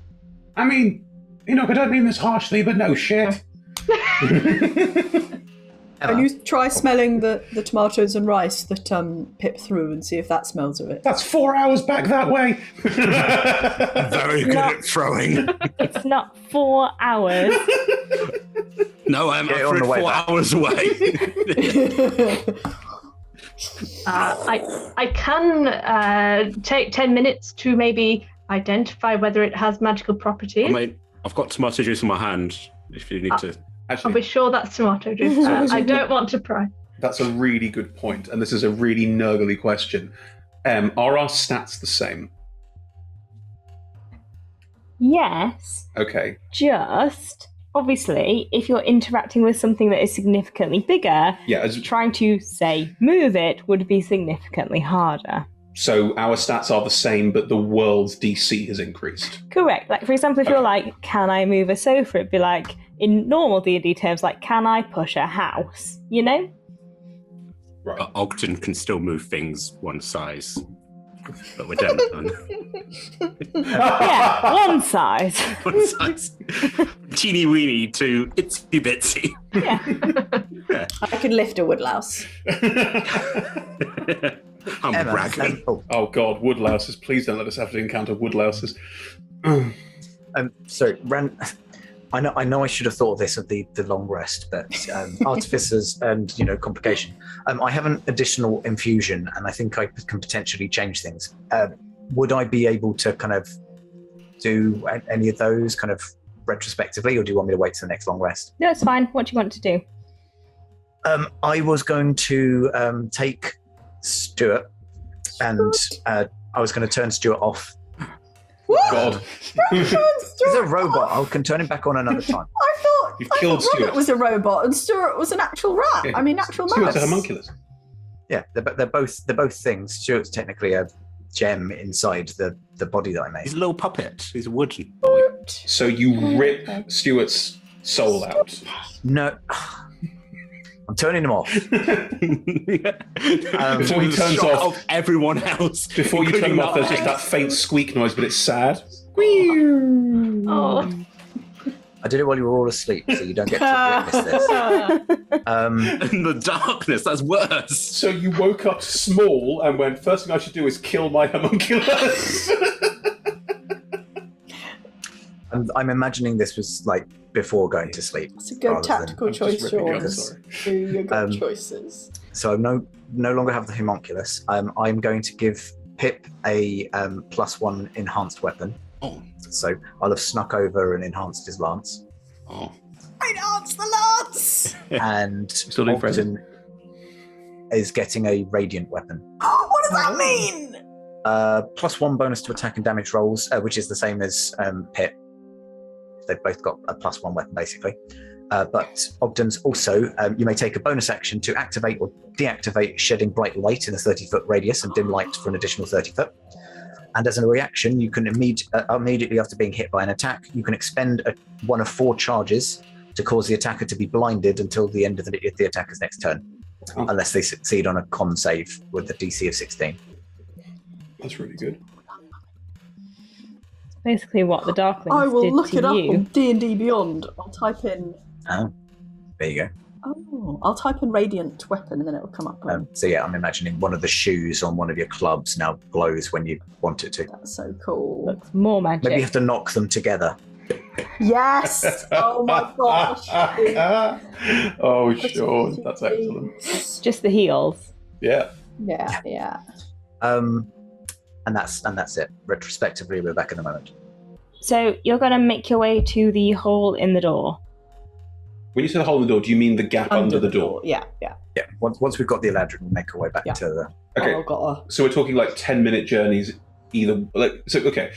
I mean, I don't mean this harshly, but no shit. Can you try smelling the tomatoes and rice that Pip threw and see if that smells of it? That's 4 hours back that way. Very good at throwing. It's not 4 hours. No, I'm Get it on afraid the way 4 back. hours away. I can take 10 minutes to maybe identify whether it has magical properties. I mean, I've got tomato juice in my hand. If you need to. I'll Actually, be sure that's tomato juice. I don't want to pry. that's a really good point, and this is a really nurgly question. Are our stats the same? Yes. Okay. Just, obviously, if you're interacting with something that is significantly bigger, Yeah, trying to, say, move it would be significantly harder. so our stats are the same, but the world's DC has increased. Correct. Like, for example, if you're Okay. like, can I move a sofa? It'd be like, in normal D&D terms, like, can I push a house? You know? Right. Ogden can still move things one size. But we're done. Yeah, one size. One size. Teeny weeny to itsy bitsy. Yeah. I can lift a woodlouse. I'm Emma, bragging. Oh god, woodlouses. Please don't let us have to encounter woodlouses. So, I know I should have thought of this at the long rest, but artificers and complication. I have an additional infusion, and I think I can potentially change things. Would I be able to kind of do any of those kind of retrospectively, or do you want me to wait till the next long rest? No, it's fine. What do you want to do? I was going to take Stuart, and I was going to turn Stuart off. What? God. He's a robot. I can turn him back on another time. You've killed Robert Stuart. was a robot and Stuart was an actual rat. Yeah. I mean, actual Stuart's a mouse. homunculus. Yeah, they're both things. Stuart's technically a gem inside the body that I made. He's a little puppet. He's a wooden boy. So you rip Stuart's soul out. No, I'm turning him off. Before he turns Shock off- of everyone else. Before you turn including him off, there's our just that faint squeak noise, but it's sad. Oh, I did it while you were all asleep, so you don't get to witness this. in the darkness. That's worse. So you woke up small and went, first thing I should do is kill my homunculus. I'm imagining this was like before going to sleep. It's a good rather than- tactical I'm just choice, ripping out, Sean. sorry. Do your good Um, choices. So I no longer have the homunculus. I'm going to give Pip a +1 enhanced weapon. Oh. So I'll have snuck over and enhanced his lance. Oh. Enhance the lance! And Still doing Ogden is getting a radiant weapon. What does that mean? +1 bonus to attack and damage rolls, which is the same as Pip. They've both got a +1 weapon, basically. But Ogden's also, you may take a bonus action to activate or deactivate shedding bright light in a 30-foot radius and dim light for an additional 30 foot. And as a reaction, you can immediately after being hit by an attack, you can expend one of 4 charges to cause the attacker to be blinded until the end of the attacker's next turn, unless they succeed on a con save with the DC of 16. That's really good. Basically what the Darklings I will did look to it up you. on D&D Beyond. I'll type in... Oh, there you go. Oh, I'll type in Radiant Weapon and then it'll come up. So yeah, I'm imagining one of the shoes on one of your clubs now glows when you want it to. That's so cool. Looks more magic. Maybe you have to knock them together. Yes! Oh my gosh. Oh, sure. That's excellent. Just the heels. Yeah. Yeah. And that's it. Retrospectively, we're back in the moment. So you're going to make your way to the hole in the door. When you say the hole in the door, do you mean the gap under the door? Yeah. Yeah. Once we've got the Eladrin, we'll make our way back to the... Okay. So we're talking like 10-minute journeys either... Okay.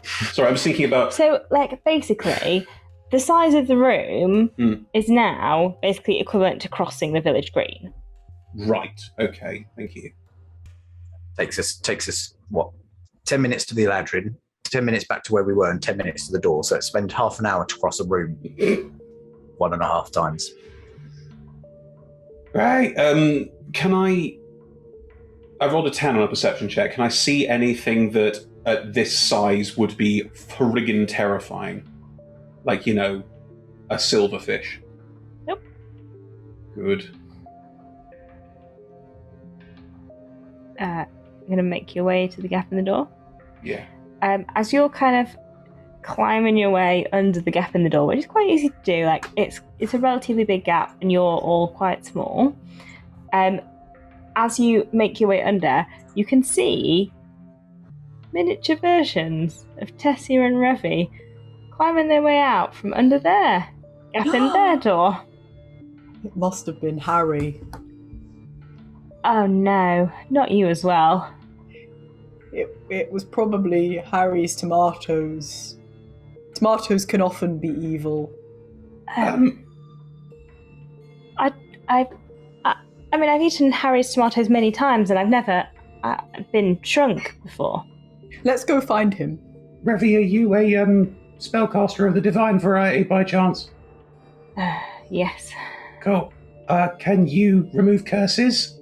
Sorry, I was thinking about... So, basically, the size of the room is now basically equivalent to crossing the village green. Right. Okay. Thank you. Takes us, what, 10 minutes to the Eladrin, 10 minutes back to where we were, and 10 minutes to the door. So spend half an hour to cross a room 1.5 times. Right. Can I rolled a 10 on a perception check. Can I see anything that at this size would be friggin' terrifying? Like, a silverfish? Nope. Good. You're going to make your way to the gap in the door. Yeah. As you're kind of climbing your way under the gap in the door, which is quite easy to do, it's a relatively big gap and you're all quite small. As you make your way under, you can see miniature versions of Tessia and Revi climbing their way out from under their gap in their door. It must have been Harry. Oh no, not you as well. It was probably Harry's tomatoes. Tomatoes can often be evil. I've eaten Harry's tomatoes many times and I've never been shrunk before. Let's go find him. Revi, are you a spellcaster of the divine variety by chance? Yes. Cool. Can you remove curses?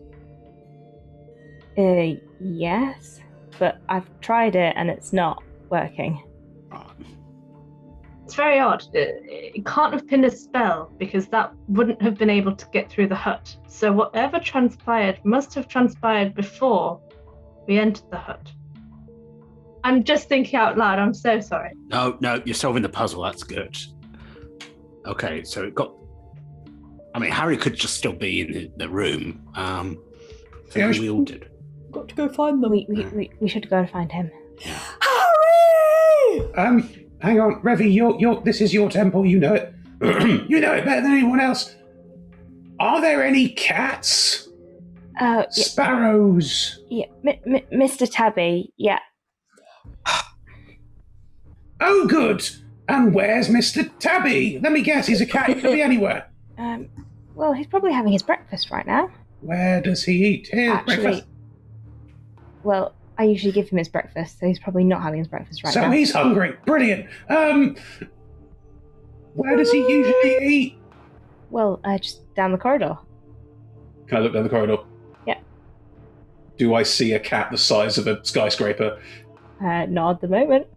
Yes, but I've tried it and it's not working. It's very odd. It can't have been a spell because that wouldn't have been able to get through the hut. So whatever transpired must have transpired before we entered the hut. I'm just thinking out loud. I'm so sorry. No, you're solving the puzzle. That's good. Okay, so it got... Harry could just still be in the room. We all did. Got to go find them. We should go and find him. Harry! Hang on, Revi, this is your temple, you know it. You know it better than anyone else. Are there any cats? Sparrows? Yeah, Mr. Tabby, yeah. Oh, good. And where's Mr. Tabby? Let me guess, he's a cat. He could be anywhere. Well, he's probably having his breakfast right now. Where does he eat his breakfast? Well, I usually give him his breakfast, so he's probably not having his breakfast right now. So he's hungry. Brilliant. Where does he usually eat? Well, just down the corridor. Can I look down the corridor? Yeah. Do I see a cat the size of a skyscraper? Not at the moment.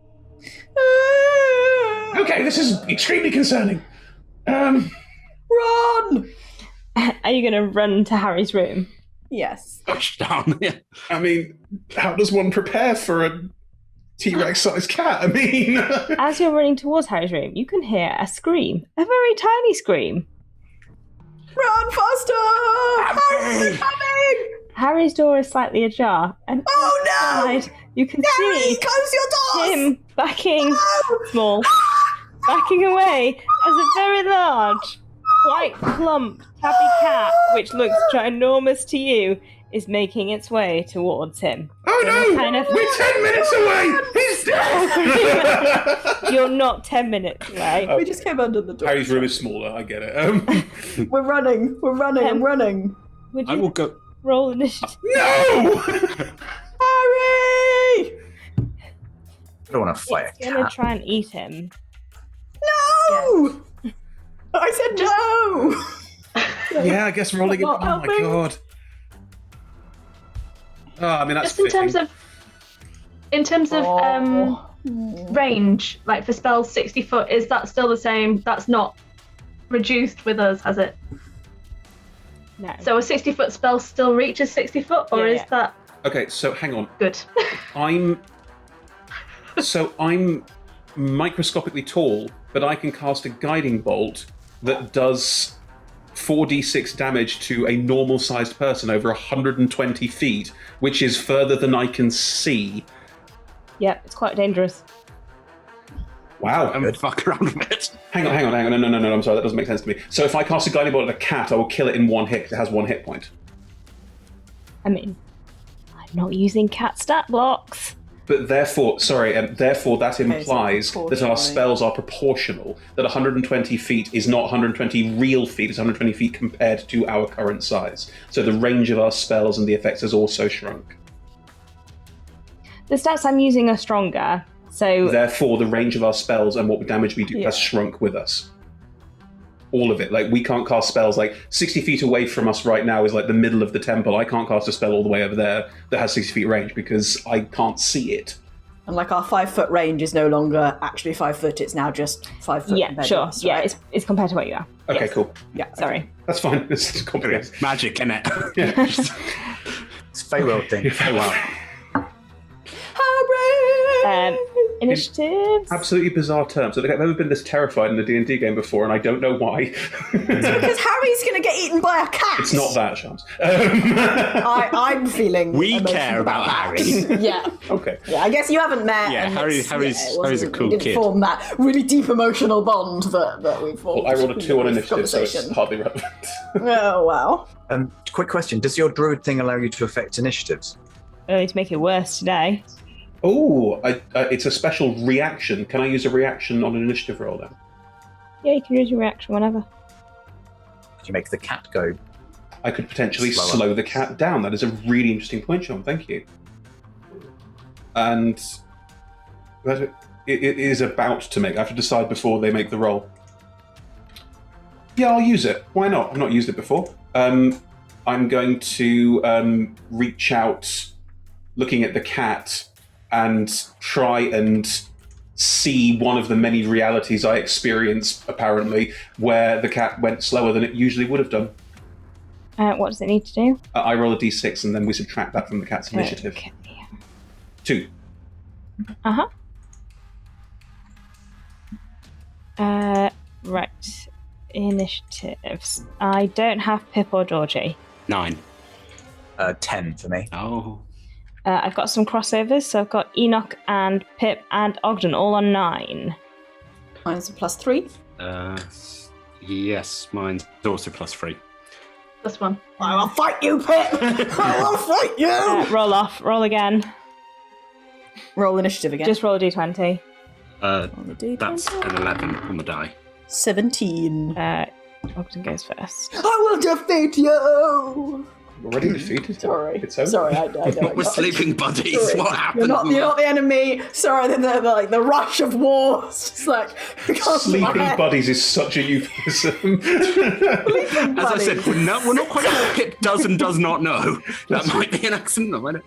Okay, this is extremely concerning. Run! Are you going to run to Harry's room? Yes. Push down. Yeah. How does one prepare for a T-Rex sized cat? As you're running towards Harry's room, you can hear a scream. A very tiny scream. Run faster! Harry's coming! Harry's door is slightly ajar, and inside you can see close your doors! him backing away as a very large, quite plump tabby cat, which looks ginormous to you, is making its way towards him. Oh no! Kind of- We're 10 minutes away! He's dead! You're not 10 minutes away. We just came under the door. Harry's room is smaller, I get it. We're running. I'm running. Would I you will go. roll initiative? No! Harry! I don't want to fight It's a gonna cat. try and eat him. No! I said no! Yeah, I guess rolling it. Not Oh my helping. god. Oh, I mean, that's Just in terms of Oh. range, like for spells 60 foot, is that still the same? That's not reduced with us, has it? No. So a 60 foot spell still reaches 60 foot, or Yeah, is yeah. that Okay, so hang on. good? I'm microscopically tall, but I can cast a guiding bolt that does 4d6 damage to a normal-sized person over 120 feet, which is further than I can see. Yeah, it's quite dangerous. Wow. And fuck around with it. Hang on. No, I'm sorry, that doesn't make sense to me. So if I cast a guiding bolt at a cat, I will kill it in one hit, because it has 1 hit point. I mean, I'm not using cat stat blocks. But therefore that implies that our proportionally. spells are proportional, that 120 feet is not 120 real feet, it's 120 feet compared to our current size. So the range of our spells and the effects has also shrunk. The stats I'm using are stronger, so Therefore, the range of our spells and what damage we do has shrunk with us. All of it. Like, we can't cast spells, like, 60 feet away from us right now is like the middle of the temple. I can't cast a spell all the way over there that has 60 feet range because I can't see it. And like our 5 foot range is no longer actually 5 foot, it's now just 5 foot. yeah, compared to sure. us, Yeah, right? it's compared to what you are. Okay, Yes. cool. Yeah. Sorry. That's fine. It's complicated. Magic, innit? Yeah. It's Faewild thing. Wow. Harry! Initiatives. Absolutely bizarre terms. I've never been this terrified in a D&D game before, and I don't know why. Because Harry's going to get eaten by a cat. It's not that, Shams. I'm feeling. We emotional care about that. Harry. Yeah. Okay. Yeah, I guess you haven't met. Yeah, and Harry's it a wasn't- cool we didn't kid. form that really deep emotional bond that we formed. Well, I rolled a 2 on in initiative, so it's conversation. hardly relevant. Oh, wow. Quick question. Does your druid thing allow you to affect initiatives? Only to make it worse today. Oh, it's a special reaction. Can I use a reaction on an initiative roll then? Yeah, you can use your reaction whenever. Could you make the cat go? I could potentially Slower. slow the cat down. That is a really interesting point, Sean. Thank you. And it is about to make. I have to decide before they make the roll. Yeah, I'll use it. Why not? I've not used it before. I'm going to reach out, looking at the cat, and try and see one of the many realities I experience, apparently, where the cat went slower than it usually would have done. What does it need to do? I roll a d6 and then we subtract that from the cat's initiative. Okay. 2. Right. Initiatives. I don't have Pip or Georgie. 9. 10 for me. Oh. I've got some crossovers, so I've got Enoch and Pip and Ogden all on 9. Mine's a +3. Yes, mine's also +3. +1. I will fight you, Pip! I will fight you! Roll off. Roll again. Roll initiative again. Just roll a d20. on the D20. That's an 11 on the die. 17. Ogden goes first. I will defeat you! Already defeated? Sorry. It's over. Sorry, I know. We're sleeping buddies. Sorry. What happened? You're not the enemy. Sorry, the rush of war. It's just like Sleeping buddies is such a euphemism. As I said, we're not quite sure what Pip does and does not know. That might be an accident, though, might it?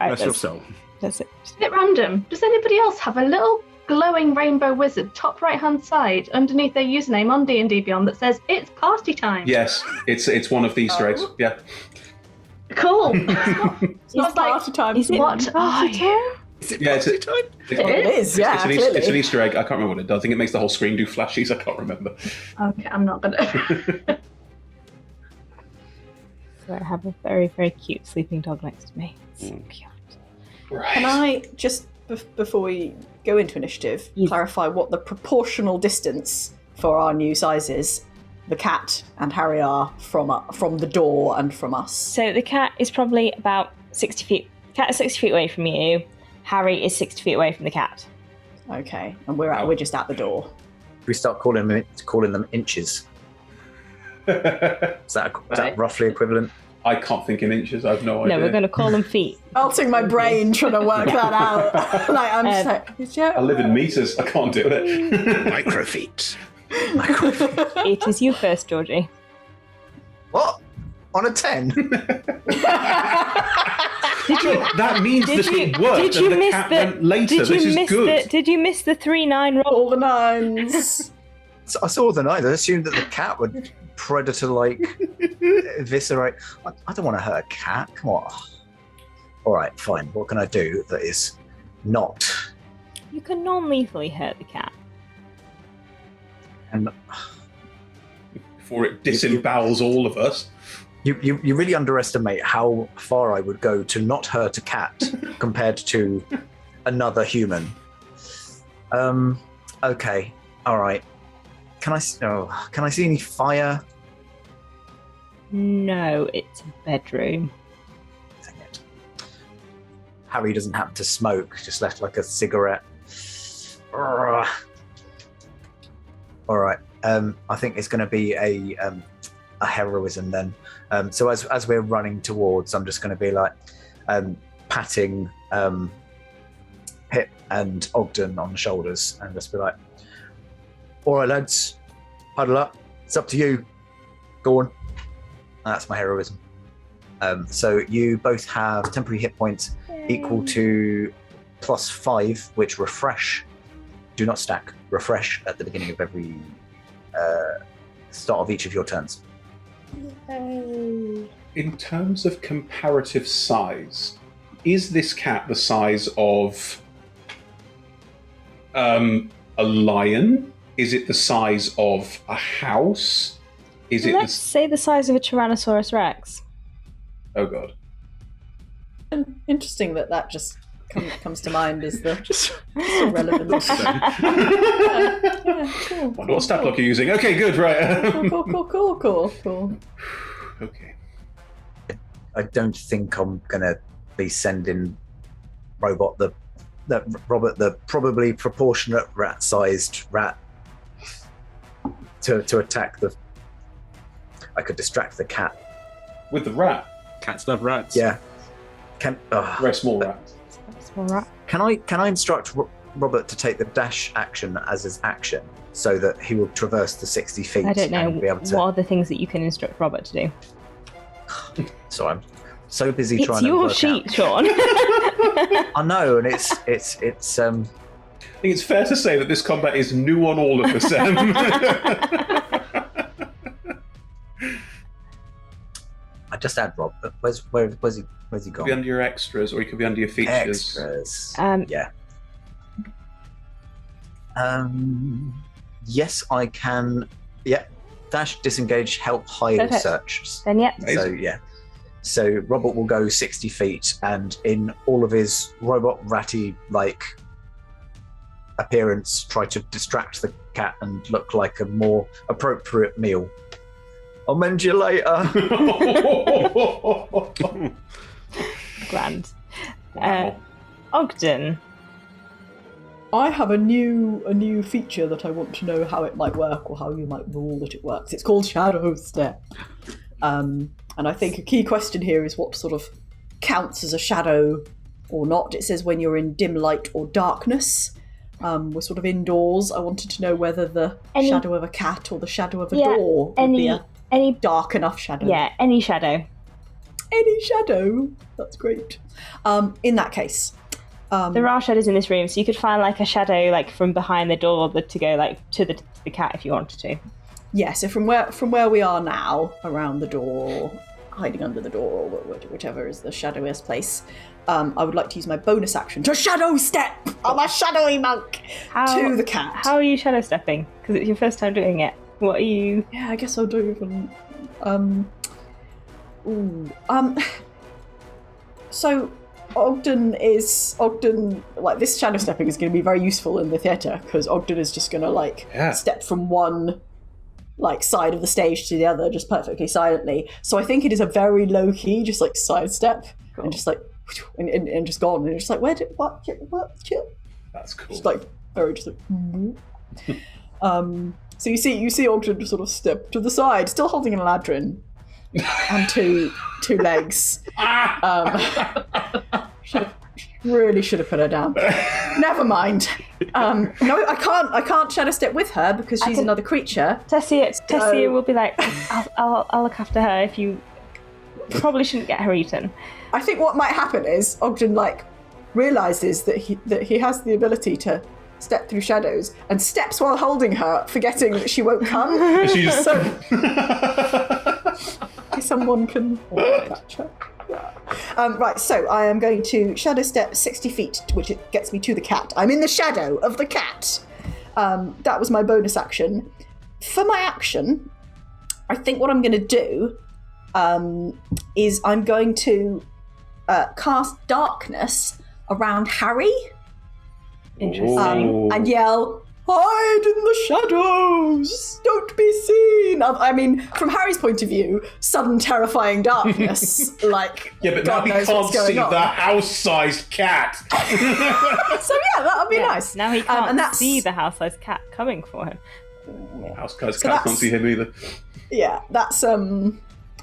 Right, Rest your soul. that's it. It's a bit random. Does anybody else have a little glowing rainbow wizard top right hand side underneath their username on D&D Beyond that says it's party time? Yes, it's one of the Easter eggs. Yeah. Cool. It's not like- party time. Is it What are you? Is it Yeah, it's party a- time? It is, yeah, clearly. it's an Easter egg. I can't remember what it does. I think it makes the whole screen do flashies. I can't remember. Okay, I'm not gonna. So I have a very, very cute sleeping dog next to me. It's so cute. Right. Can I just, before we go into initiative, Yes. clarify what the proportional distance for our new sizes, the cat and Harry, are from the door and from us? So the cat is probably about 60 feet Cat is 60 feet away from you. Harry is 60 feet away from the cat. Okay, and we're just at the door. We start calling them inches. Is that roughly equivalent? I can't think in inches. I have no idea. No, we're going to call them feet. Melting my brain trying to work that out. Like I'm just like, I live in meters. I can't do it. Microfeet. It is you first, Georgie. What? On a 10? That means that it worked and the cat went later. This is good. Did you miss the 3-9 roll? all the 9s. So I saw the 9. I assumed that the cat would predator-like eviscerate. I don't want to hurt a cat. Come on. All right, fine. What can I do that is not... You can non-lethally hurt the cat. And Before it disembowels all of us. You really underestimate how far I would go to not hurt a cat compared to another human. Okay. All right. Can I see any fire? No, it's a bedroom. Dang it. Harry doesn't happen to smoke, just left like a cigarette. All right. I think it's going to be a heroism then. So as we're running towards, I'm just going to be like patting Pip and Ogden on the shoulders and just be like, all right, lads, huddle up. It's up to you. Go on. That's my heroism. So you both have temporary hit points equal to +5, which refresh. Do not stack. Refresh at the beginning of every start of each of your turns. In terms of comparative size, is this cat the size of a lion? Is it the size of a house? Let's say the size of a Tyrannosaurus Rex. Oh god. Interesting that just comes to mind as the relevant. Cool. Wonder what stat block you're using. Okay, good, right. Cool. Okay. I don't think I'm gonna be sending Robert the probably proportionate rat-sized rat to attack the. I could distract the cat With the rat. Cats love rats. Yeah. Very small rat. Small rat. Can I instruct Robert to take the dash action as his action so that he will traverse the 60 feet? I don't know. And be able to... What are the things that you can instruct Robert to do? So I'm so busy It's trying to your work sheet, out. Sean. I know, and it's I think it's fair to say that this combat is new on all of us, Sam. I just add Rob. Where's he Could be gone? under your extras, or he could be under your features. Extras. Yeah. Yes, I can. Yeah. Dash, disengage, help, hide, Perfect. search. Then yeah. So yeah. So Robert will go 60 feet, and in all of his robot ratty like appearance, try to distract the cat and look like a more appropriate meal. I'll mend you later. Grand. Wow. Ogden. I have a new feature that I want to know how it might work or how you might rule that it works. It's called Shadow Step. And I think a key question here is what sort of counts as a shadow or not. It says when you're in dim light or darkness. We're sort of indoors. I wanted to know whether the shadow of a cat or the shadow of a door would be any dark enough shadow. Yeah, any shadow. Any shadow. That's great. In that case, there are shadows in this room, so you could find like a shadow like from behind the door to go like to the cat if you wanted to. yeah. So from where we are now, around the door, hiding under the door, or whichever is the shadowiest place, I would like to use my bonus action to shadow step. I'm a shadowy monk to the cat. How are you shadow stepping? Because it's your first time doing it. What are you? Yeah, I guess I'll do even. So Ogden, like, this shadow stepping is going to be very useful in the theatre, because Ogden is just going to step from one side of the stage to the other just perfectly silently. So I think it is a very low key, just like sidestep and just like and just gone. And you're just like, what? Chill. That's cool. Just like, very just like, So you see Ogden just sort of step to the side, still holding an Eladrin on two legs. Really should have put her down. Never mind. No, I can't shadow step with her because she's another creature. Tessia will be like, I'll look after her if you probably shouldn't get her eaten. I think what might happen is Ogden realizes that he has the ability to step through shadows and steps while holding her, forgetting that she won't come. She just... Someone can catch her. Right, so I am going to shadow step 60 feet, which gets me to the cat. I'm in the shadow of the cat. That was my bonus action. For my action, I think what I'm going to do is I'm going to cast darkness around Harry. Interesting. And yell, hide in the shadows! Don't be seen! I mean, from Harry's point of view, sudden terrifying darkness, Yeah, but God now he knows can't what's going see on. the house-sized cat. So yeah, that'll be nice. Now he can't see the house-sized cat coming for him. House-sized cat can't see him either. Yeah, that's a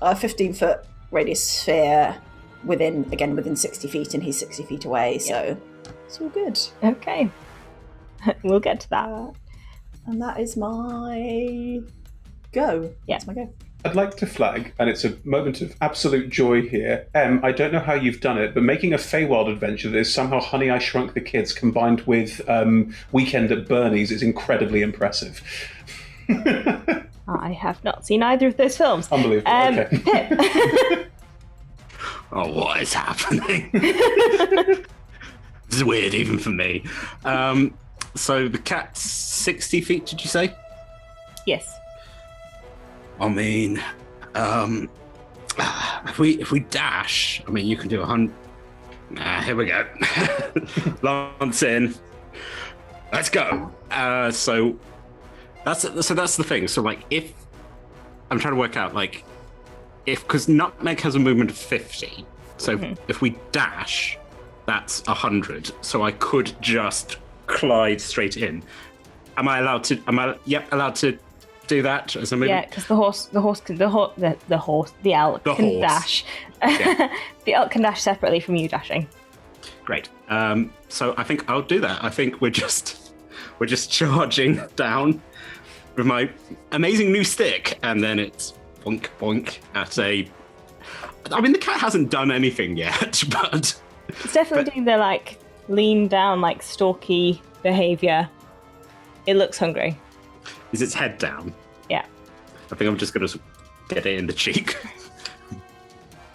15-foot radius sphere within 60 feet, and he's 60 feet away, so it's all good. Okay. We'll get to that. And that is my go. Yeah. That's my go. I'd like to flag, and it's a moment of absolute joy here. I don't know how you've done it, but making a Faewild adventure that is somehow Honey, I Shrunk the Kids combined with Weekend at Bernie's is incredibly impressive. I have not seen either of those films. Unbelievable. Okay. Pip. Oh, what is happening? This is weird, even for me. So the cat's 60 feet, did you say? Yes. I mean, if we dash, I mean, you can do 100. Here we go. Lance in. Let's go. So that's the thing. So if I'm trying to work out because Nutmeg has a movement of 50, so if we dash, that's 100. So I could just glide straight in. Am I allowed to? Allowed to do that as a movement? Yeah, because the elk can dash. Yeah. The elk can dash separately from you dashing. Great. So I think I'll do that. I think we're just charging down with my amazing new stick, and then it's boink boink at a. I mean, the cat hasn't done anything yet, but it's definitely doing the lean down, stalky behavior. It looks hungry. Is its head down? Yeah. I think I'm just gonna get it in the cheek.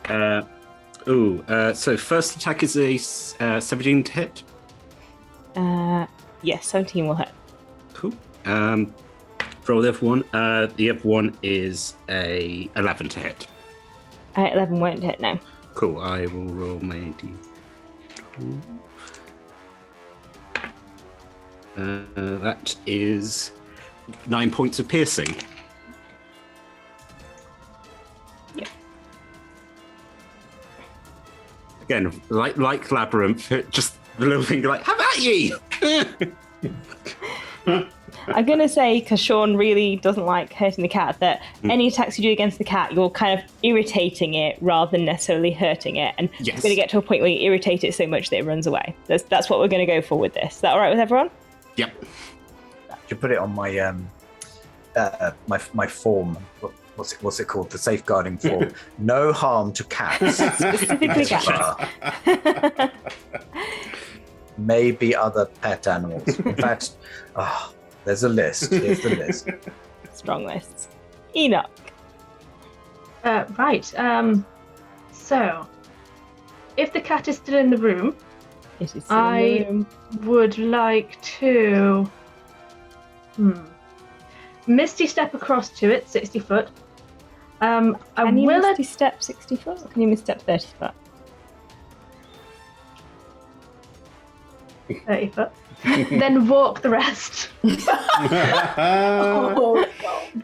So first attack is a 17 to hit. Yes, 17 will hit. Cool. For the other one, is a 11 to hit. 11 won't hit now. Cool. I will roll my d12. That is 9 points of piercing. Yeah. Again, like Labyrinth, just the little finger have at ye! I'm going to say, because Sean really doesn't like hurting the cat, that any attacks you do against the cat, you're kind of irritating it rather than necessarily hurting it. And Yes. It's going to get to a point where you irritate it so much that it runs away. That's what we're going to go for with this. Is that all right with everyone? Yep. You put it on my my form. What's it called? The safeguarding form. No harm to cats. Specifically cats. Maybe other pet animals. In fact, there's a list. Here's the list. Strong lists. Enoch. Right. So, if the cat is still in the room, It is still in the room. would like to Misty step across to it, 60 foot. Can you misty step 60 foot or can you misstep 30 foot? 30 foot. Then walk the rest. Oh, God.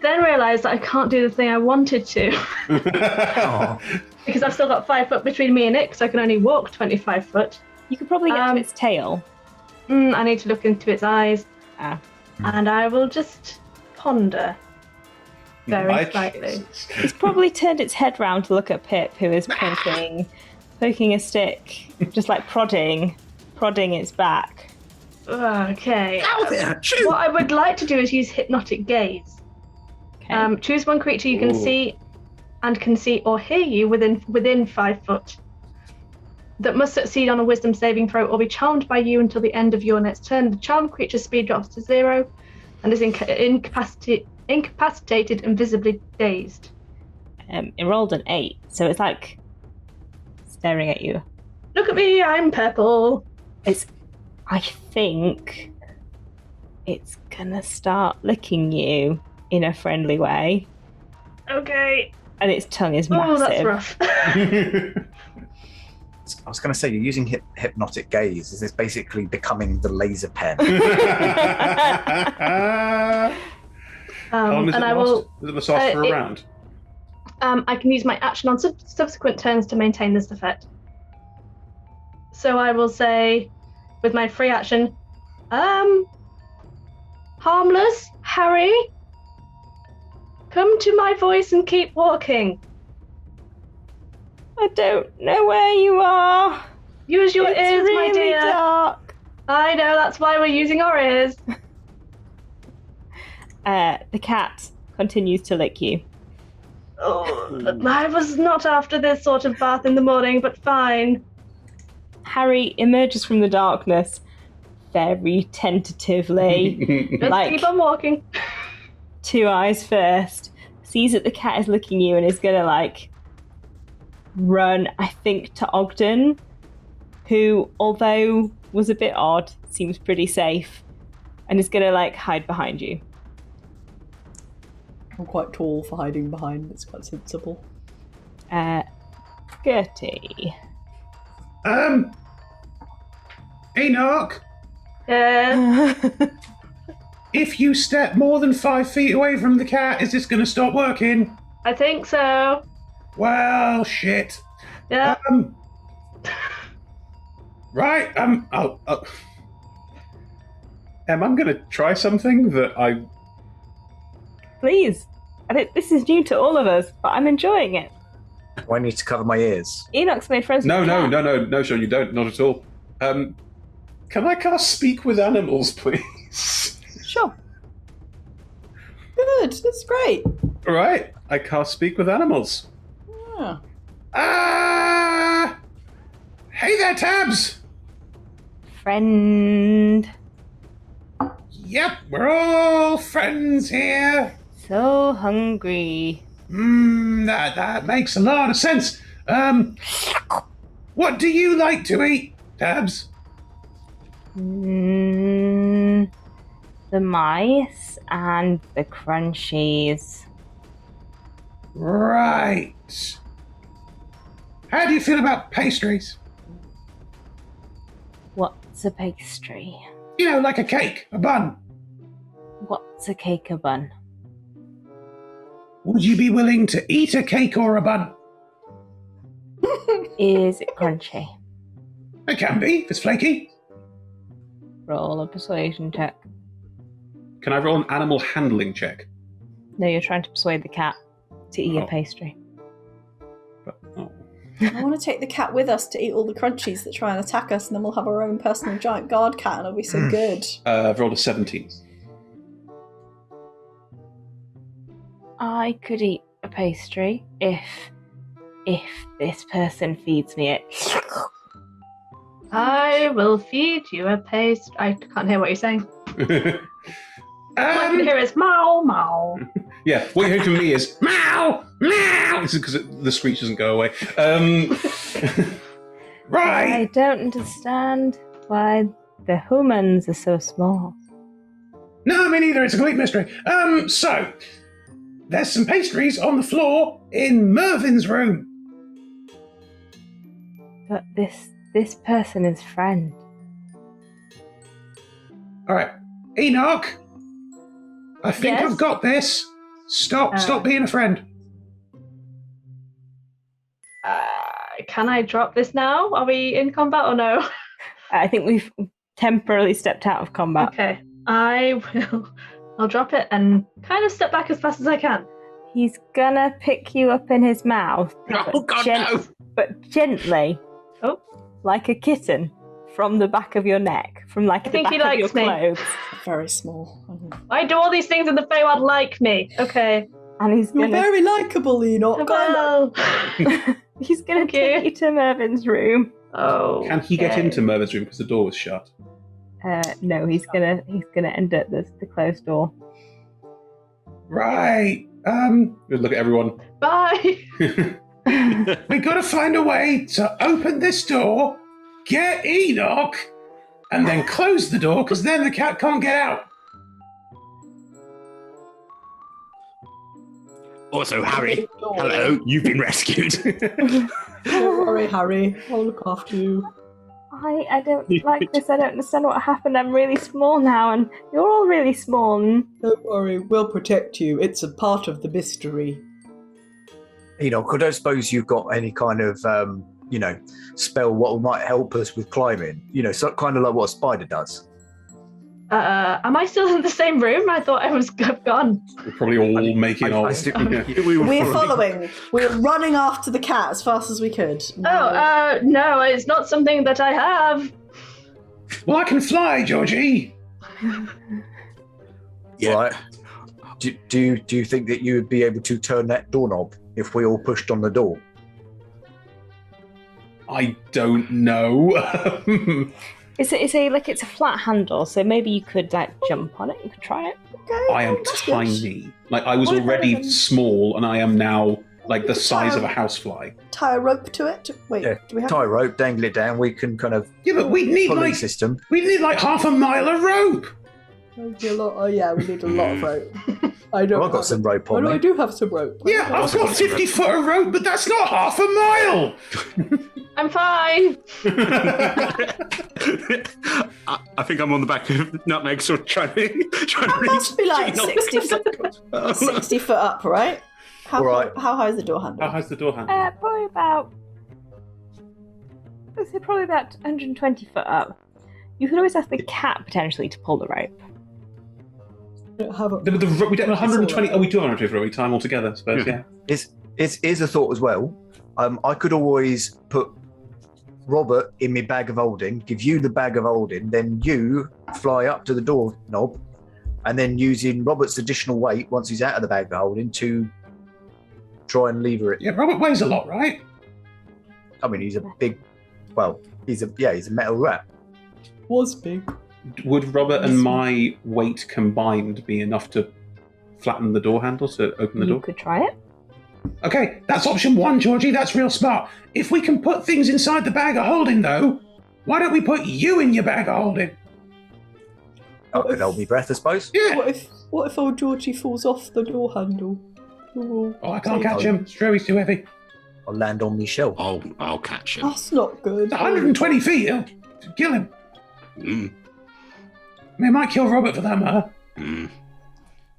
Then realise that I can't do the thing I wanted to. Because I've still got 5 foot between me and it, because I can only walk 25 foot. You could probably get to its tail. I need to look into its eyes. Ah. And I will just ponder very slightly. It's probably turned its head round to look at Pip, who is poking a stick, just like prodding its back. Okay. Out there, shoot! What I would like to do is use Hypnotic Gaze. Okay. Choose one creature you can see and can see or hear you within 5 foot. That must succeed on a Wisdom saving throw or be charmed by you until the end of your next turn. The charmed creature's speed drops to 0 and is incapacitated and visibly dazed. It rolled an 8, so it's like staring at you. Look at me, I'm purple. I think it's gonna start licking you in a friendly way. Okay. And its tongue is massive. Oh, that's rough. I was going to say, you're using hypnotic gaze. Is this basically becoming the laser pen? How long does and it I last? will. Does it last for a round? I can use my action on subsequent turns to maintain this effect. So I will say, with my free action, harmless, Harry, come to my voice and keep walking. I don't know where you are. Use your It's ears, really my dear. dark. I know, that's why we're using our ears. The cat continues to lick you. Oh, I was not after this sort of bath in the morning, but fine. Harry emerges from the darkness very tentatively, Just like keep on walking. 2 eyes first, sees that the cat is licking you and is gonna like run, I think, to Ogden, who, although was a bit odd, seems pretty safe, and is gonna like hide behind you. I'm quite tall for hiding behind. It's quite sensible. Gertie. Enoch, Yeah. if you step more than 5 feet away from the cat, is this going to stop working? I think so. Well, shit. Yeah. Right, I'm going to try something that I... Please. This is new to all of us, but I'm enjoying it. Do I need to cover my ears? Enoch's made friends with the cat. No, Sean, you don't. Not at all. Can I cast Speak with Animals, please? Sure. Good, that's great. All right, I cast Speak with Animals. Yeah. Hey there, Tabs! Friend. Yep, we're all friends here. So hungry. That makes a lot of sense. What do you like to eat, Tabs? The mice and the crunchies. Right. How do you feel about pastries? What's a pastry? You know, like a cake, a bun. What's a cake a bun? Would you be willing to eat a cake or a bun? Is it crunchy? It can be, if it's flaky. Roll a persuasion check. Can I roll an animal handling check? No, you're trying to persuade the cat to eat a pastry. I want to take the cat with us to eat all the crunchies that try and attack us, and then we'll have our own personal giant guard cat, and it'll be so good. I've rolled a 17. I could eat a pastry if this person feeds me it. I will feed you a paste. I can't hear what you're saying. All I can hear is meow, meow. Yeah, what you heard from me is meow, meow. This is because the screech doesn't go away. Right. I don't understand why the humans are so small. No, me neither. It's a complete mystery. So there's some pastries on the floor in Mervin's room. But this person is friend. All right, Enoch. I think Yes? I've got this. Stop being a friend. can I drop this now? Are we in combat or no? I think we've temporarily stepped out of combat. Okay, I'll drop it and kind of step back as fast as I can. He's gonna pick you up in his mouth. Oh, God, no! But gently. Oh. Like a kitten. From the back of your neck. From like I the think back he of likes your me. clothes. Very small. I do all these things in the Faewild like me. Okay. And he's You're gonna very likable, Enoch. Well. he's gonna Thank take you. you to Mervin's room. Oh. Can he get into Mervin's room because the door was shut? No, he's gonna end at the closed door. Right. We'll look at everyone. Bye. We gotta find a way to open this door, get Enoch, and then close the door, because then the cat can't get out. Also, Harry, hello, you've been rescued. Don't worry, Harry. I'll look after you. I don't like this. I don't understand what happened. I'm really small now, and you're all really small. And Don't worry, we'll protect you. It's a part of the mystery. Enoch, I don't suppose you've got any kind of, spell what might help us with climbing. So kind of like what a spider does. Am I still in the same room? I thought I was gone. We're probably all making I all. We're following. We're running after the cat as fast as we could. No, it's not something that I have. Well, I can fly, Georgie. Yeah. Right. Do you think that you would be able to turn that doorknob if we all pushed on the door? I don't know. it's a flat handle, so maybe you could jump on it. You could try it. Okay, I am that's good. tiny. Like I was What already about- small, and I am now like the could size try- of a housefly. Tie a rope to it. Wait, Yeah. do we have? Tie a rope, dangle it down. We can kind of Yeah, but we need pulling like system. half a mile of rope. We need a lot of rope. I don't. Well, I've got have some it. rope Oh, on no, I me. do have some rope. Yeah, I've got 50 foot of rope, but that's not half a mile. I'm fine. I think I'm on the back of Nutmeg, sort of trying to That must be like Enoch. 60 foot up, right? How, All right. how high is the door handle? How high's the door handle? Probably about. I'd say probably about 120 foot up. You could always ask the cat potentially to pull the rope. I don't have a- We don't have 120. It's all Oh, we do have 120 for every time altogether, I suppose. Yeah. It's a thought as well. I could always put Robert in my bag of holding, give you the bag of holding, then you fly up to the door knob, and then using Robert's additional weight once he's out of the bag of holding to try and lever it. Yeah, Robert weighs a lot, right? I mean, he's a big. Well, he's a metal rat. Was big. Would Robert and my weight combined be enough to flatten the door handle to open the You door? could try it. Okay, that's option one, Georgie. That's real smart. If we can put things inside the bag of holding, though, why don't we put you in your bag of holding? I could hold my breath, I suppose. Yeah. What if old Georgie falls off the door handle? Oh, I can't catch him. It's true, he's too heavy. I'll land on my shell. I'll catch him. That's not good. It's 120 feet. It'll kill him. Mm, I mean, it might kill Robert for that matter. mm.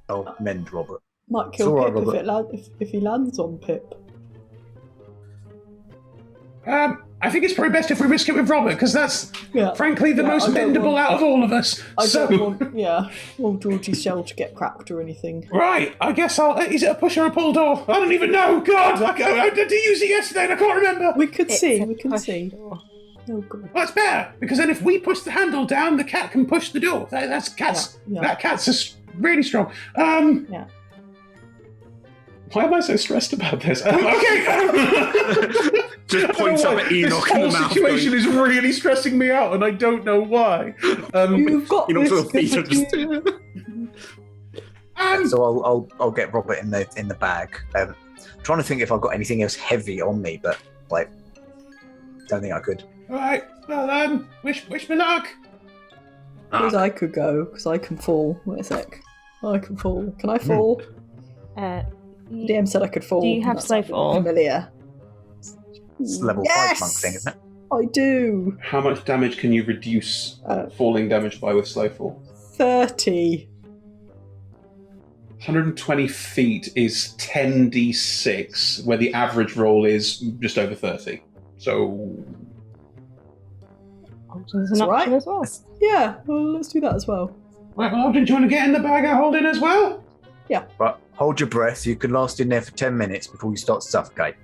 I'll mend Robert. Might It's kill all right, Pip Robert. if he lands on Pip. I think it's probably best if we risk it with Robert, because that's, Yeah. frankly, the Yeah, most I don't bendable want- out of all of us. I So, don't want, old Georgie's shell to get cracked or anything. right, I guess I'll... Is it a push or a pull door? I don't even know. God, I did use it yesterday and I can't remember. We can It's see. a We can push see. door. Oh god. Well, that's better, because then if we push the handle down, the cat can push the door. That cat's really strong. Yeah. Why am I so stressed about this? Okay. Just points up at Enoch in the This whole mouth. situation going, is really stressing me out, and I don't know why. You've got Enoch's this. little feet are just. So I'll get Robert in the bag. Trying to think if I've got anything else heavy on me, but don't think I could. All right. Well, wish me luck. Because I could go, because I can fall. Wait a sec. I can fall. Can I fall? The DM said I could fall. Do you have That's slow not fall? Familiar. It's level 5 monk thing, isn't it? I do. How much damage can you reduce falling damage by with slow fall? 30. 120 feet is 10d6, where the average roll is just over 30. So Ogden's an That's option right. as well. Yeah, well, let's do that as well. Right, well, do you want to get in the bag I hold in as well? Right, hold your breath. You can last in there for 10 minutes before you start to suffocate.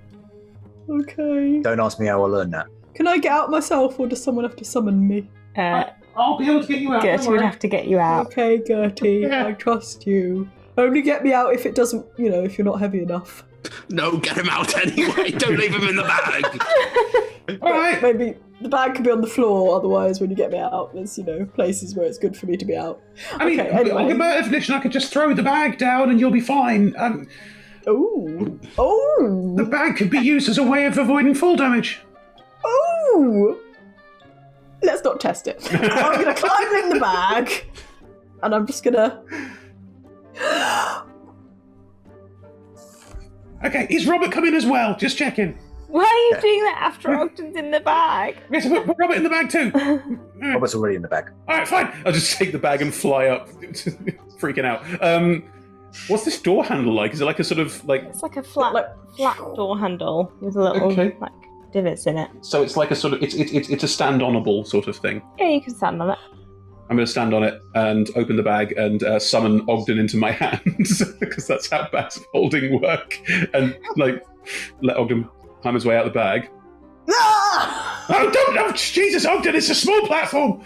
Okay. Don't ask me how I learned that. Can I get out myself, or does someone have to summon me? I'll be able to get you out. Gertie don't would worry. have to get you out. Okay, Gertie, Yeah. I trust you. Only get me out if it doesn't, if you're not heavy enough. No, get him out anyway. Don't leave him in the bag. All right. Maybe the bag could be on the floor, otherwise when you get me out, there's, places where it's good for me to be out. I mean, Okay, anyway. like a bird definition, I could just throw the bag down and you'll be fine. Ooh. Oh. The bag could be used as a way of avoiding fall damage. Ooh. Let's not test it. I'm going to climb in the bag, and I'm just going to... Okay, is Robert coming as well? Just checking. Why are you doing that after Ogden's in the bag? Yes, put Robert in the bag too. Robert's already in the bag. All right, fine. I'll just take the bag and fly up, freaking out. What's this door handle like? Is it like a sort of like? It's like a flat door handle with a little Okay. like divots in it. So it's like a sort of it's a stand-onable sort of thing. Yeah, you can stand on it. I'm going to stand on it and open the bag and summon Ogden into my hands because that's how bags of holding work. And like let Ogden climb his way out the bag. Ah! Oh, don't! Oh, Jesus, Ogden! It's a small platform.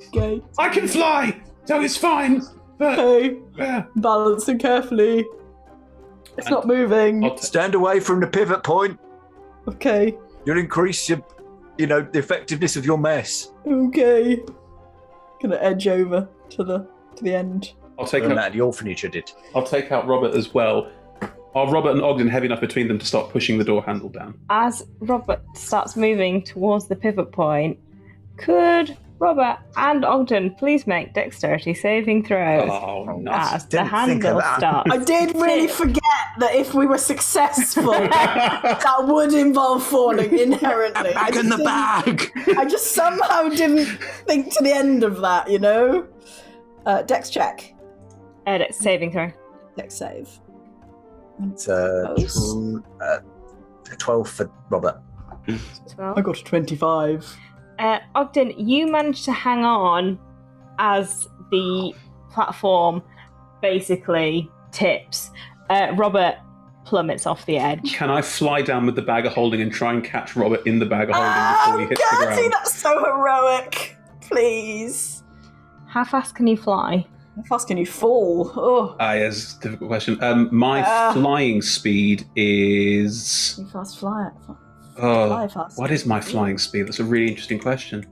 Okay. I can fly, so it's fine. But Okay. Balancing carefully. It's not moving. I'll Stand away from the pivot point. Okay. You'll increase your, the effectiveness of your mess. Okay. Gonna edge over to the end. I'll take And out that the orphanage did. I'll take out Robert as well. Are Robert and Ogden heavy enough between them to start pushing the door handle down? As Robert starts moving towards the pivot point, could Robert and Ogden please make dexterity saving throws Oh, no. as the Didn't think of handle that. starts? I did really forget that if we were successful, that would involve falling inherently. Back in the bag. I just somehow didn't think to the end of that, Dex check. Dex saving throw. Dex save. It's 12 for Robert. 12. I got a 25. Ogden, you managed to hang on as the platform basically tips. Robert plummets off the edge. Can I fly down with the bag of holding and try and catch Robert in the bag of holding before he hits the Gertie, ground? that's so heroic. Please. How fast can you fly? How fast can you fall? Oh, Yes, difficult question. My flying speed is... you fast fly. Oh, Fly fast. what is my flying speed? That's a really interesting question.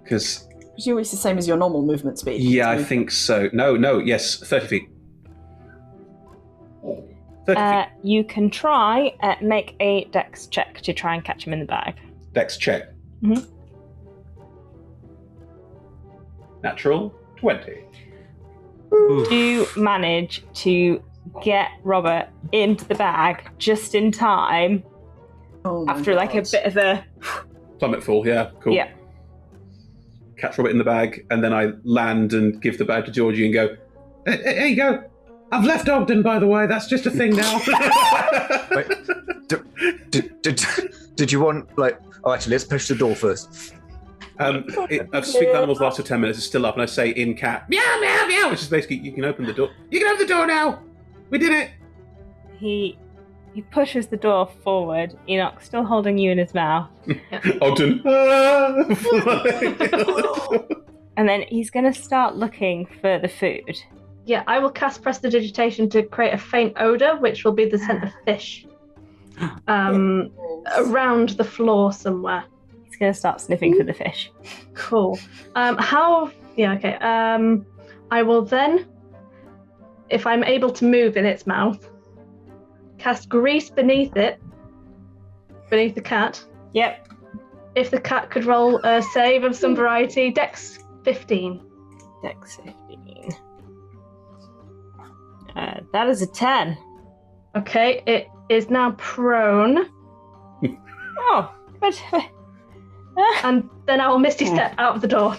Because, Presumably it's the same as your normal movement speed. yeah, I think so. No, yes, 30 feet. 30 feet. You can try make a dex check to try and catch him in the bag. Dex check. Mhm. Natural 20. Do manage to get Robert into the bag just in time Oh my after like a God. bit of a Plummet fall, yeah, cool. yeah. Catch Robert in the bag, and then I land and give the bag to Georgie and go, Here you go. I've left Ogden, by the way. That's just a thing now. Wait, did you want, oh, actually, let's push the door first. I've speak to animals last for 10 minutes, it's still up, and I say in cat, meow, meow, meow, which is basically, you can open the door. You can open the door now. We did it. He pushes the door forward. Enoch still holding you in his mouth. Ogden. And then he's going to start looking for the food. Yeah, I will cast prestidigitation to create a faint odor, which will be the scent of fish. Around the floor somewhere. He's going to start sniffing for the fish. Cool. Okay. I will then, if I'm able to move in its mouth, cast grease beneath the cat. Yep. If the cat could roll a save of some variety, Dex 15. Dex 15. That is a 10. Okay, it is now prone, Oh, good. and then I will Misty Step out of the door.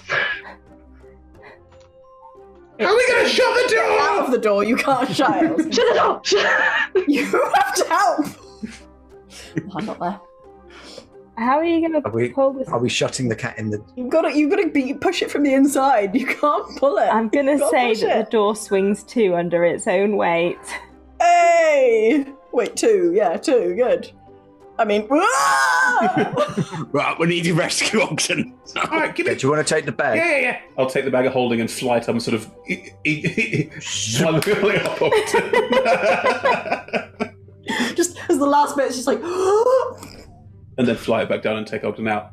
How are we going to shut the door? Out of the door, you can't shut it. Shut the door! You have to help. I'm not there. How are you going Are we- to pull this? Are we shutting the cat in the... You've got to push it from the inside. You can't pull it. I'm going to You've got say push that it. the door swings to under its own weight. Hey! Wait, 2. Yeah, 2. Good. I mean, Right, we need your rescue option. All right, give Do me. you want to take the bag? Yeah. I'll take the bag of holding and fly it. I'm sort of flying up. just as the last bit, it's just like, And then fly it back down and take Ogden out.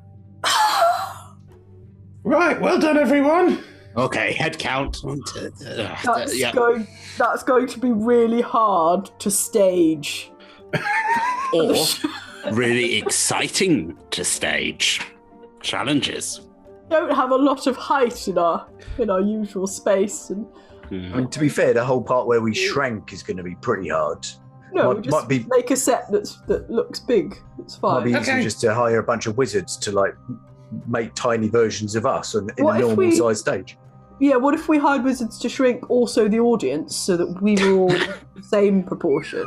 Right, well done, everyone. Okay, head count. that's going to be really hard to stage. Or really exciting to stage. Challenges. Don't have a lot of height in our usual space, and I mean, to be fair, the whole part where we shrank is going to be pretty hard. no, Might just be- make a set that looks big. It's Might fine. be Okay. easier just to hire a bunch of wizards to like make tiny versions of us in What a if normal we- sized stage. Yeah, what if we hired wizards to shrink also the audience so that we were all the same proportion?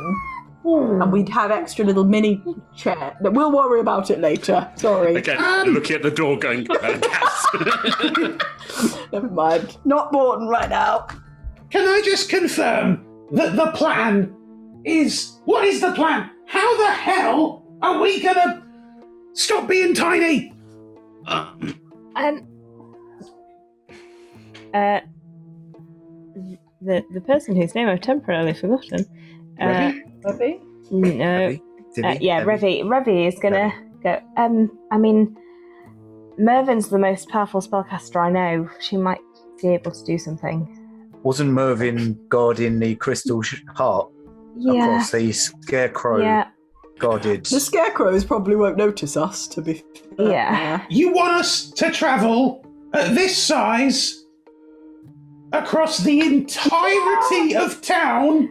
And we'd have extra little mini chair. No, we'll worry about it later. Sorry. Again, looking at the door going, cats. Never mind. Not important right now. Can I just confirm that the plan is... What is the plan? How the hell are we going to stop being tiny? The person whose name I've temporarily forgotten. Maybe? No. Divvy? Yeah, Revy is gonna go. I mean, Mervin's the most powerful spellcaster I know. She might be able to do something. Wasn't Mervyn guarding the crystal heart Yeah. across the scarecrow Yeah. guarded? The scarecrows probably won't notice us, to be fair. Yeah. You want us to travel at this size across the entirety of town?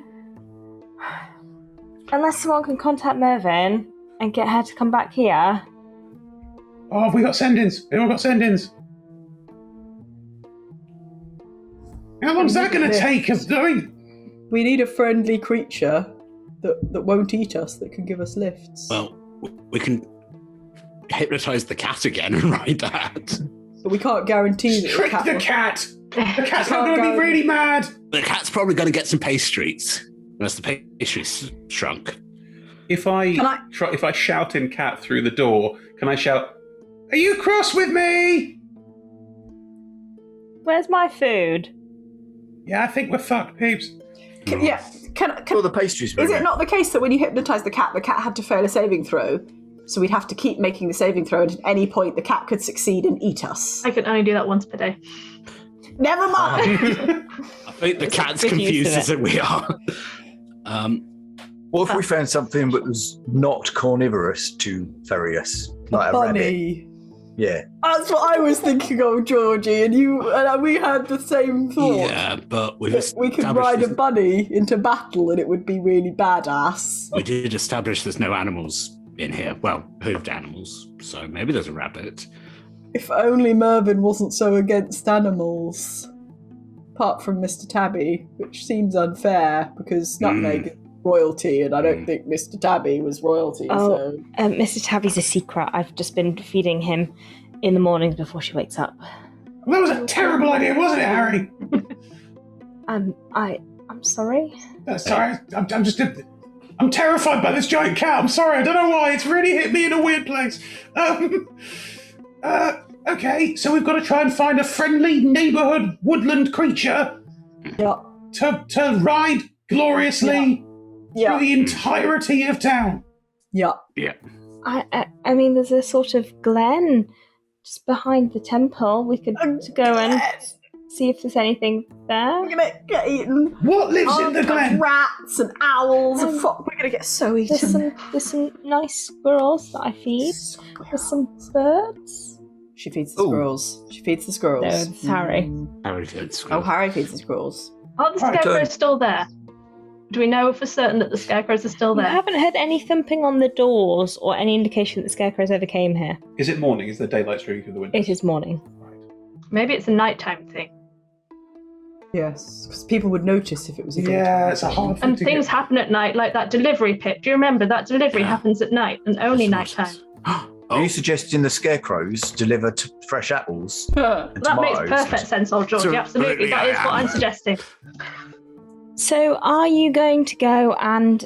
Unless someone can contact Mervyn and get her to come back here. Oh, have we got send-ins? We all got send-ins. How long's that going to take us doing? We need a friendly creature that won't eat us, that can give us lifts. Well, we can hypnotize the cat again and ride that. But we can't guarantee that Trick the will- cat! The cat's not Can't going to be go- really mad. The cat's probably going to get some pastries. Unless the pastries shrunk. If I Can if I shout in cat through the door, can I shout, Are you cross with me? Where's my food? Yeah, I think we're fucked, peeps. Can All the pastries. is it not the case that when you hypnotise the cat had to fail a saving throw? So we'd have to keep making the saving throw, and at any point the cat could succeed and eat us. I can only do that once per day. Never mind! I think the cat's big use confused of as we are. What if we found something that was not carnivorous to Ferius? Like a rabbit? Bunny. Yeah. That's what I was thinking of, Georgie, and we had the same thought. Yeah, but we've That we could established ride a there's- bunny into battle and it would be really badass. We did establish there's no animals in here. Well, hooved animals. So maybe there's a rabbit. If only Mervyn wasn't so against animals. Apart from Mr. Tabby, which seems unfair because Nutmeg is royalty, and I don't think Mr. Tabby was royalty. Oh. So Mr. Tabby's a secret. I've just been feeding him in the mornings before she wakes up. That was a terrible idea, wasn't it, Harry? I'm sorry. Sorry, I'm terrified by this giant cat. I'm sorry, I don't know why. It's really hit me in a weird place. Okay, so we've got to try and find a friendly neighborhood woodland creature yeah, to ride gloriously through yeah, the entirety of town. yeah. Yeah. I mean, there's a sort of glen just behind the temple. We could go and see if there's anything there. We're gonna get eaten. What lives in the There's glen? rats and owls and fuck. We're gonna get so eaten. There's some nice squirrels that I feed. There's some birds. She feeds the Ooh. squirrels. She feeds the squirrels. No, it's Harry. Harry Fields. Oh, Harry feeds the squirrels. Are the Right, scarecrows still there? Do we know for certain that the scarecrows are still I there? haven't heard any thumping on the doors or any indication that the scarecrows ever came here. is it morning? Is there daylight streaming through the window? It is morning. Maybe it's a nighttime thing. Yes, because people would notice if it was a Yeah, daytime it's a thing. hard thing And to things happen at night, like that delivery pit. Do you remember that delivery Yeah. happens at night and only nighttime? Are you suggesting the scarecrows deliver fresh apples and That tomatoes? makes perfect sense, old Georgie. Absolutely, that is what I'm suggesting. So, are you going to go and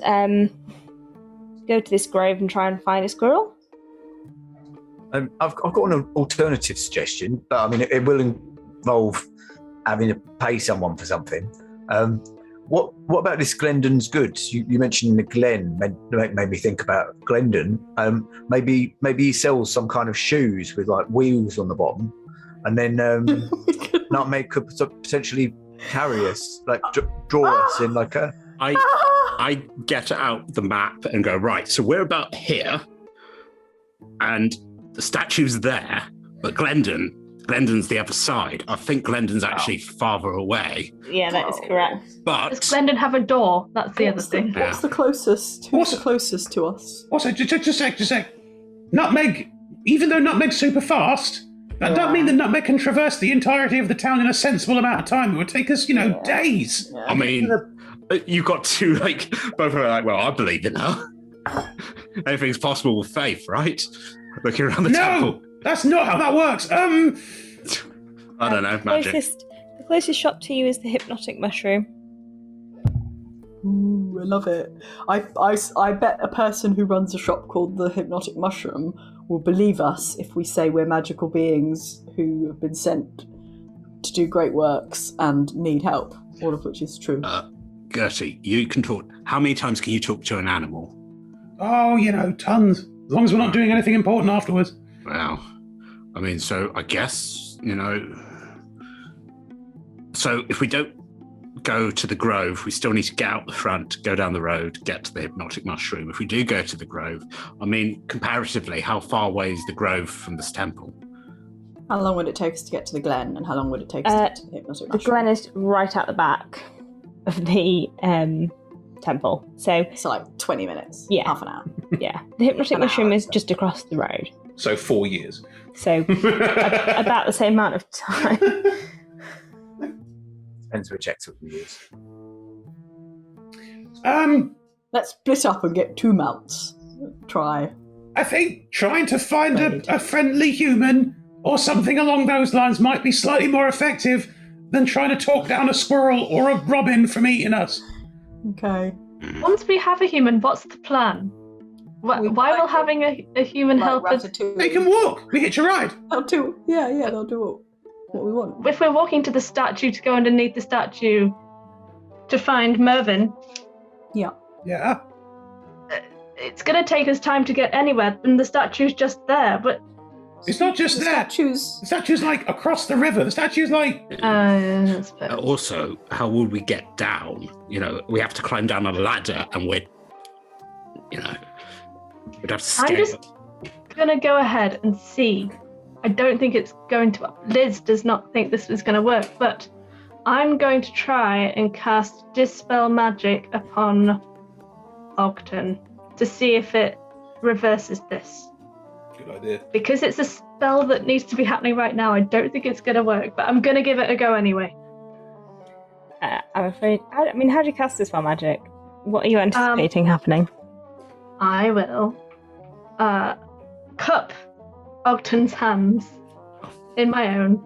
go to this grove and try and find a squirrel? I've got an alternative suggestion, but I mean, it will involve having to pay someone for something. What about this Glendon's Goods? You mentioned the Glen made me think about Glendon. Maybe he sells some kind of shoes with like wheels on the bottom, and then Nutmeg could potentially carry us, like draw us in like a. I get out the map and go, right, so we're about here, and the statue's there, but Glendon's the other side. I think Glendon's actually farther away. Yeah, that is correct. But Does Glendon have a door? That's the other thing. What's the closest? Who's the closest to us? Also, just a sec. Nutmeg, even though Nutmeg's super fast, that doesn't mean that Nutmeg can traverse the entirety of the town in a sensible amount of time. It would take us, days. I mean, you got to both are like, well, I believe in her. Anything's possible with faith, right? Looking around the temple. That's not how that works. I don't know, magic. The closest shop to you is the Hypnotic Mushroom. Ooh, I love it. I bet a person who runs a shop called the Hypnotic Mushroom will believe us if we say we're magical beings who have been sent to do great works and need help, all of which is true. Gertie, you can talk. How many times can you talk to an animal? Oh, tons. As long as we're not doing anything important afterwards. Well, I mean, so I guess, so if we don't go to the grove, we still need to get out the front, go down the road, get to the Hypnotic Mushroom. If we do go to the grove, I mean, comparatively, how far away is the grove from this temple? How long would it take us to get to the Glen, and how long would it take us to get to the Hypnotic Mushroom? The Glen is right at the back of the temple. So like 20 minutes, half an hour. Yeah. The Hypnotic Mushroom is just across the road. So 4 years. So about the same amount of time. Depends which exit we use. Let's split up and get 2 mounts. Try. I think trying to find a friendly human or something along those lines might be slightly more effective than trying to talk down a squirrel or a robin from eating us. Okay. Once we have a human, what's the plan? Why will having a human help us? They can walk. We hitch a ride. They'll do. Yeah, they'll do what we want. If we're walking to the statue to go underneath the statue to find Mervyn, Yeah. it's going to take us time to get anywhere, and the statue's just there. But it's not just that. The statue's like across the river. The statue's like. Also, how would we get down? We have to climb down a ladder, and we'd have to scale. I'm just going to go ahead and see. I don't think it's going to. Liz does not think this is going to work, but I'm going to try and cast Dispel Magic upon Ogden to see if it reverses this. Good idea. Because it's a spell that needs to be happening right now, I don't think it's going to work, but I'm going to give it a go anyway. I'm afraid. How do you cast Dispel Magic? What are you anticipating happening? I will cup Ogden's hands in my own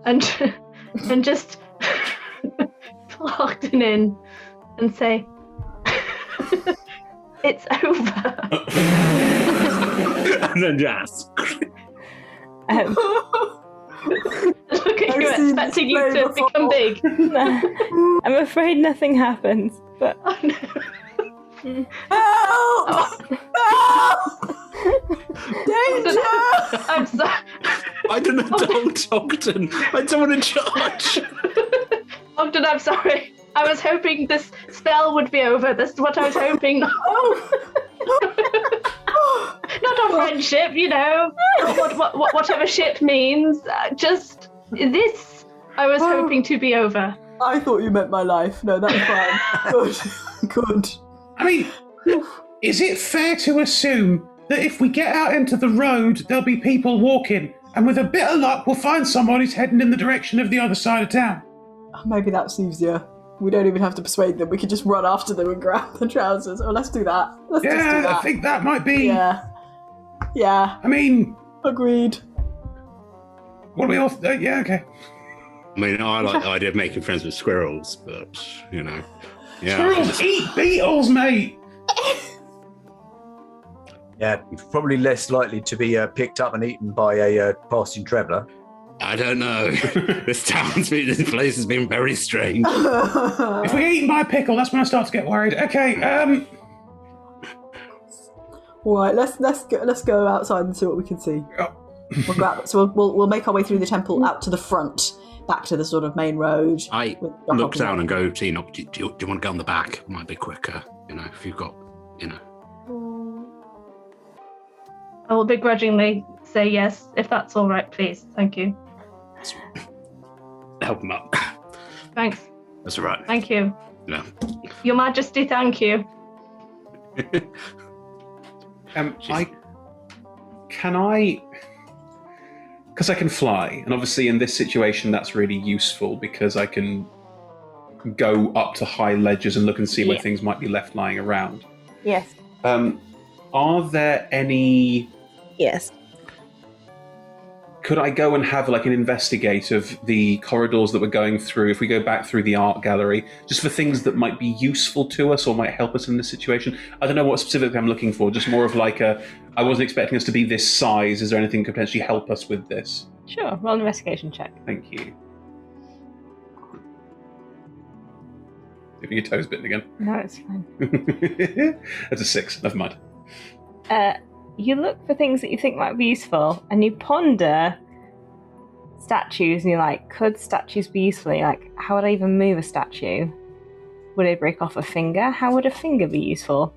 and just pull Ogden in and say, it's over. And then just look at you, expecting you to become big. I'm afraid nothing happens, but oh, no. Help! Danger! I'm sorry. I don't know, don't, Ogden. I don't want to judge. Ogden, I'm sorry. I was hoping this spell would be over. This is what I was hoping. Not a friendship, whatever ship means. Just this, I was hoping to be over. I thought you meant my life. No, that's fine. Good. I mean, is it fair to assume that if we get out into the road, there'll be people walking, and with a bit of luck, we'll find someone who's heading in the direction of the other side of town? Maybe that's easier. We don't even have to persuade them. We can just run after them and grab the trousers. Oh, let's do that. Let's just do that. I think that might be. Yeah. Yeah, I mean, agreed. what do we all... yeah, okay. I mean, I like the idea of making friends with squirrels, but, yeah. Squirrels eat beetles, mate! Yeah, probably less likely to be picked up and eaten by a passing traveller. I don't know. This place has been very strange. If we get eaten by a pickle, that's when I start to get worried. Okay, All right, let's go outside and see what we can see. We'll make our way through the temple out to the front, back to the sort of main road. I look down and go to Enoch, do you want to go on the back? It might be quicker, if you've got, I will begrudgingly say yes, if that's all right, please. Thank you. Help him up. Thanks. That's all right. Thank you. No. Your Majesty, thank you. Because I can fly, and obviously in this situation that's really useful because I can go up to high ledges and look and see where things might be left lying around. Yes. Are there any... Yes. Could I go and have an investigate of the corridors that we're going through, if we go back through the art gallery, just for things that might be useful to us or might help us in this situation? I don't know what specifically I'm looking for, just more of I wasn't expecting us to be this size. Is there anything that could potentially help us with this? Sure, roll an investigation check. Thank you. If your toes bitten again. No, it's fine. That's a 6, never mind. You look for things that you think might be useful, and you ponder statues, and you're like, could statues be useful? How would I even move a statue? Would I break off a finger? How would a finger be useful?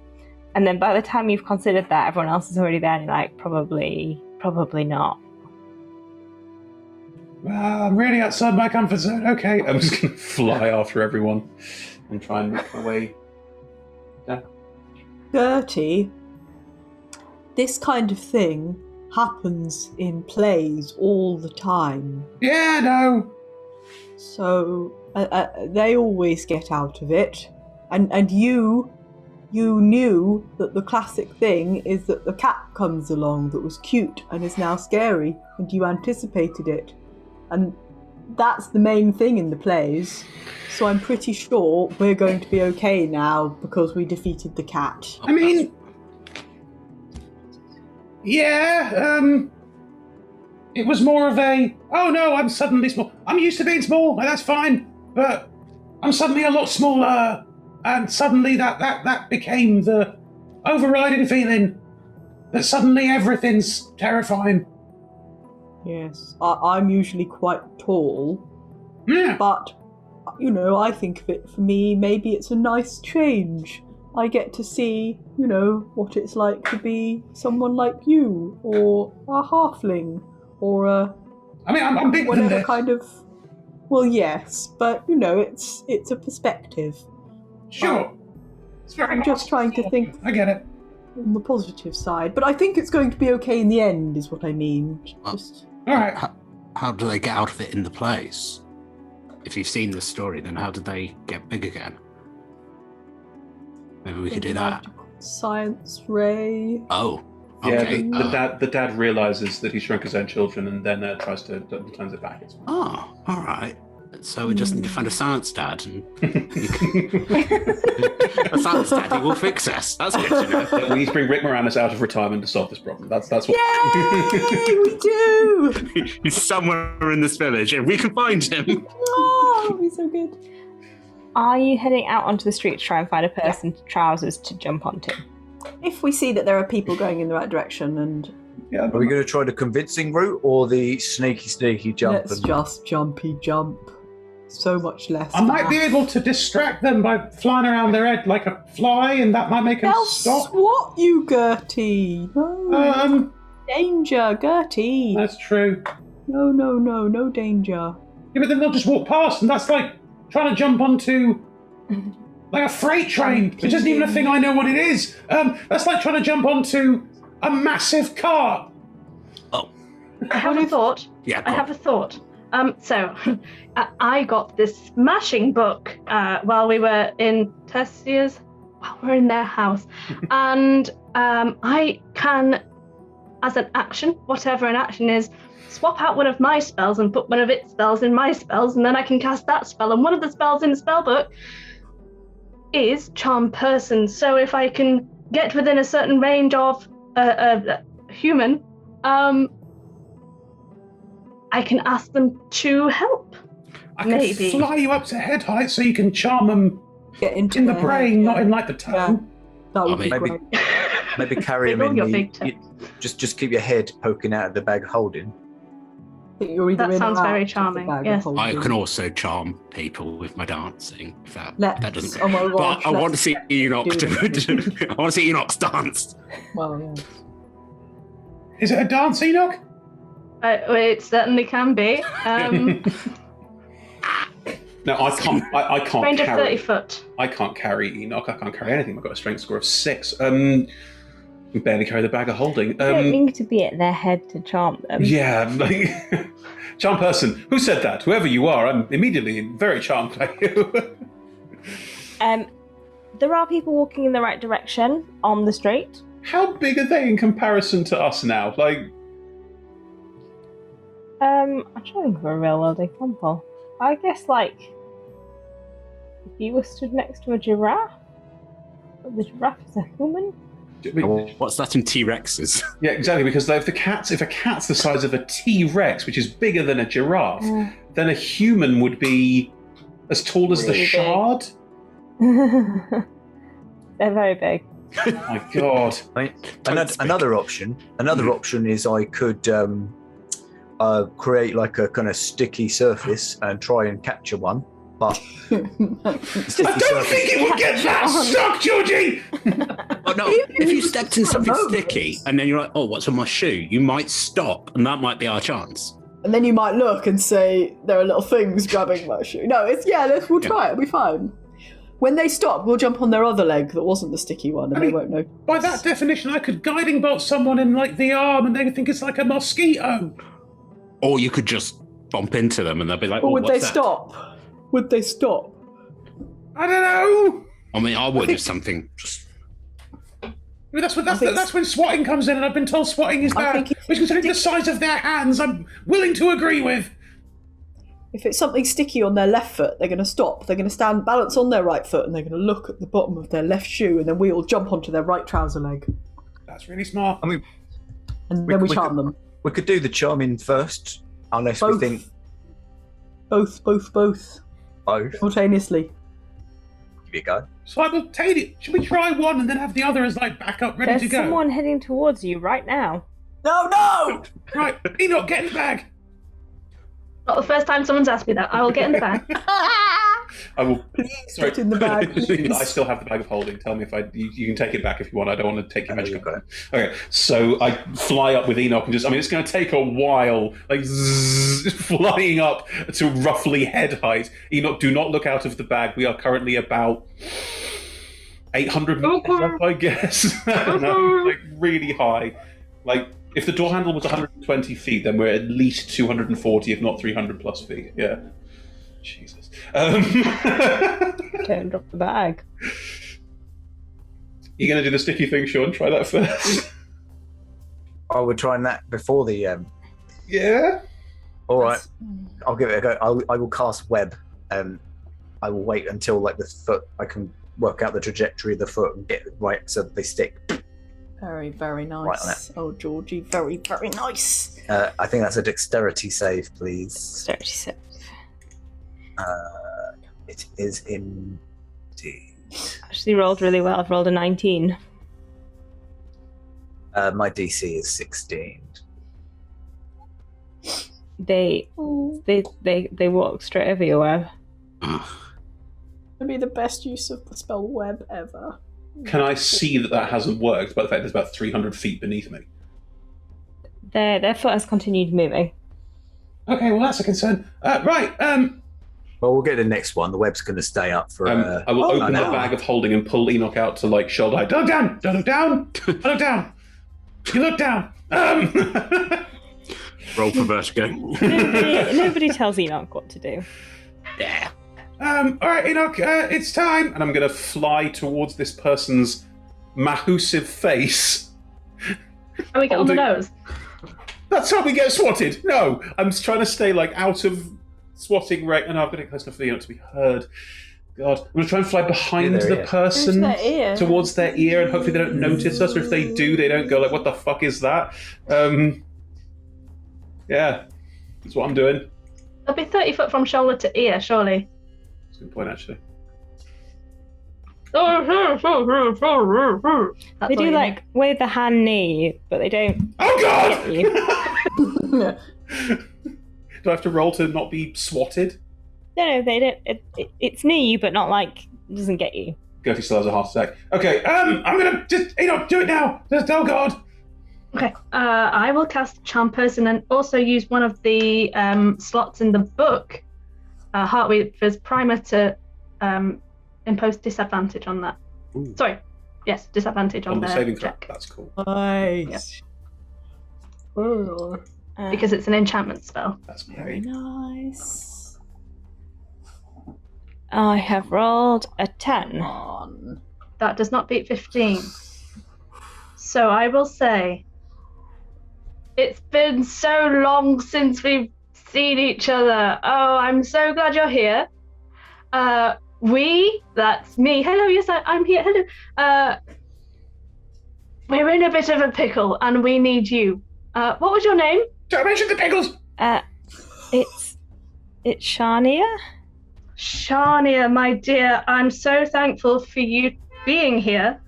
And then by the time you've considered that, everyone else is already there, and you're like, probably not. Well, I'm really outside my comfort zone. Okay. I'm just going to fly after everyone and try and make my way down. Gertie, this kind of thing happens in plays all the time. Yeah, no. So they always get out of it. And you knew that the classic thing is that the cat comes along that was cute and is now scary, and you anticipated it. And that's the main thing in the plays. So I'm pretty sure we're going to be okay now because we defeated the cat. I mean... Yeah, it was more of a, oh no, I'm suddenly small. I'm used to being small, and that's fine, but I'm suddenly a lot smaller, and suddenly that became the overriding feeling that suddenly everything's terrifying. Yes, I'm usually quite tall, Yeah. but, I think of it for me, maybe it's a nice change. I get to see, what it's like to be someone like you, or a halfling, or a... I mean, I'm big than whatever this. kind of... Well, yes, but, it's a perspective. Sure. It's very I'm just trying to think I get it. on the positive side, but I think it's going to be okay in the end, is what I mean. Just... All right. How do they get out of it in the place? If you've seen the story, then how did they get big again? Maybe we could do that. Science ray. Oh, okay. Yeah, the dad realizes that he shrunk his own children and then turns it back. It's fine. Oh, all right. So we just need to find a science dad, and a science daddy will fix us. That's good to know. We need to bring Rick Moranis out of retirement to solve this problem. That's what. Yay, we do! He's somewhere in this village, and we can find him. Oh, that'd be so good. Are you heading out onto the street to try and find a person to trousers to jump onto? If we see that there are people going in the right direction, and Yeah, Are we going to try the convincing route or the sneaky jump? let's just jumpy jump. So much less. I might be fast. able to distract them by flying around their head like a fly, and that might make them They'll stop. swat you, Gertie. No. Danger, Gertie. That's true. No danger. Yeah, but then they'll just walk past, and that's like trying to jump onto like a freight train, which isn't even a thing I know what it is. That's like trying to jump onto a massive car. Oh, I have a thought. yeah. I have a thought. So I got this smashing book while we were in Tessia's, while we're in their house, and I can as an action, whatever an action is, swap out one of my spells and put one of its spells in my spells, and then I can cast that spell. And one of the spells in the spellbook is Charm Person. So if I can get within a certain range of a human, I can ask them to help. I can fly you up to head height so you can charm them in the brain, not in like the tongue. Yeah. That would be maybe, great. maybe carry him in just keep your head poking out of the bag of holding. You're either That in sounds or very out of the charming, bag of yes. holding. I can also charm people with my dancing. If that doesn't. Oh my gosh, But I want to see Enoch. I want to see Enoch's dance. Well, yeah. Is it a dance, Enoch? It certainly can be. No, I can't. I can't Range of carry. 30 foot. I can't carry Enoch. I can't carry anything. I've got a strength score of 6. We barely carry the bag of holding. You don't need to be at their head to charm them. Yeah, like, charm person. Who said that? Whoever you are, I'm immediately very charmed by you. There are people walking in the right direction on the street. How big are they in comparison to us now? Like, I'm trying to think of a real world example. I guess, like, if you were stood next to a giraffe, but the giraffe is a human. What's that in T-Rexes? Yeah, exactly. Because if a cat's the size of a T-Rex, which is bigger than a giraffe, then a human would be as tall as Really the shard. They're very big. Oh my god! Another option is I could create like a kind of sticky surface and try and capture one, but I don't think it would get that stuck, Georgie! Oh, no, if you stepped in something sticky and then you're like, oh, what's on my shoe? You might stop, and that might be our chance. And then you might look and say, there are little things grabbing my shoe. No, we'll try it, it'll be fine. When they stop, we'll jump on their other leg that wasn't the sticky one, and they won't know. By that definition, I could guiding bolt someone in like the arm and they think it's like a mosquito. Or you could just bump into them and they'll be like, Or oh, would what's they that? stop? Would they stop? I don't know. I mean, I would if something just... I mean, that's when swatting comes in, and I've been told swatting is bad. Which, considering the size of their hands, I'm willing to agree with. If it's something sticky on their left foot, they're going to stop. They're going to stand balance on their right foot, and they're going to look at the bottom of their left shoe, and then we all jump onto their right trouser leg. That's really smart. I mean, and then we charm them. We could do the charming first, unless we think both simultaneously. Give it a go. Simultaneous. Should we try one and then have the other as like backup, ready There's to go? someone heading towards you right now. No! Right, Enoch, get in the bag. Not the first time someone's asked me that. I will get in the bag. I will. Please get in the bag, please. I still have the bag of holding. Tell me if you can take it back if you want. I don't want to take your magic. Okay, so I fly up with Enoch and it's going to take a while, like flying up to roughly head height. Enoch, do not look out of the bag. We are currently about 800 meters up, I guess. Like really high. Like if the door handle was 120 feet, then we're at least 240, if not 300 plus feet. Yeah. Jesus. Don't drop the bag. You going to do the sticky thing, Sean? Try that first. Oh, we're trying that before the... Yeah? All right. I'll give it a go. I will cast web. I will wait until like the foot... I can work out the trajectory of the foot and get it right so that they stick. Very, very nice. Right on it. Oh, Georgie, very, very nice. I think that's a dexterity save, please. Dexterity save. It is indeed. Actually rolled really well. I've rolled a 19. My DC is 16. They walk straight over your web. It'd be the best use of the spell web ever. Can I see that hasn't worked by the fact there's about 300 feet beneath me? Their foot has continued moving. Okay, well that's a concern. Right, Well, we'll get the next one. The web's going to stay up for... I will open the bag of holding and pull Enoch out to like shoulder height. Don't look down! Don't look down! Don't look down! You look down! Roll for vertigo. Nobody tells Enoch what to do. Yeah. All right, Enoch, it's time. And I'm going to fly towards this person's mahusive face And we get on the nose. That's how we get swatted. No, I'm just trying to stay like out of swatting range. And I've got to get close enough for you not to be heard. God, I'm going to try and fly behind the person towards their ear, and hopefully they don't notice us. Or if they do, they don't go like, "What the fuck is that?" Yeah, that's what I'm doing. It'll be 30 foot from shoulder to ear, surely. That's a good point, actually. They do like wave the hand near you, but they don't. Oh God! Get you. Do I have to roll to not be swatted? No, they don't. It's near you, but not like it doesn't get you. Gertie still has a heart attack. Okay, I'm gonna just do it now. Just, oh God. Okay, I will cast Charm Person and also use one of the slots in the book, Heartweaver's Primer, to impose disadvantage on that. Ooh. Sorry, yes, disadvantage on the their saving throw. check. That's cool. Nice. Because it's an enchantment spell. That's Very great. nice. I have rolled a 10. That does not beat 15. So I will say, it's been so long since we've seen each other. Oh, I'm so glad you're here. That's me. Hello, yes, I'm here. Hello. We're in a bit of a pickle and we need you. What was your name? Don't mention the pickles! It's Shania. Shania, my dear, I'm so thankful for you being here.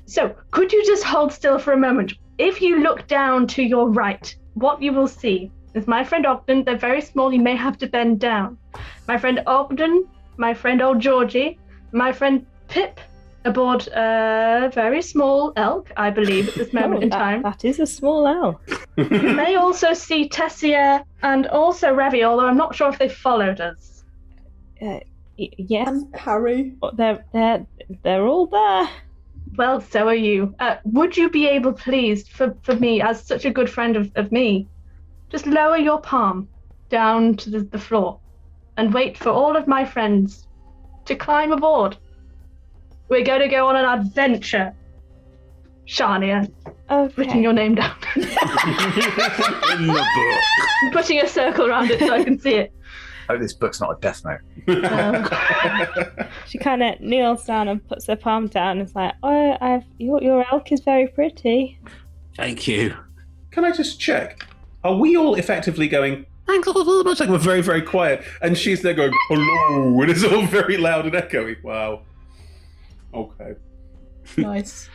So could you just hold still for a moment? If you look down to your right, what you will see is my friend Ogden. They're very small, you may have to bend down. My friend Ogden, my friend old Georgie, my friend Pip, aboard a very small elk, I believe, at this moment in time. That is a small elk. You may also see Tessia and also Revy, although I'm not sure if they followed us. Yes. And Harry. But they're all there. Well, so are you. Would you be able, please, for me, as such a good friend of me, just lower your palm down to the floor and wait for all of my friends to climb aboard? We're going to go on an adventure. Shania, Okay. putting your name down. In the book. Putting a circle around it so I can see it. I hope this book's not a death note. She kind of kneels down and puts her palm down. And it's like, oh, your elk is very pretty. Thank you. Can I just check? Are we all effectively going, thank you very much? Like we're very, very quiet. And she's there going, hello. And it's all very loud and echoey. Wow. Okay. Nice.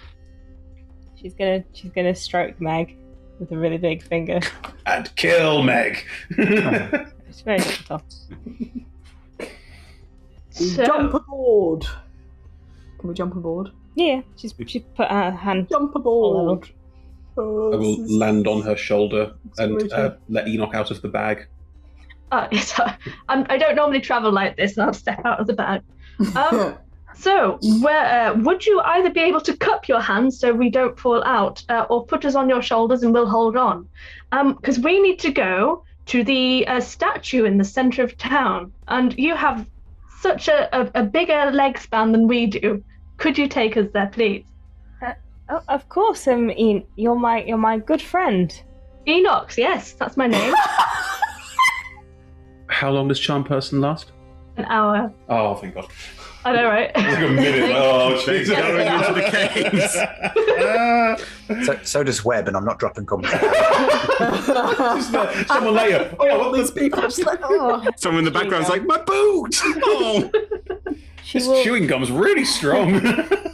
She's gonna stroke Meg with a really big finger. And kill Meg. It's very gentle. Jump aboard. Can we jump aboard? Yeah, she put her hand. Jump aboard. I will land on her shoulder and let Enoch out of the bag. Yes, I don't normally travel like this, and I'll step out of the bag. So, would you either be able to cup your hands so we don't fall out, or put us on your shoulders and we'll hold on? Because we need to go to the statue in the center of town, and you have such a bigger leg span than we do. Could you take us there, please? Oh, of course, you're my good friend. Enoch, yes, that's my name. How long does Charm Person last? An hour. Oh, thank God. I know, right? Like a minute. Oh, She's Jesus. going into the caves. So does Webb, and I'm not dropping commentary. Someone later. All these people are just like, oh. Someone in the background's like, my boot! Oh. This chewing gum's really strong.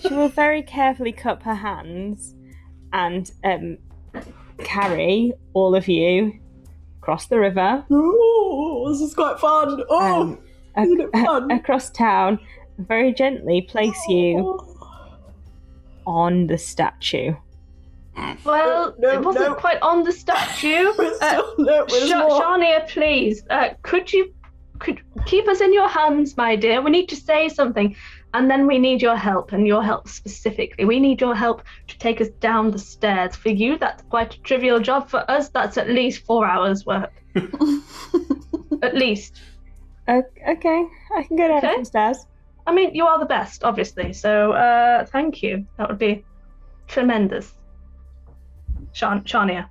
She will very carefully cup her hands and carry all of you across the river. Oh, this is quite fun. Oh, isn't it fun? Across town, and very gently place you on the statue. Well, it wasn't quite on the statue. Shania, please, could you keep us in your hands, my dear? We need to say something, and then we need your help, and your help specifically. We need your help to take us down the stairs. For you, that's quite a trivial job. For us, that's at least 4 hours' work. At least. Okay, I can go down some stairs. I mean, you are the best, obviously, so thank you. That would be tremendous. Shania.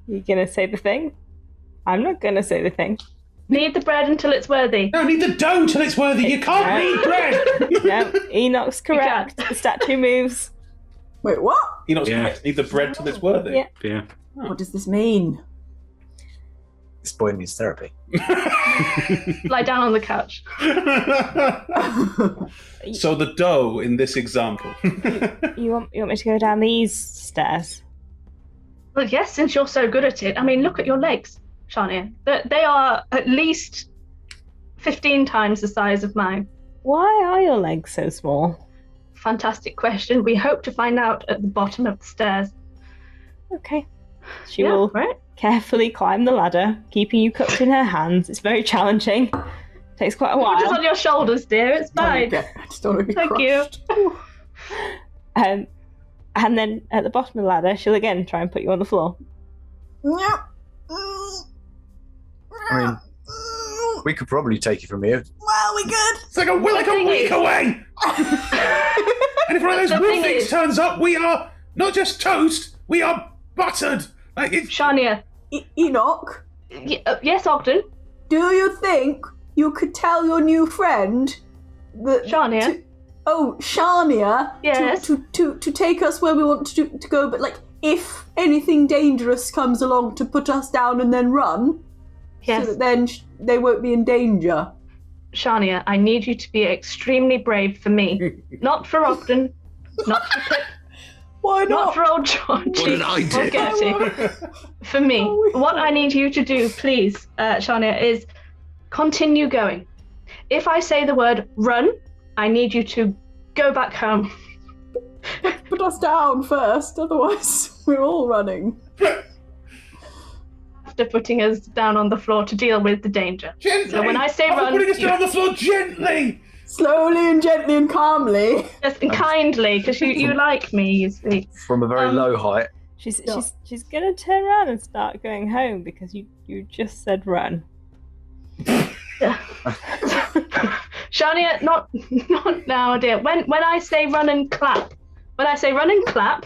You gonna say the thing? I'm not gonna say the thing. Need the bread until it's worthy. No, need the dough until it's worthy. You can't need bread. No, Enoch's correct. The statue moves. Wait, what? Enoch's correct. Need the bread till it's worthy. Yeah. Yeah. What does this mean? This boy needs therapy. Lie down on the couch. So the dough in this example. You want me to go down these stairs? Well, yes, since you're so good at it. I mean, look at your legs, Shania. They are at least 15 times the size of mine. Why are your legs so small? Fantastic question. We hope to find out at the bottom of the stairs. Okay. She will right? carefully climb the ladder, keeping you cupped in her hands. It's very challenging. Takes quite a while. Put us on your shoulders, dear. It's fine. I just don't want to be Thank crushed. you. And then at the bottom of the ladder, she'll again try and put you on the floor. I mean, we could probably take you from here. Well, we good. It's like we're like a week away. And if one of those wood things turns up, we are not just toast, we are buttered. Like it's Shania. Enoch, Yes, Ogden. do you think you could tell your new friend that Shania. Shania, Yes. to take us where we want to go, but like if anything dangerous comes along to put us down and then run, Yes. so that then they won't be in danger. Shania, I need you to be extremely brave for me. Not for Ogden. Not for Pip. Why Not not? for old Georgie. What did I do? Or Gertie. For me. What I need you to do, please, Shania, is continue going. If I say the word run, I need you to go back home. Put us down first, otherwise we're all running. After putting us down on the floor to deal with the danger. gently. So when I say I'm run, putting us down on the floor gently. Slowly and gently and calmly. Yes, and kindly, because you like me, you see. From a very low height. She's gonna turn around and start going home because you just said run. Shania, not now, dear. When I say run and clap,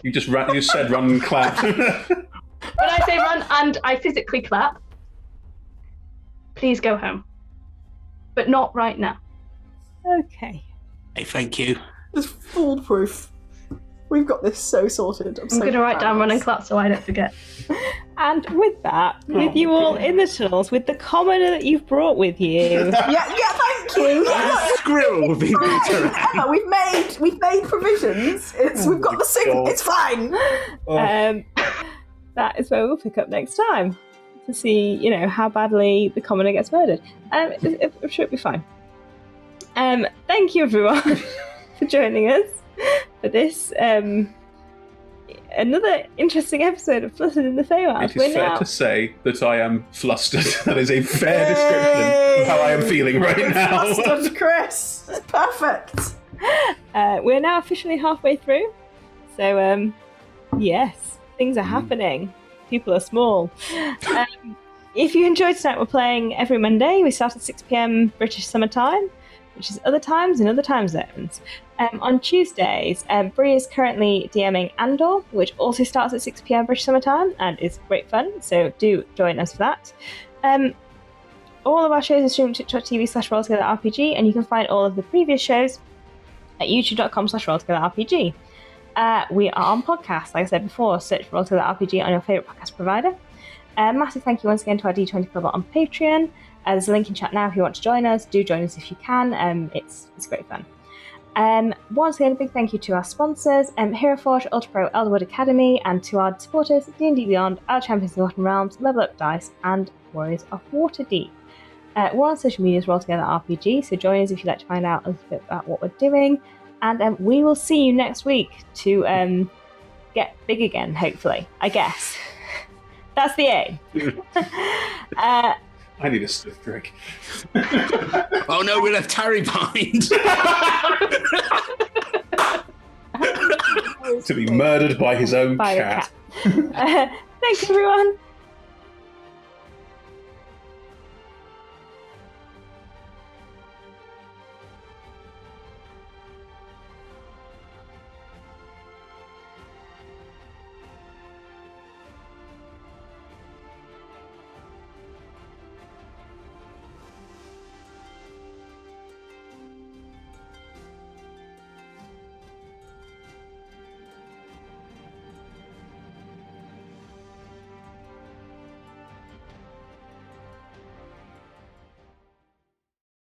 You just said run and clap. when I say run and I physically clap, please go home. But not right now. Okay. Hey, thank you. Just foolproof. We've got this so sorted. I'm I'm going to write down run and clap so I don't forget. And with that, with you all in the tunnels, with the commoner that you've brought with you, Yeah, thank you. Squirrel will be We've made provisions. We've got the sink. God. It's fine. that is where we'll pick up next time to see, how badly the commoner gets murdered. I'm sure it'll be fine. Thank you, everyone, for joining us for this another interesting episode of Flustered in the Faewild. It is fair to say that I am flustered. That is a fair description of how I am feeling right now. Flustered, Chris. It's perfect. We're now officially halfway through, so yes, things are happening. People are small. If you enjoyed tonight, we're playing every Monday. We start at 6 p.m. British Summer Time, which is other times in other time zones. On Tuesdays, Bree is currently DMing Andor, which also starts at 6 p.m. British Summer Time and is great fun, so do join us for that. All of our shows are streamed on twitch.tv/RollTogetherRPG, and you can find all of the previous shows at youtube.com/RollTogetherRPG. We are on podcasts, like I said before. Search for Roll Together RPG on your favourite podcast provider. Massive thank you once again to our D20 Club on Patreon. There's a link in chat now if you want to join us. Do join us if you can. It's great fun. Once again, a big thank you to our sponsors, Hero Forge, Ultra Pro, Elderwood Academy, and to our supporters, D&D Beyond, our Champions of the Forgotten Realms, Level Up Dice, and Warriors of Waterdeep. We're on social media as Roll Together RPG, so join us if you'd like to find out a little bit about what we're doing. And we will see you next week to get big again, hopefully, I guess. That's the aim. I need a stiff drink. Oh no, we left Harry behind. To be murdered by his own By the cat. cat. Thanks, everyone.